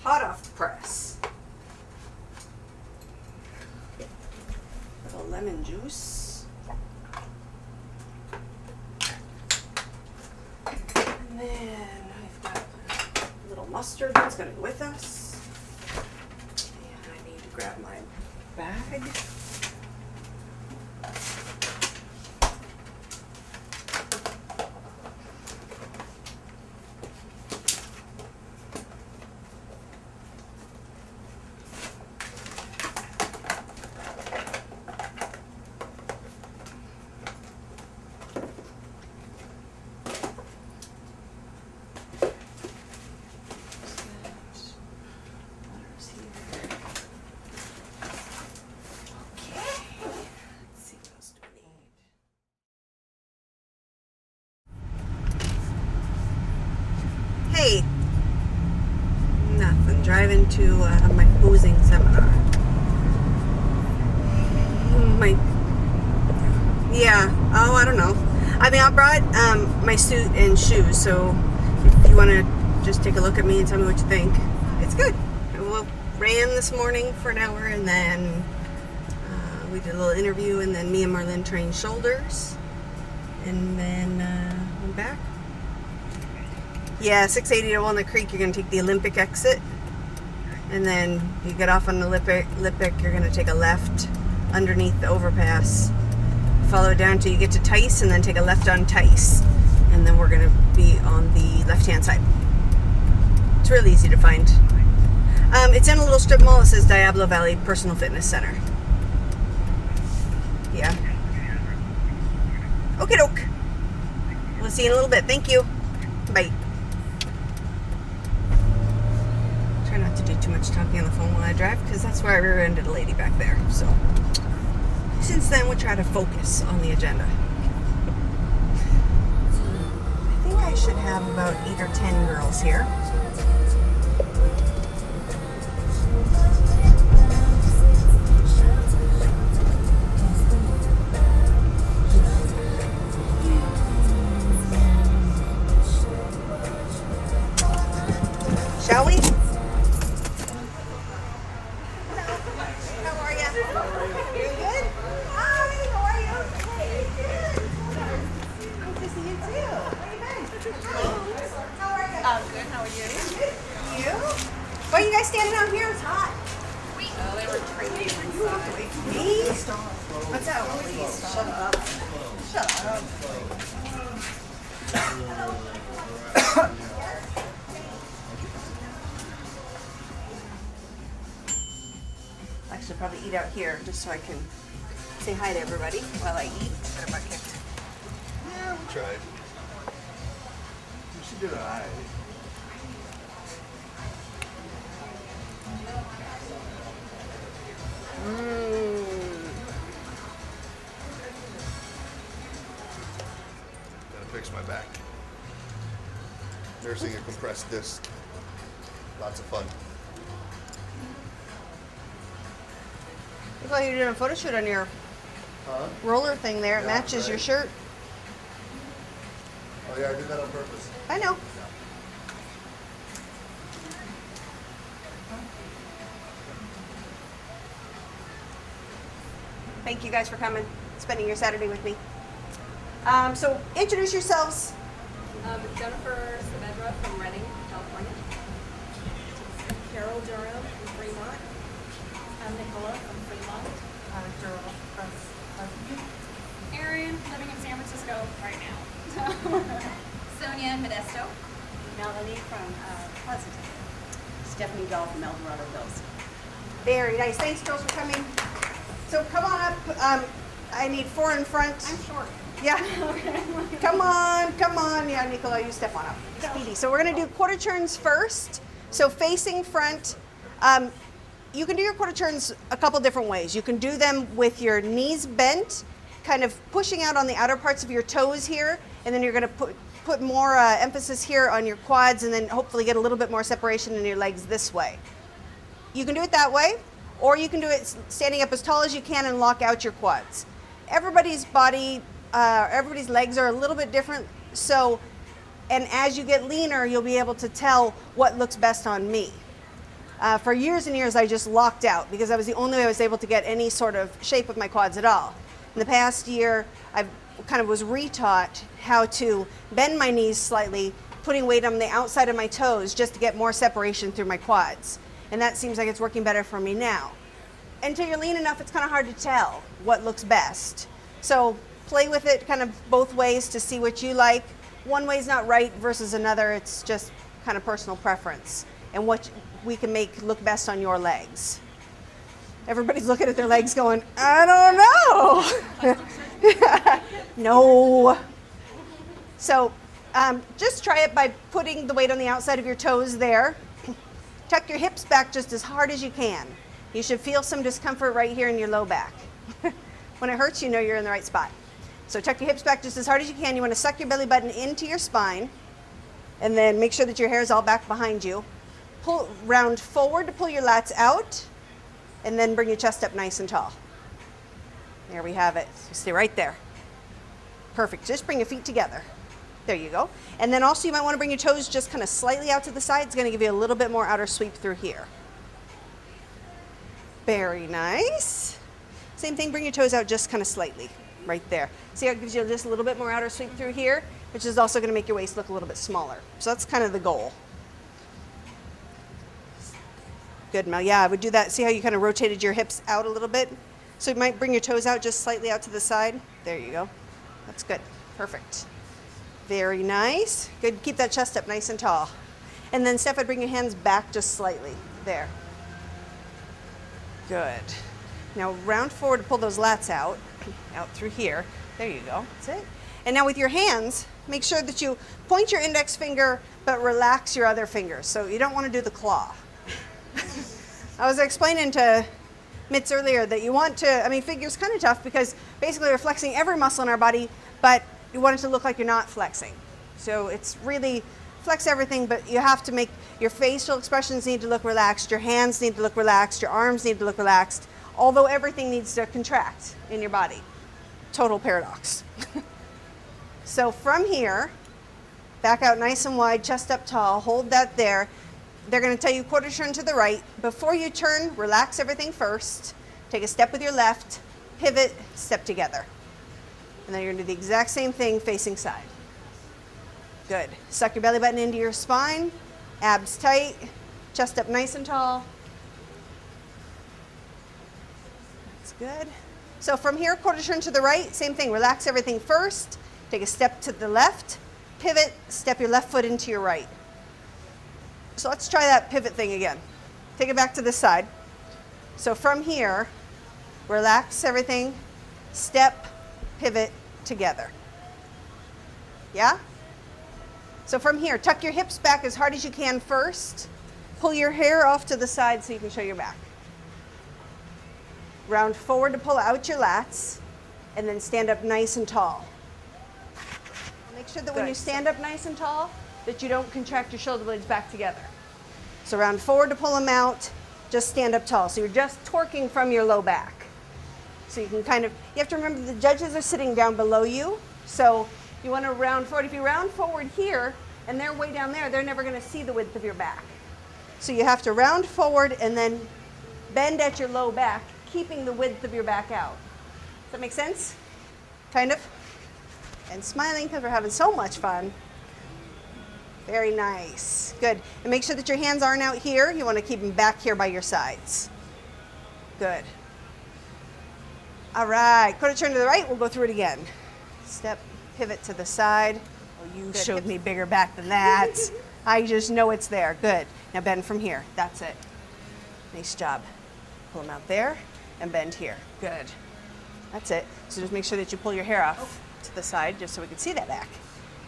Hot off the press. A little lemon juice. And then I've got a little mustard that's going to go with us. And I need to grab my bag. Hey, nothing. Driving to my posing seminar. I don't know. I mean, I brought my suit and shoes, so if you want to just take a look at me and tell me what you think. It's good. We ran this morning for an hour, and then we did a little interview, and then me and Marlynn trained shoulders, and then went back. Yeah, 680 to Walnut Creek, you're going to take the Olympic exit. And then you get off on the Olympic, you're going to take a left underneath the overpass. Follow it down till you get to Tice, and then take a left on Tice. And then we're going to be on the left-hand side. It's really easy to find. It's in a little strip mall. It says Diablo Valley Personal Fitness Center. Yeah. Okie doke. We'll see you in a little bit. Thank you. Bye. Try not to do too much talking on the phone while I drive, because that's where I rear-ended a lady back there. So since then, we'll try to focus on the agenda. I think I should have about 8 or 10 girls here. Shall we? How are you? You good? Hi, how are you? Hey, good. Good to see you too. Where you been? How are you? Good. How are you? Good. You? Why are you guys standing out here? It's hot. Oh, they were training inside. Me? What's that? Please, shut up. Shut up. Actually, probably eat out here just so I can say hi to everybody while I eat. Get a butt kicked. Yeah, we tried. She did alright. Gotta fix my back. Nursing a compressed disc. Lots of fun. Looks like you're doing a photo shoot on your roller thing there. It matches your shirt. Oh yeah, I did that on purpose. I know. Thank you guys for coming, spending your Saturday with me. So introduce yourselves. Jennifer Saavedra from Redding, California. Carol Durham from Fremont. I'm Nicola from Fremont. Durham from Pleasantview. Erin, living in San Francisco right now. Sonia Modesto. Melanie from Pleasanton. Stephanie Dahl from El Dorado Hills. Very nice. Thanks, girls, for coming. So come on up. I need 4 in front. I'm short. Yeah. Come on. Yeah, Nicola, you step on up. Speedy. So we're going to do quarter turns first. So facing front. You can do your quarter turns a couple different ways. You can do them with your knees bent, kind of pushing out on the outer parts of your toes here, and then you're going to put more emphasis here on your quads, and then hopefully get a little bit more separation in your legs this way. You can do it that way, or you can do it standing up as tall as you can and lock out your quads. Everybody's body, everybody's legs are a little bit different, so, and as you get leaner, you'll be able to tell what looks best on me. For years and years, I just locked out because that was the only way I was able to get any sort of shape with my quads at all. In the past year, I kind of was retaught how to bend my knees slightly, putting weight on the outside of my toes just to get more separation through my quads. And that seems like it's working better for me now. Until you're lean enough, it's kind of hard to tell what looks best. So play with it kind of both ways to see what you like. One way's not right versus another. It's just kind of personal preference and what we can make look best on your legs. Everybody's looking at their legs going, I don't know. No. So just try it by putting the weight on the outside of your toes there. Tuck your hips back just as hard as you can. You should feel some discomfort right here in your low back. When it hurts, you know you're in the right spot. So tuck your hips back just as hard as you can. You want to suck your belly button into your spine, and then make sure that your hair is all back behind you. Pull round forward to pull your lats out, and then bring your chest up nice and tall. There we have it. So stay right there. Perfect. Just bring your feet together. There you go. And then also you might want to bring your toes just kind of slightly out to the side. It's going to give you a little bit more outer sweep through here. Very nice. Same thing, bring your toes out just kind of slightly right there. See how it gives you just a little bit more outer sweep through here, which is also going to make your waist look a little bit smaller. So that's kind of the goal. Good, Mel. Yeah, I would do that. See how you kind of rotated your hips out a little bit? So you might bring your toes out just slightly out to the side. There you go. That's good. Perfect. Very nice. Good. Keep that chest up nice and tall. And then, Steph, I'd bring your hands back just slightly. There. Good. Now round forward to pull those lats out through here. There you go. That's it. And now with your hands, make sure that you point your index finger, but relax your other fingers. So you don't want to do the claw. I was explaining to Mitz earlier that you want to, I mean, figure's kind of tough because basically we're flexing every muscle in our body, but you want it to look like you're not flexing. So it's really flex everything, but you have to make your facial expressions need to look relaxed, your hands need to look relaxed, your arms need to look relaxed, although everything needs to contract in your body. Total paradox. So from here, back out nice and wide, chest up tall, hold that there. They're going to tell you quarter turn to the right. Before you turn, relax everything first. Take a step with your left, pivot, step together. And then you're going to do the exact same thing facing side. Good. Suck your belly button into your spine, abs tight, chest up nice and tall. That's good. So from here, quarter turn to the right, same thing. Relax everything first. Take a step to the left, pivot, step your left foot into your right. So let's try that pivot thing again. Take it back to this side. So from here, relax everything, step, pivot, together. Yeah? So from here, tuck your hips back as hard as you can first. Pull your hair off to the side so you can show your back. Round forward to pull out your lats, and then stand up nice and tall. Make sure that when you stand up nice and tall, that you don't contract your shoulder blades back together. So round forward to pull them out, just stand up tall. So you're just torquing from your low back. So you can kind of, you have to remember the judges are sitting down below you. So you want to round forward. If you round forward here and they're way down there, they're never going to see the width of your back. So you have to round forward and then bend at your low back, keeping the width of your back out. Does that make sense? Kind of? And smiling because we're having so much fun. Very nice. Good. And make sure that your hands aren't out here. You want to keep them back here by your sides. Good. All right. Quarter turn to the right. We'll go through it again. Step, pivot to the side. Oh, you showed me bigger back than that. I just know it's there. Good. Now bend from here. That's it. Nice job. Pull them out there and bend here. Good. That's it. So just make sure that you pull your hair off to the side just so we can see that back.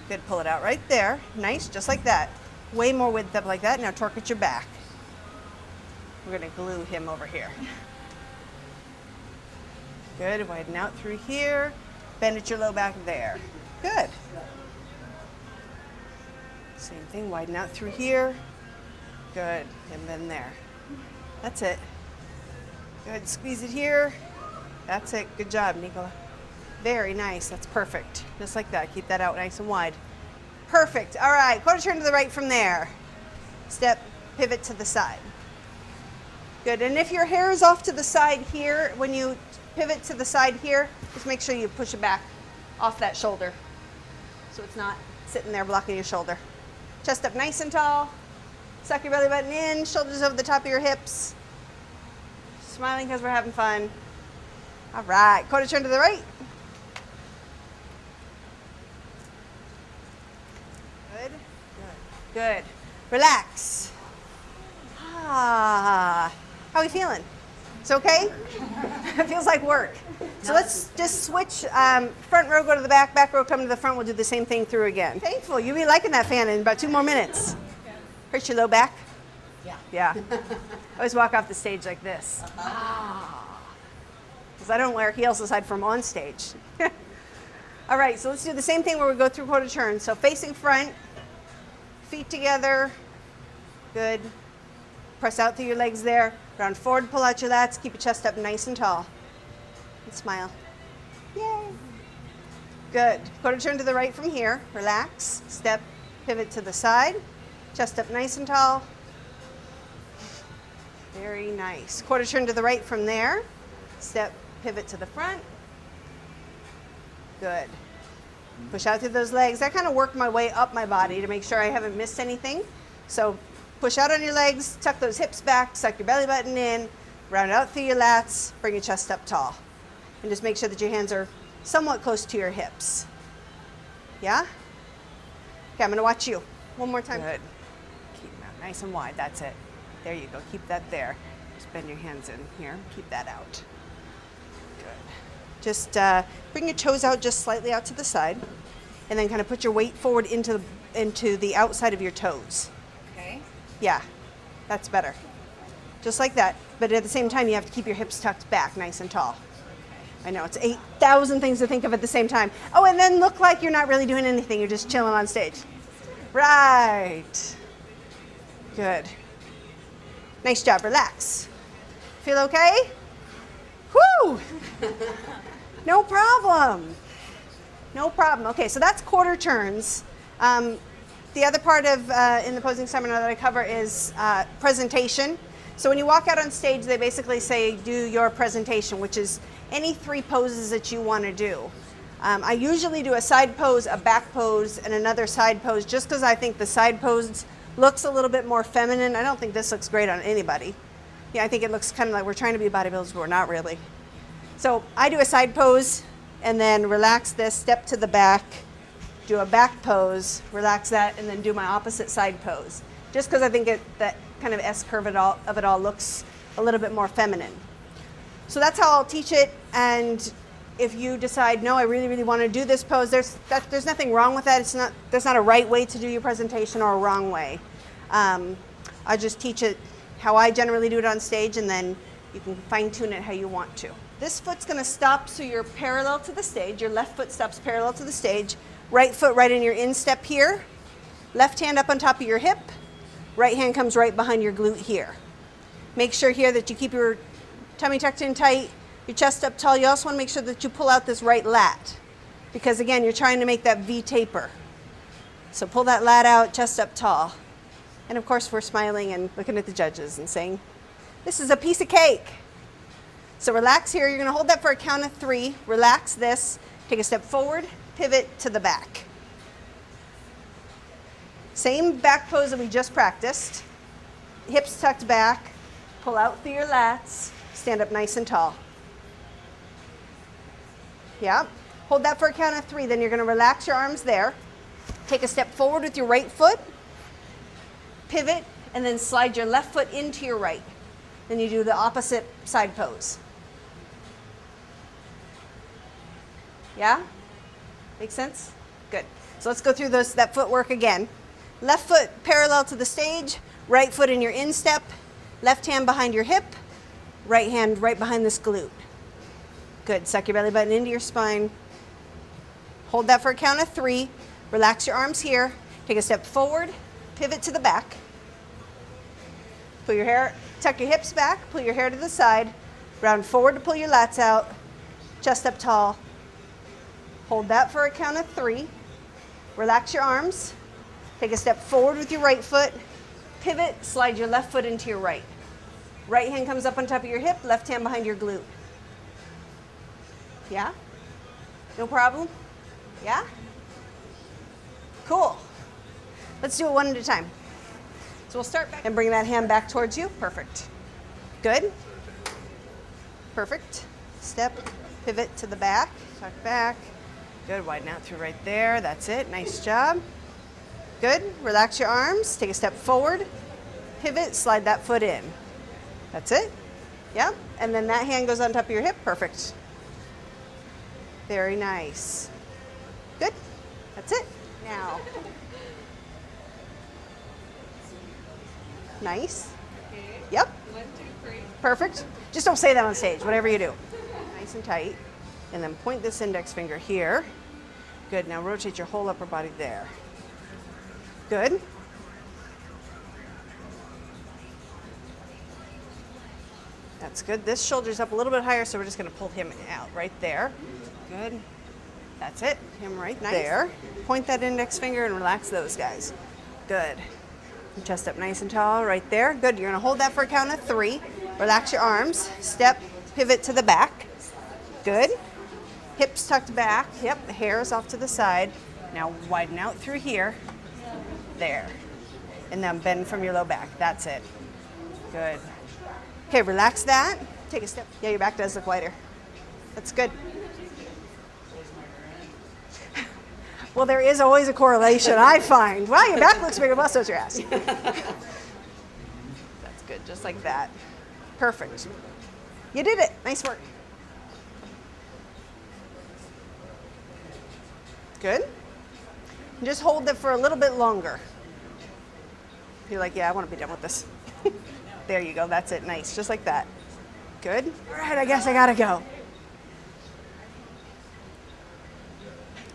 Good. Pull it out right there. Nice. Just like that. Way more width up like that. Now torque at your back. We're going to glue him over here. Good. Widen out through here. Bend at your low back there. Good. Same thing. Widen out through here. Good. And bend there. That's it. Good. Squeeze it here. That's it. Good job, Nicola. Very nice. That's perfect. Just like that. Keep that out nice and wide. Perfect. All right. Quarter turn to the right from there. Step, pivot to the side. Good. And if your hair is off to the side here, when you pivot to the side here, just make sure you push it back off that shoulder so it's not sitting there blocking your shoulder. Chest up nice and tall. Suck your belly button in. Shoulders over the top of your hips. Smiling because we're having fun. All right. Quarter turn to the right. Good. Good. Good. Relax. Ah. How are we feeling? It's okay? It feels like work. So let's just switch. Front row, go to the back. Back row, come to the front. We'll do the same thing through again. Thankful. You'll be liking that fan in about 2 more minutes. Hurt your low back? Yeah. Yeah. I always walk off the stage like this. Because I don't wear heels aside from on stage. All right, so let's do the same thing where we go through quarter turn. So facing front, feet together. Good. Press out through your legs there. Round forward, pull out your lats. Keep your chest up nice and tall. And smile. Yay. Good. Quarter turn to the right from here. Relax. Step, pivot to the side. Chest up nice and tall. Very nice. Quarter turn to the right from there. Step, pivot to the front. Good. Push out through those legs. I kind of worked my way up my body to make sure I haven't missed anything. So push out on your legs, tuck those hips back, suck your belly button in, round out through your lats, bring your chest up tall. And just make sure that your hands are somewhat close to your hips. Yeah? Okay, I'm going to watch you. One more time. Good. Keep them out nice and wide. That's it. There you go. Keep that there. Just bend your hands in here. Keep that out. Good. Just bring your toes out just slightly out to the side. And then kind of put your weight forward into the outside of your toes. Okay. Yeah, that's better. Just like that. But at the same time, you have to keep your hips tucked back nice and tall. I know, it's 8,000 things to think of at the same time. Oh, and then look like you're not really doing anything. You're just chilling on stage. Right. Good. Nice job. Relax. Feel okay? Whoo! No problem. No problem. Okay, so that's quarter turns. The other part of in the posing seminar that I cover is presentation. So when you walk out on stage, they basically say, do your presentation, which is any 3 poses that you want to do. I usually do a side pose, a back pose, and another side pose, just because I think the side pose looks a little bit more feminine. I don't think this looks great on anybody. Yeah, I think it looks kind of like we're trying to be bodybuilders, but we're not really. So I do a side pose, and then relax this, step to the back, do a back pose, relax that, and then do my opposite side pose. Just because I think that kind of S-curve of it all looks a little bit more feminine. So that's how I'll teach it, and if you decide, no, I really, really want to do this pose, there's nothing wrong with that. There's not a right way to do your presentation or a wrong way. I just teach it how I generally do it on stage, and then you can fine-tune it how you want to. This foot's going to stop so you're parallel to the stage. Your left foot stops parallel to the stage. Right foot right in your instep here. Left hand up on top of your hip. Right hand comes right behind your glute here. Make sure here that you keep your tummy tucked in tight, your chest up tall. You also want to make sure that you pull out this right lat, because again, you're trying to make that V taper. So pull that lat out, chest up tall. And of course, we're smiling and looking at the judges and saying, this is a piece of cake. So relax here. You're going to hold that for a count of 3. Relax this. Take a step forward, pivot to the back. Same back pose that we just practiced. Hips tucked back. Pull out through your lats. Stand up nice and tall. Yeah. Hold that for a count of 3. Then you're going to relax your arms there. Take a step forward with your right foot. Pivot, and then slide your left foot into your right. Then you do the opposite side pose. Yeah? Make sense? Good. So let's go through that footwork again. Left foot parallel to the stage, right foot in your instep, left hand behind your hip, right hand right behind this glute. Good. Suck your belly button into your spine. Hold that for a count of 3. Relax your arms here. Take a step forward, pivot to the back. Pull your hair, tuck your hips back, pull your hair to the side. Round forward to pull your lats out. Chest up tall. Hold that for a count of 3. Relax your arms. Take a step forward with your right foot. Pivot, slide your left foot into your right. Right hand comes up on top of your hip, left hand behind your glute. Yeah? No problem? Yeah? Cool. Let's do it one at a time. So we'll start back and bring that hand back towards you. Perfect. Good. Perfect. Step, pivot to the back, tuck back. Good, widen out through right there. That's it. Nice job. Good. Relax your arms. Take a step forward. Pivot, slide that foot in. That's it. Yeah. And then that hand goes on top of your hip. Perfect. Very nice. Good. That's it. Now. Nice. Yep. 1, 2, 3. Perfect. Just don't say that on stage, whatever you do. Nice and tight. And then point this index finger here. Good. Now rotate your whole upper body there. Good. That's good. This shoulder's up a little bit higher, so we're just going to pull him out right there. Good. That's it. Him right there. Point that index finger and relax those guys. Good. Chest up nice and tall right there. Good. You're going to hold that for a count of 3. Relax your arms. Step, pivot to the back. Good. Hips tucked back. Yep. The hair is off to the side. Now widen out through here. There. And then bend from your low back. That's it. Good. Okay, relax that. Take a step. Yeah, your back does look wider. That's good. Well, there is always a correlation, I find. Wow, your back looks bigger, well, so does your ass. That's good, just like that. Perfect. You did it. Nice work. Good. And just hold it for a little bit longer. You're like, yeah, I want to be done with this. There you go. That's it. Nice. Just like that. Good. All right, I guess I got to go.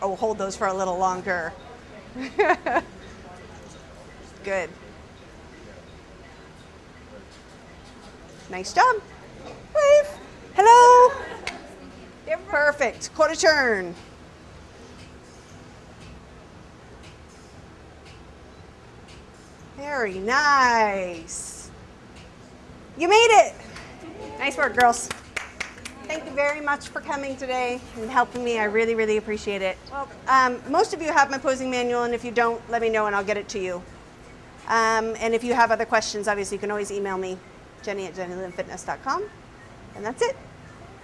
Oh, hold those for a little longer. Good. Nice job. Wave. Hello. Perfect. Quarter turn. Very nice. You made it. Nice work, girls. Thank you very much for coming today and helping me. I really, really appreciate it. Well, most of you have my posing manual, and if you don't, let me know and I'll get it to you. And if you have other questions, obviously you can always email me, Jenny@JennyLynnFitness.com. And that's it.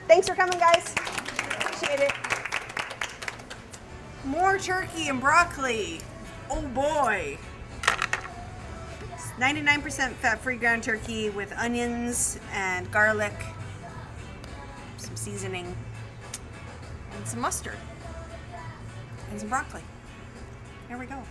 Thanks for coming, guys. Appreciate it. More turkey and broccoli. Oh boy. 99% fat-free ground turkey with onions and garlic, some seasoning, and some mustard, and some broccoli. Here we go.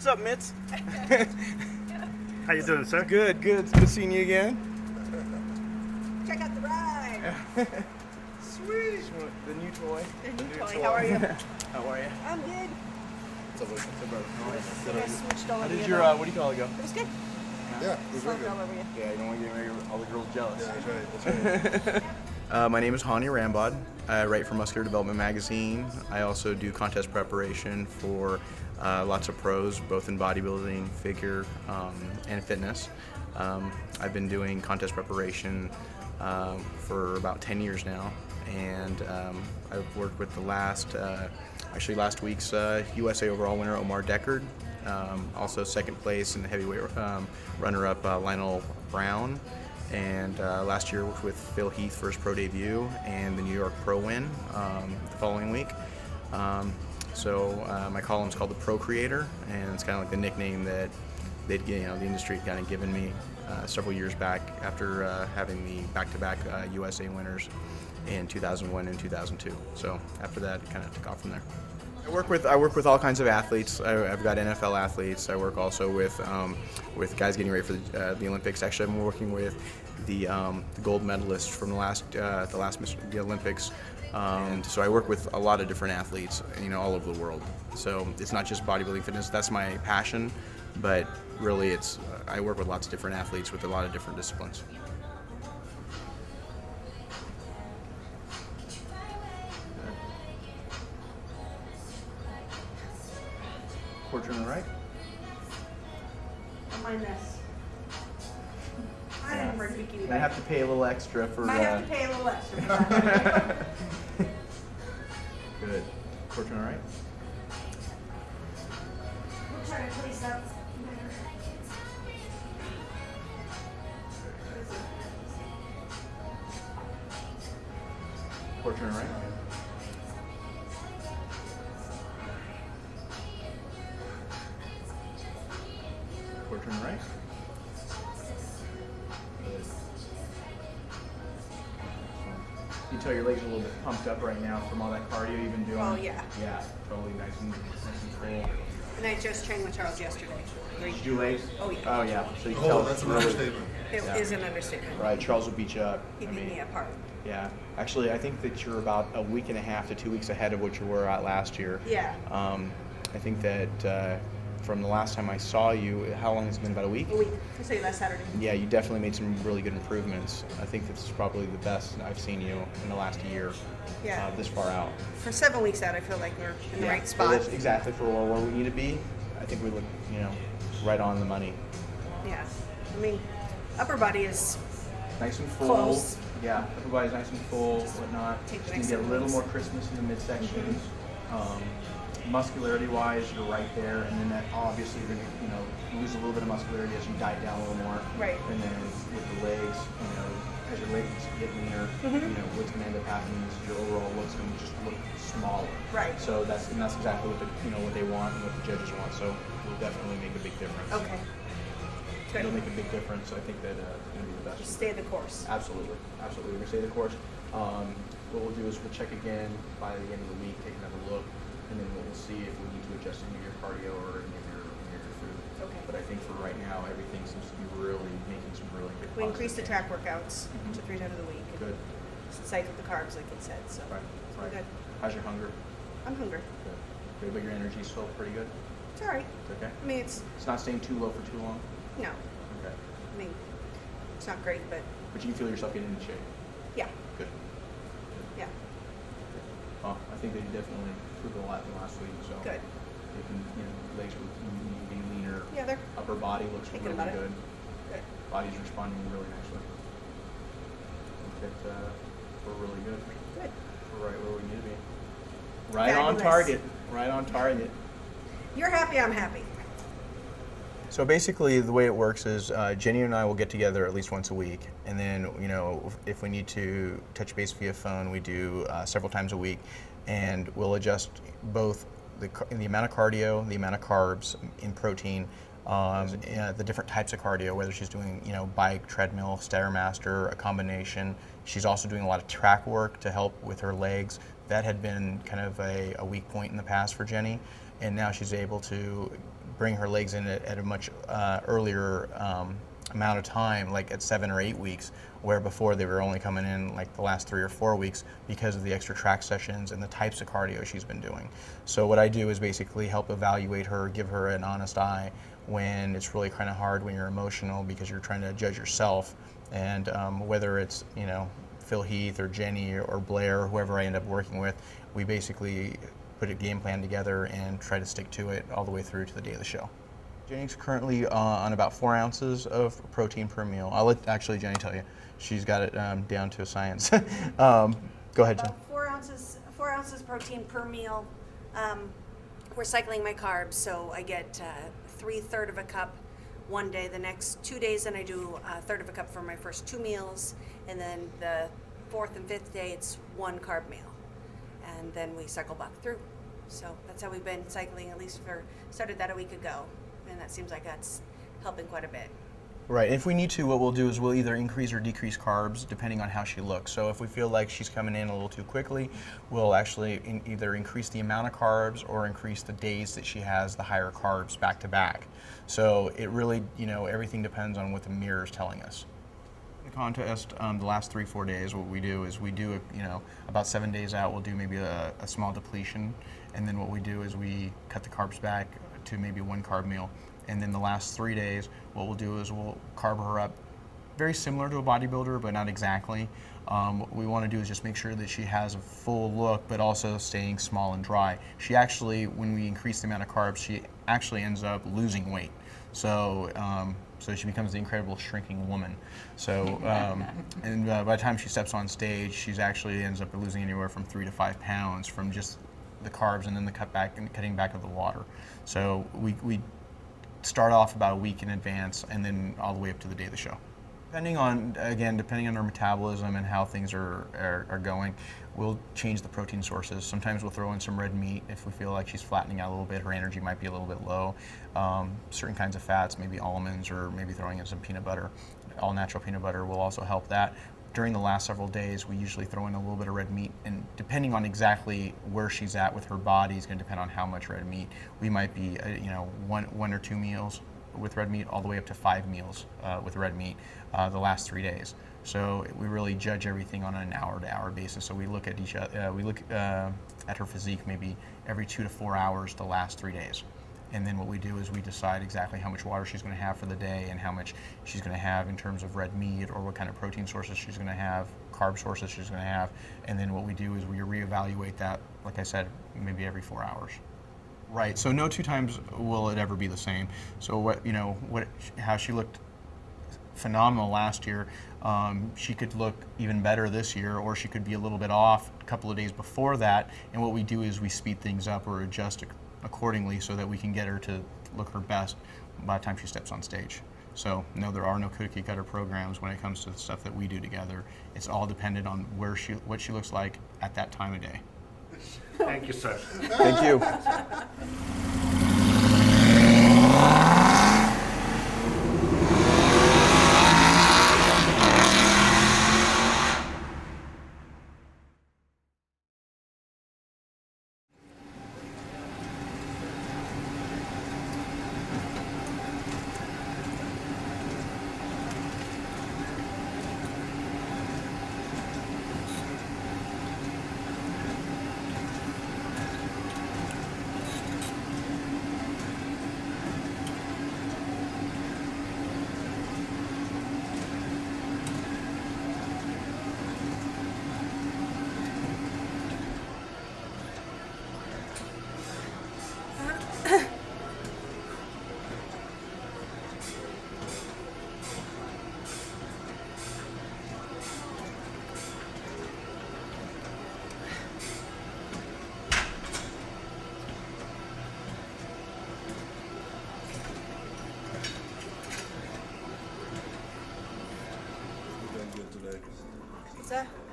What's up, Mitz? How you doing, sir? Good, good. It's good seeing you again. Check out the ride. Sweet. The new toy. The new toy. How are you? How are you? I'm good. What's up, what's up, brother? I switched all How of did you your, about- what do you call it go? It was good. Yeah, it was really Slumped good. all over you. Yeah, you don't want to get all the girls jealous. Yeah, that's right. My name is Hani Rambod. I write for Muscular Development Magazine. I also do contest preparation for lots of pros, both in bodybuilding, figure, and fitness. I've been doing contest preparation for about 10 years now, and I've worked with the last week's USA overall winner, Omar Deckard. Also second place in the heavyweight runner-up, Lionel Brown. And last year worked with Phil Heath for his pro debut and the New York Pro win the following week. So my column's called The Pro Creator, and it's kind of like the nickname that the industry had kind of given me several years back after having the back-to-back USA winners in 2001 and 2002. So after that, it kind of took off from there. I work with all kinds of athletes. I've got NFL athletes. I work also with guys getting ready for the Olympics. Actually, I'm working with the gold medalist from the Olympics. And so I work with a lot of different athletes, all over the world. So it's not just bodybuilding fitness. That's my passion, but really I work with lots of different athletes with a lot of different disciplines. Portrait on the right. I mind this. I didn't bring bikini. I have to pay a little extra for. Might have to pay a little extra for that. Good. Portrait on the right. We'll try to place that. Portrait on the right. Portrait on the right. You can tell your legs are a little bit pumped up right now from all that cardio you've been doing. Oh, yeah. Yeah, totally nice and full. And I just trained with Charles yesterday. Did you do legs? Oh, yeah. Oh, yeah. So you can tell that's it's an really- understatement. It Yeah. is an understatement. Right, Charles will beat you up. He beat me apart. Yeah. Actually, I think that you're about a week and a half to 2 weeks ahead of what you were at last year. Yeah. I think that from the last time I saw you, how long has it been? About a week? A week. I saw you last Saturday. Yeah, you definitely made some really good improvements. I think this is probably the best I've seen you in the last year. Yeah. This far out. For 7 weeks out, I feel like we're in the right So spot. that's exactly for where we need to be. I think we look, right on the money. Yeah. I mean, upper body is Nice and full. Close. Yeah, everybody's nice and full, whatnot. Take the Just next need to get a little ones. more crispness in the midsections. Muscularity-wise, you're right there, and then that obviously you're gonna, lose a little bit of muscularity as you diet down a little more. Right. And then with the legs, as your legs get leaner, what's gonna end up happening is your overall looks gonna just look smaller. Right. So that's exactly what what they want and what the judges want. So it'll definitely make a big difference. okay. Good. It'll make a big difference. I think that it's gonna be the best. Just stay the course. Absolutely, absolutely. We're gonna stay the course. What we'll do is we'll check again by the end of the week, take another look, and then we'll see if we need to adjust any of your cardio or any of your food. Okay. But I think for right now, everything seems to be really making some really good. We increased the positive track workouts to 3 times a week. Good. Safe with the carbs, like it said. So Right. we're good. How's your hunger? I'm hungry. Good. But your energy's still pretty good. It's all right. It's okay. I mean, it's It's not staying too low for too long. no. Okay. I mean, it's not great, but But you can feel yourself getting into shape. yeah, Good. yeah, Well, I think that you definitely improved a lot from last week. So good. You can, legs will be leaner. Yeah, they're Upper body looks thinking really about it. good. Good. Body's responding really nicely. I think that we're really good. Good. We're right where we need to be. Right on Fabulous. target. Right on target. You're happy. I'm happy. So basically, the way it works is Jenny and I will get together at least once a week, and then if we need to touch base via phone, we do several times a week, and we'll adjust both the amount of cardio, the amount of carbs in protein, the different types of cardio, whether she's doing bike, treadmill, Stairmaster, a combination. She's also doing a lot of track work to help with her legs. That had been kind of a weak point in the past for Jenny, and now she's able to bring her legs in at a much earlier amount of time, like at 7 or 8 weeks, where before they were only coming in like the last 3 or 4 weeks because of the extra track sessions and the types of cardio she's been doing. So what I do is basically help evaluate her, give her an honest eye when it's really kind of hard when you're emotional because you're trying to judge yourself, and whether it's, you know, Phil Heath or Jenny or Blair or whoever I end up working with, we basically put a game plan together and try to stick to it all the way through to the day of the show. Jenny's currently on about 4 ounces of protein per meal. I'll let actually Jenny tell you. She's got it down to a science. Go ahead, Jen. About 4 ounces protein per meal. We're cycling my carbs, so I get 3/3 of a cup one day. The next 2 days, then I do 1/3 of a cup for my first 2 meals, and then the 4th and 5th day, it's 1 carb meal, and then we cycle back through. So that's how we've been cycling, at least started that a week ago, and that seems like that's helping quite a bit. Right. If we need to, what we'll do is we'll either increase or decrease carbs depending on how she looks. So if we feel like she's coming in a little too quickly, we'll actually either increase the amount of carbs or increase the days that she has the higher carbs back to back. So it really, you know, everything depends on what the mirror is telling us. The contest, the last 3-4 days, what we do is we do, you know, about 7 days out, we'll do maybe a small depletion, and then what we do is we cut the carbs back to maybe 1 carb meal. And then the last 3 days, what we'll do is we'll carb her up very similar to a bodybuilder, but not exactly. What we want to do is just make sure that she has a full look, but also staying small and dry. She actually, when we increase the amount of carbs, she actually ends up losing weight. So, so she becomes the incredible shrinking woman. So, and by the time she steps on stage, she's actually ends up losing anywhere from 3 to 5 pounds from just the carbs and then the cutting back of the water. So we start off about a week in advance and then all the way up to the day of the show. Depending on her metabolism and how things are going, we'll change the protein sources. Sometimes we'll throw in some red meat if we feel like she's flattening out a little bit, her energy might be a little bit low. Certain kinds of fats, maybe almonds or maybe throwing in some peanut butter. All natural peanut butter will also help that. During the last several days, we usually throw in a little bit of red meat, and depending on exactly where she's at with her body is going to depend on how much red meat. We might be, you know, one or 2 meals with red meat, all the way up to 5 meals with red meat the last 3 days. So we really judge everything on an hour-to-hour basis. So we look at at her physique maybe every 2 to 4 hours the last 3 days. And then what we do is we decide exactly how much water she's going to have for the day and how much she's going to have in terms of red meat or what kind of protein sources she's going to have, carb sources she's going to have. And then what we do is we reevaluate that, like I said, maybe every 4 hours. Right, so no 2 times will it ever be the same. So how she looked phenomenal last year, she could look even better this year, or she could be a little bit off a couple of days before that. And what we do is we speed things up or adjust accordingly so that we can get her to look her best by the time she steps on stage. So no, there are no cookie cutter programs when it comes to the stuff that we do together. It's all dependent on what she looks like at that time of day. Thank you, sir. Thank you.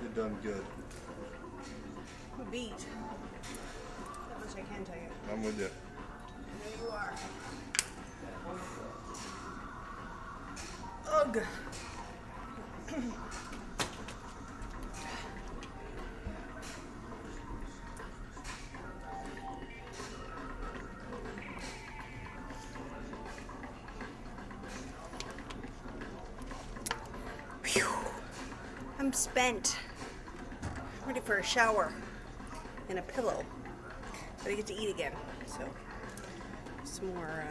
You've done good. I'm beat. That much I can tell you. I'm with you. There you are. Ugh. spent, ready for a shower and a pillow, but I get to eat again. So some more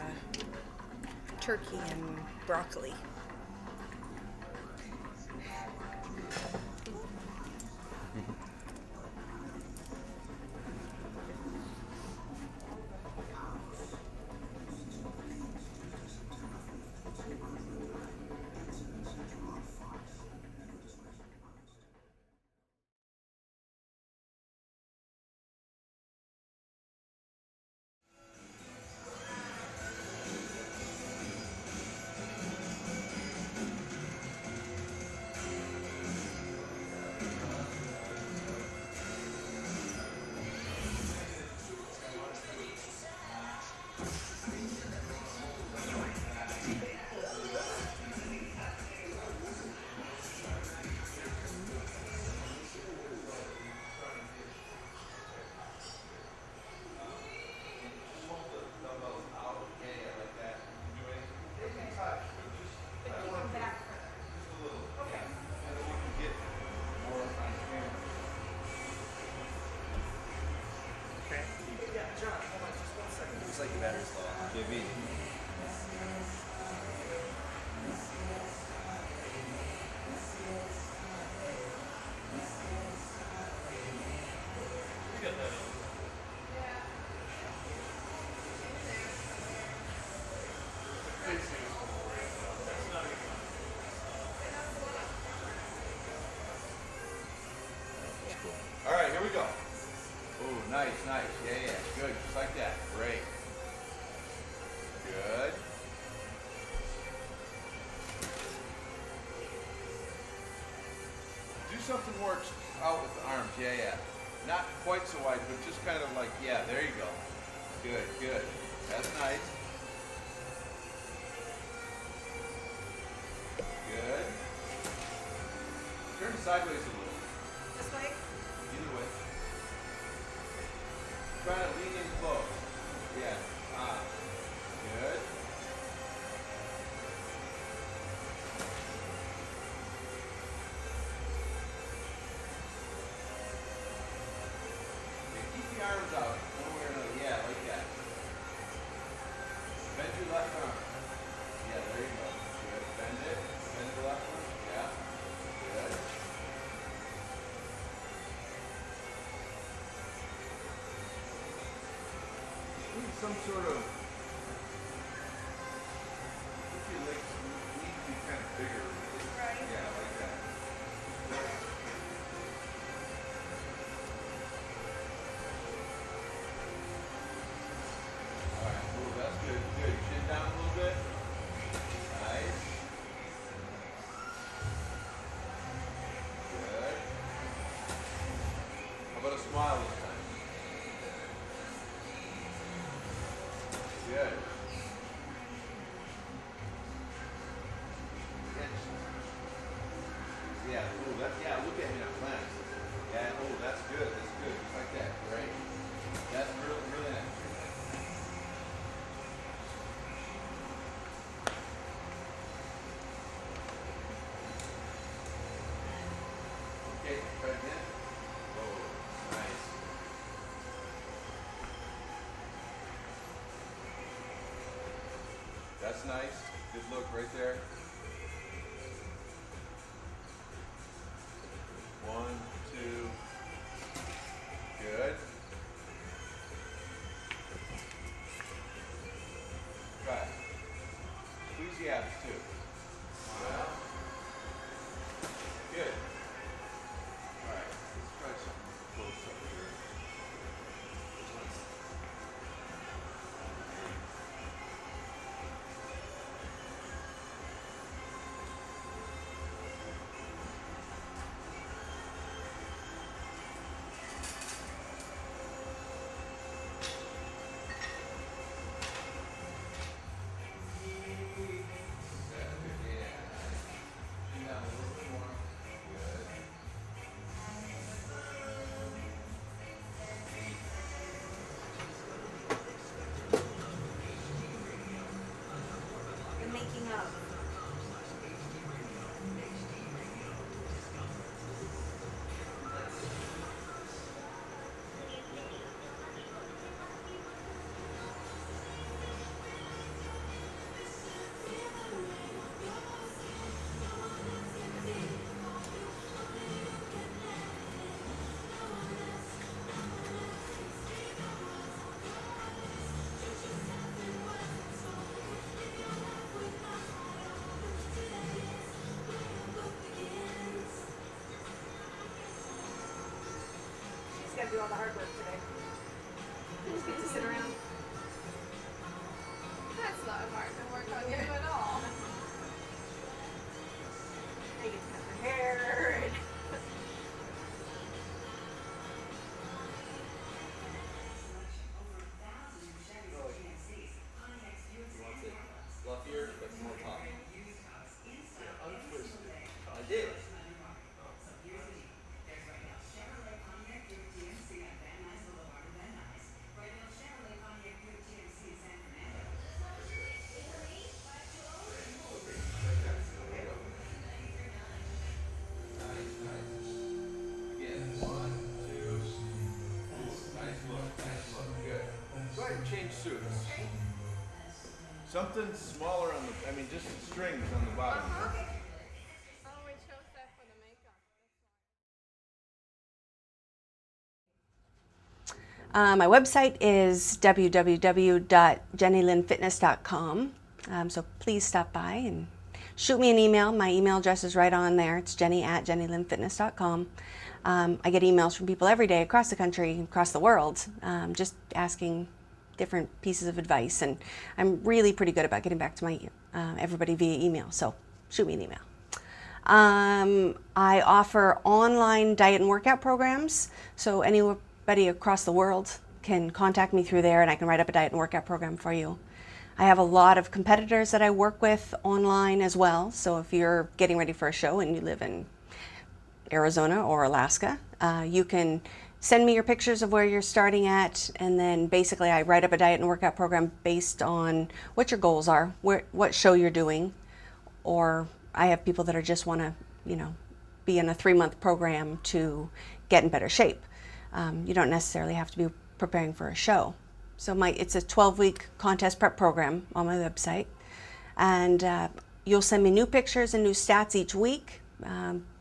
turkey and broccoli. Like the battery's low. JV. All right, here we go. Oh, nice, nice. Yeah, yeah, good. Just like that. Great. Good. Do something more out with the arms. Yeah, yeah. Not quite so wide, but just kind of like, yeah, there you go. Good, good. That's nice. Good. Turn sideways a little. This way? Either way. Try to lean in close. Yeah. Good. Okay, keep the arms out one way or another. Yeah, like that. Bend your left arm. Yeah, there you go. Good. Bend it. Bend the left one. Yeah. Good. Need some sort of. Your legs need to be kind of bigger. Right. Yeah, like that. Alright, cool, that's good. Good. Chin down a little bit. Nice. Good. How about a smile this time? Good. Yeah, cool. Yeah, look at me now, glance. Yeah, oh, that's good. That's good. Just like that. Great. That's really, really nice. Okay, try again. Oh, nice. That's nice. Good look right there. 1, 2. Good. Try it. Squeeze the abs too. Well. Good. Alright, let's try something close up here. This one's all the hard work today. You just get to sit around. That's not hard to work on you at all. They get to cut their hair. And Fluffier, but more top. Untwisted. I did. Go ahead and change suits. Something smaller on the, I mean, just strings on the bottom. My website is www.jennylynnfitness.com. So please stop by and shoot me an email. My email address is right on there. It's jenny@jennylynnfitness.com. I get emails from people every day across the country, across the world, just asking different pieces of advice. And I'm really pretty good about getting back to my everybody via email. So shoot me an email. I offer online diet and workout programs. So anybody across the world can contact me through there and I can write up a diet and workout program for you. I have a lot of competitors that I work with online as well. So if you're getting ready for a show and you live in Arizona or Alaska, you can send me your pictures of where you're starting at, and then basically I write up a diet and workout program based on what your goals are, what show you're doing, or I have people that are just want to, be in a 3-month program to get in better shape. You don't necessarily have to be preparing for a show. So it's a 12-week contest prep program on my website, and you'll send me new pictures and new stats each week,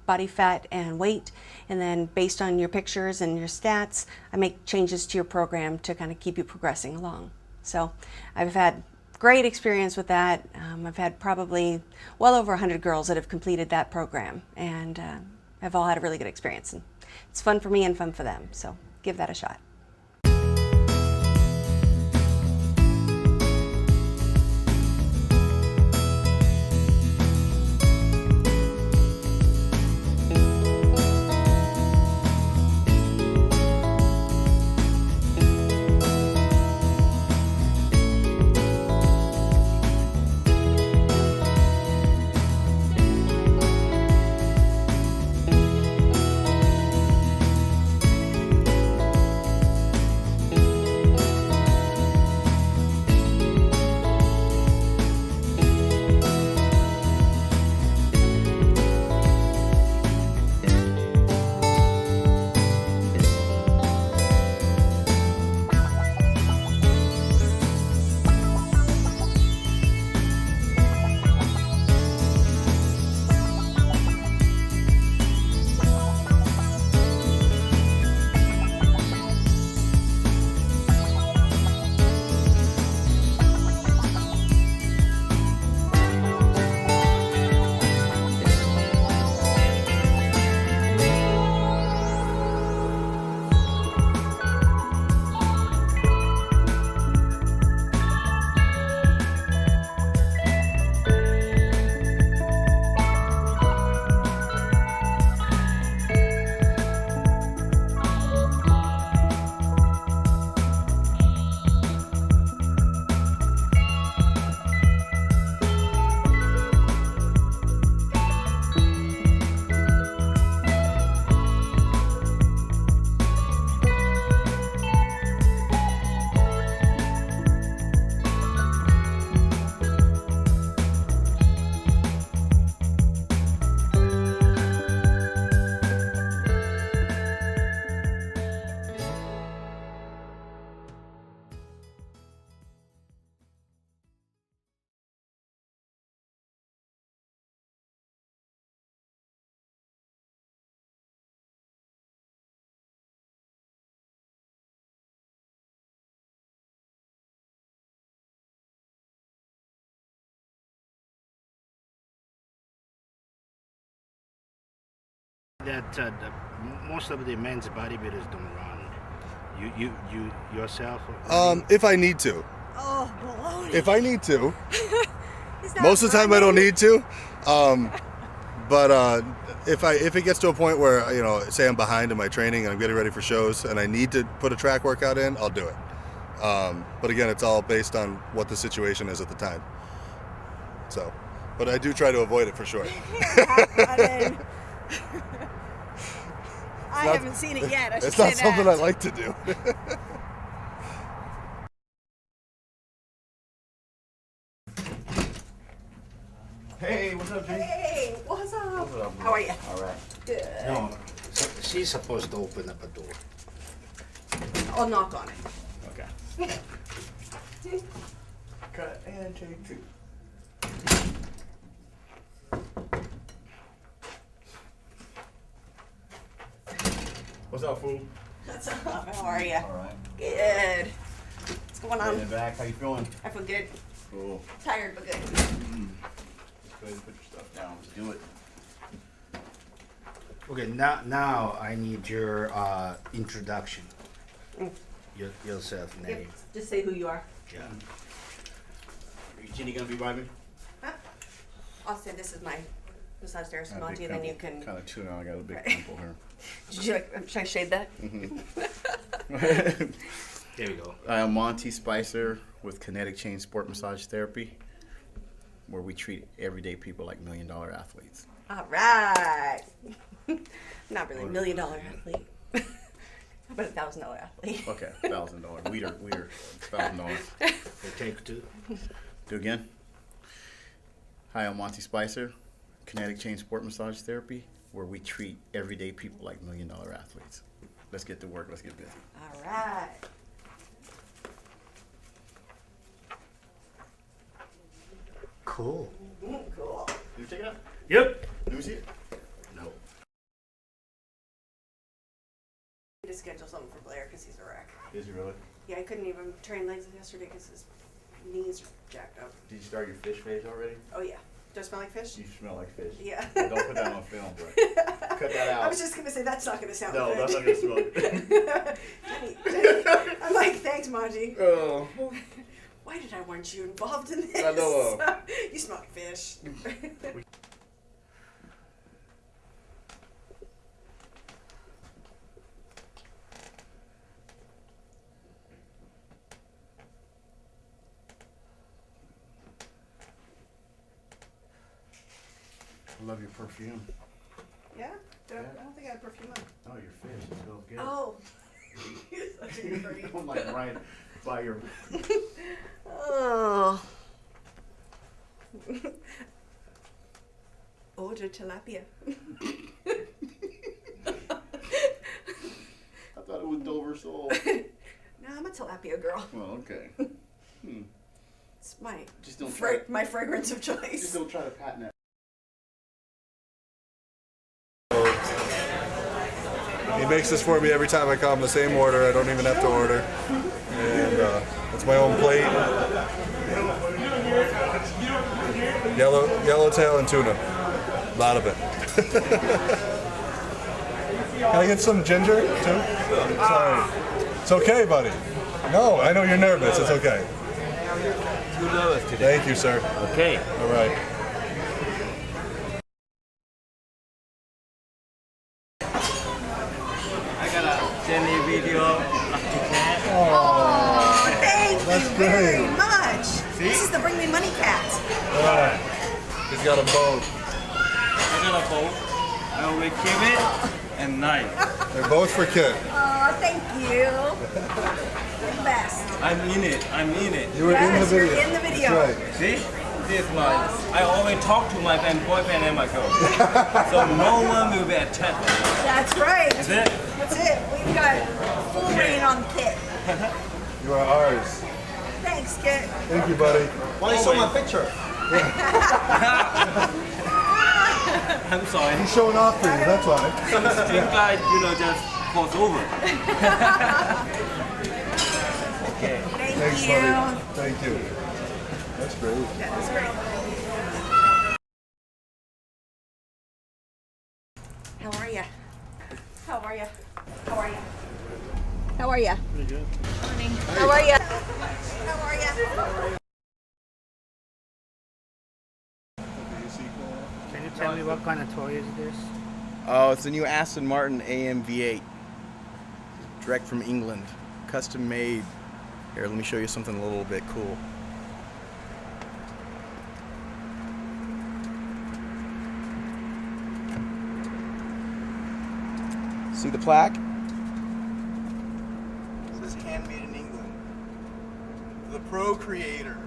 body fat and weight, and then based on your pictures and your stats, I make changes to your program to kind of keep you progressing along. So I've had great experience with that. I've had probably well over 100 girls that have completed that program, and have all had a really good experience. And it's fun for me and fun for them, so give that a shot. That most of the men's bodybuilders don't run. You yourself? If I need to. Oh, baloney. If I need to. He's not Most of the time I don't running. need to. But if it gets to a point where, you know, say I'm behind in my training and I'm getting ready for shows and I need to put a track workout in, I'll do it. But again, it's all based on what the situation is at the time. So, but I do try to avoid it for sure. I haven't seen it yet. I should It's say not something that. I like to do. Hey, what's up, Jane? Hey, what's up? What's up, How are you? All right. Good. No, she's supposed to open up a door. I'll knock on it. Okay. Cut and take two. What's up, fool? What's up? How are you? All right. Good. What's going on? In the back, how you feeling? I feel good. Cool. Tired, but good. Go ahead and put your stuff down. Let's do it. Okay, now I need your introduction. Yourself, name. Yep. Just say who you are. Yeah. Are you Ginny gonna be by me? Huh? I'll say this is my massage therapist, Monty, and then you can. Kind of too now. I got a big Right. pimple here. Should you like? Should I shade that? There we go. I'm Monty Spicer with Kinetic Chain Sport Massage Therapy, where we treat everyday people like $1 million athletes. All right. Not really $1 million athlete. How about $1,000 athlete? Okay, $1,000. Weeder, $1,000. Okay, take two. Do again. Hi, I'm Monty Spicer, Kinetic Chain Sport Massage Therapy, where we treat everyday people like $1 million athletes. Let's get to work. Let's get busy. All right. Cool. Cool. You check it out? Yep. Let me see it. No. I need to schedule something for Blair because he's a wreck. Is he really? Yeah, I couldn't even train legs yesterday because his knees are jacked up. Did you start your fish phase already? Oh yeah. Do I smell like fish? You smell like fish. Yeah. Well, don't put that on film, bro. Cut that out. I was just gonna say that's not gonna sound No, good. that's not gonna smell good. Jenny. I'm like, thanks, Monty. Oh. Why did I want you involved in this? I know. You smell like fish. I love your perfume. Yeah? I don't think I have perfume on. Oh, your fish. It smells good. Oh. You're such a creep. I'm like right by your. Oh. Oh, the tilapia. I thought it was Dover sole. No, I'm a tilapia girl. Well, okay. It's my Just don't try. my fragrance of choice. Just don't try to patent it. He makes this for me every time I come, the same order. I don't even have to order. And it's my own plate. Yellowtail and tuna. A lot of it. Can I get some ginger too? Sorry. It's okay, buddy. No, I know you're nervous. It's okay. Too nervous today. Thank you, sir. Okay. All right. Send a video up to cat. Oh, thank That's you great. very much. This is the Bring Me Money cat. All right. He's got them both. I got a bowl. I will keep it and knife. They're both for Kit. Oh, thank you. You're the best. I'm in it. I'm in it. You were in the Yes, video. you're in the video. That's right. See? This is my. I always talk to my boyfriend and my girl. So no one will be attacked. That's right. Is it? That's it. We've got full reign on Kit. You are ours. Thanks, Kit. Thank you, buddy. Why you show my picture? I'm sorry. He's showing off for you, that's why. Some guy, just falls over. Okay. Thanks, you. buddy. Thank you. That's great. Yeah, that's great. How are you? How are you? How are you? How are you? What kind of toy is this? Oh, it's the new Aston Martin AM V8. Direct from England. Custom made. Here, let me show you something a little bit cool. See the plaque? This is handmade in England. The Pro Creator.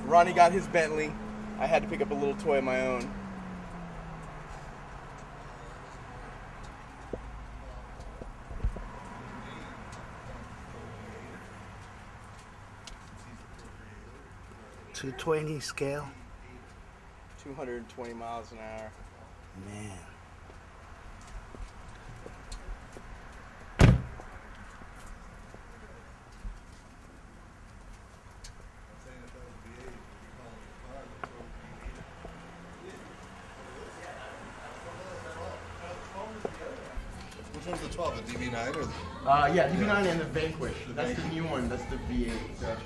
Ronnie got his Bentley. I had to pick up a little toy of my own. .220 scale. 220 miles an hour. Man. Which one's the 12? The DB9 or the... Yeah, DB9 and the Vanquish. That's the new one. That's the V8. Gotcha.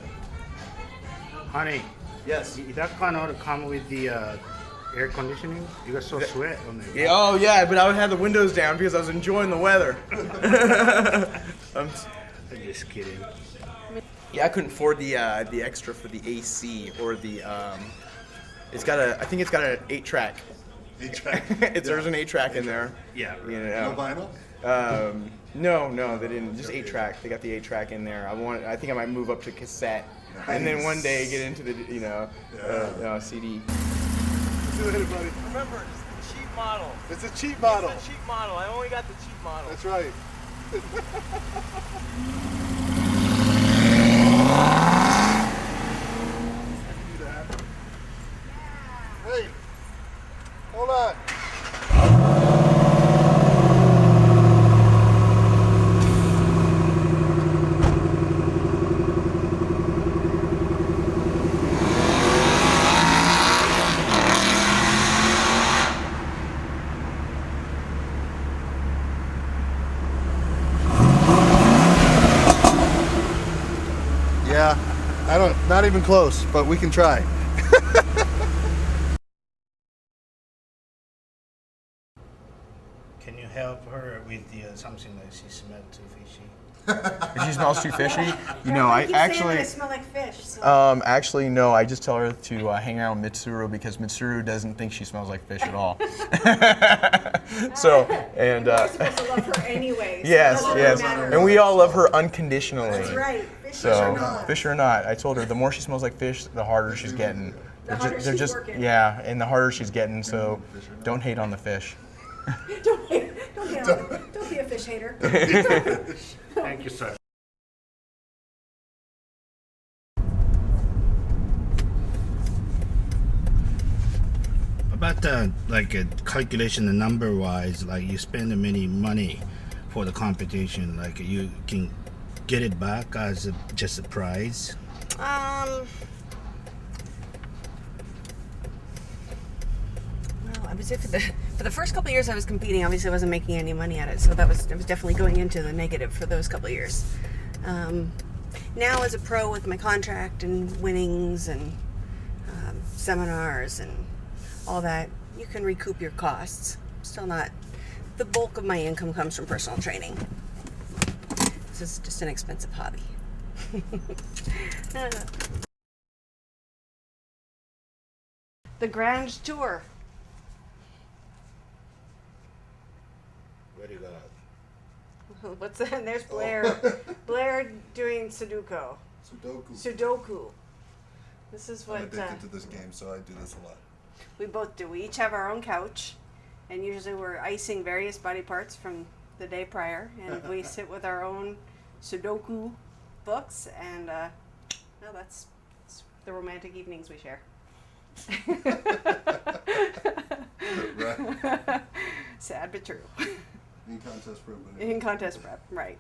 Honey. Yes. That kind of come with the air conditioning. You got so sweat on it. Yeah, oh yeah, but I would have the windows down because I was enjoying the weather. I'm just kidding. Yeah, I couldn't afford the extra for the AC or the it's got a, I think it's got an 8-track. 8-track. There's an 8-track in there. Yeah. You know. No vinyl? No, they didn't. Just 8-track. They got the 8-track in there. I think I might move up to cassette, and then one day get into the CD. Let's do it, buddy. Remember, it's the cheap model. It's a cheap model. It's a cheap model. I only got the cheap model. That's right. Hey, hold on. Yeah, not even close, but we can try. Can you help her with the something that she smelled too fishy? If she smells too fishy, you know, I keep actually. saying that I smell like fish. So. Actually, no. I just tell her to hang out with Mitsuru because Mitsuru doesn't think she smells like fish at all. So, and You're supposed to love her anyway. So yes, it doesn't yes, matter. and we all love her unconditionally. That's right. Fish or not. I told her the more she smells like fish, the harder she's getting. They're just working. yeah, and the harder she's getting. So, don't hate on the fish. Don't be a fish hater. Thank you, sir. About the calculation, the number wise, like you spend many money for the competition, like you can get it back as just a prize. Well, I would say for the first couple of years I was competing, obviously I wasn't making any money at it, so I was definitely going into the negative for those couple of years. Now as a pro with my contract and winnings and seminars and all that, you can recoup your costs. Still not. The bulk of my income comes from personal training. This is just an expensive hobby. The Grand Tour. Very good. What's that? And there's Blair. Blair doing Sudoku. Sudoku. This is what. I'm addicted to this game, so I do this a lot. We both do. We each have our own couch, and usually we're icing various body parts from the day prior, and we sit with our own Sudoku books, and no, that's the romantic evenings we share. Right. Sad but true. In contest prep. In contest prep, right.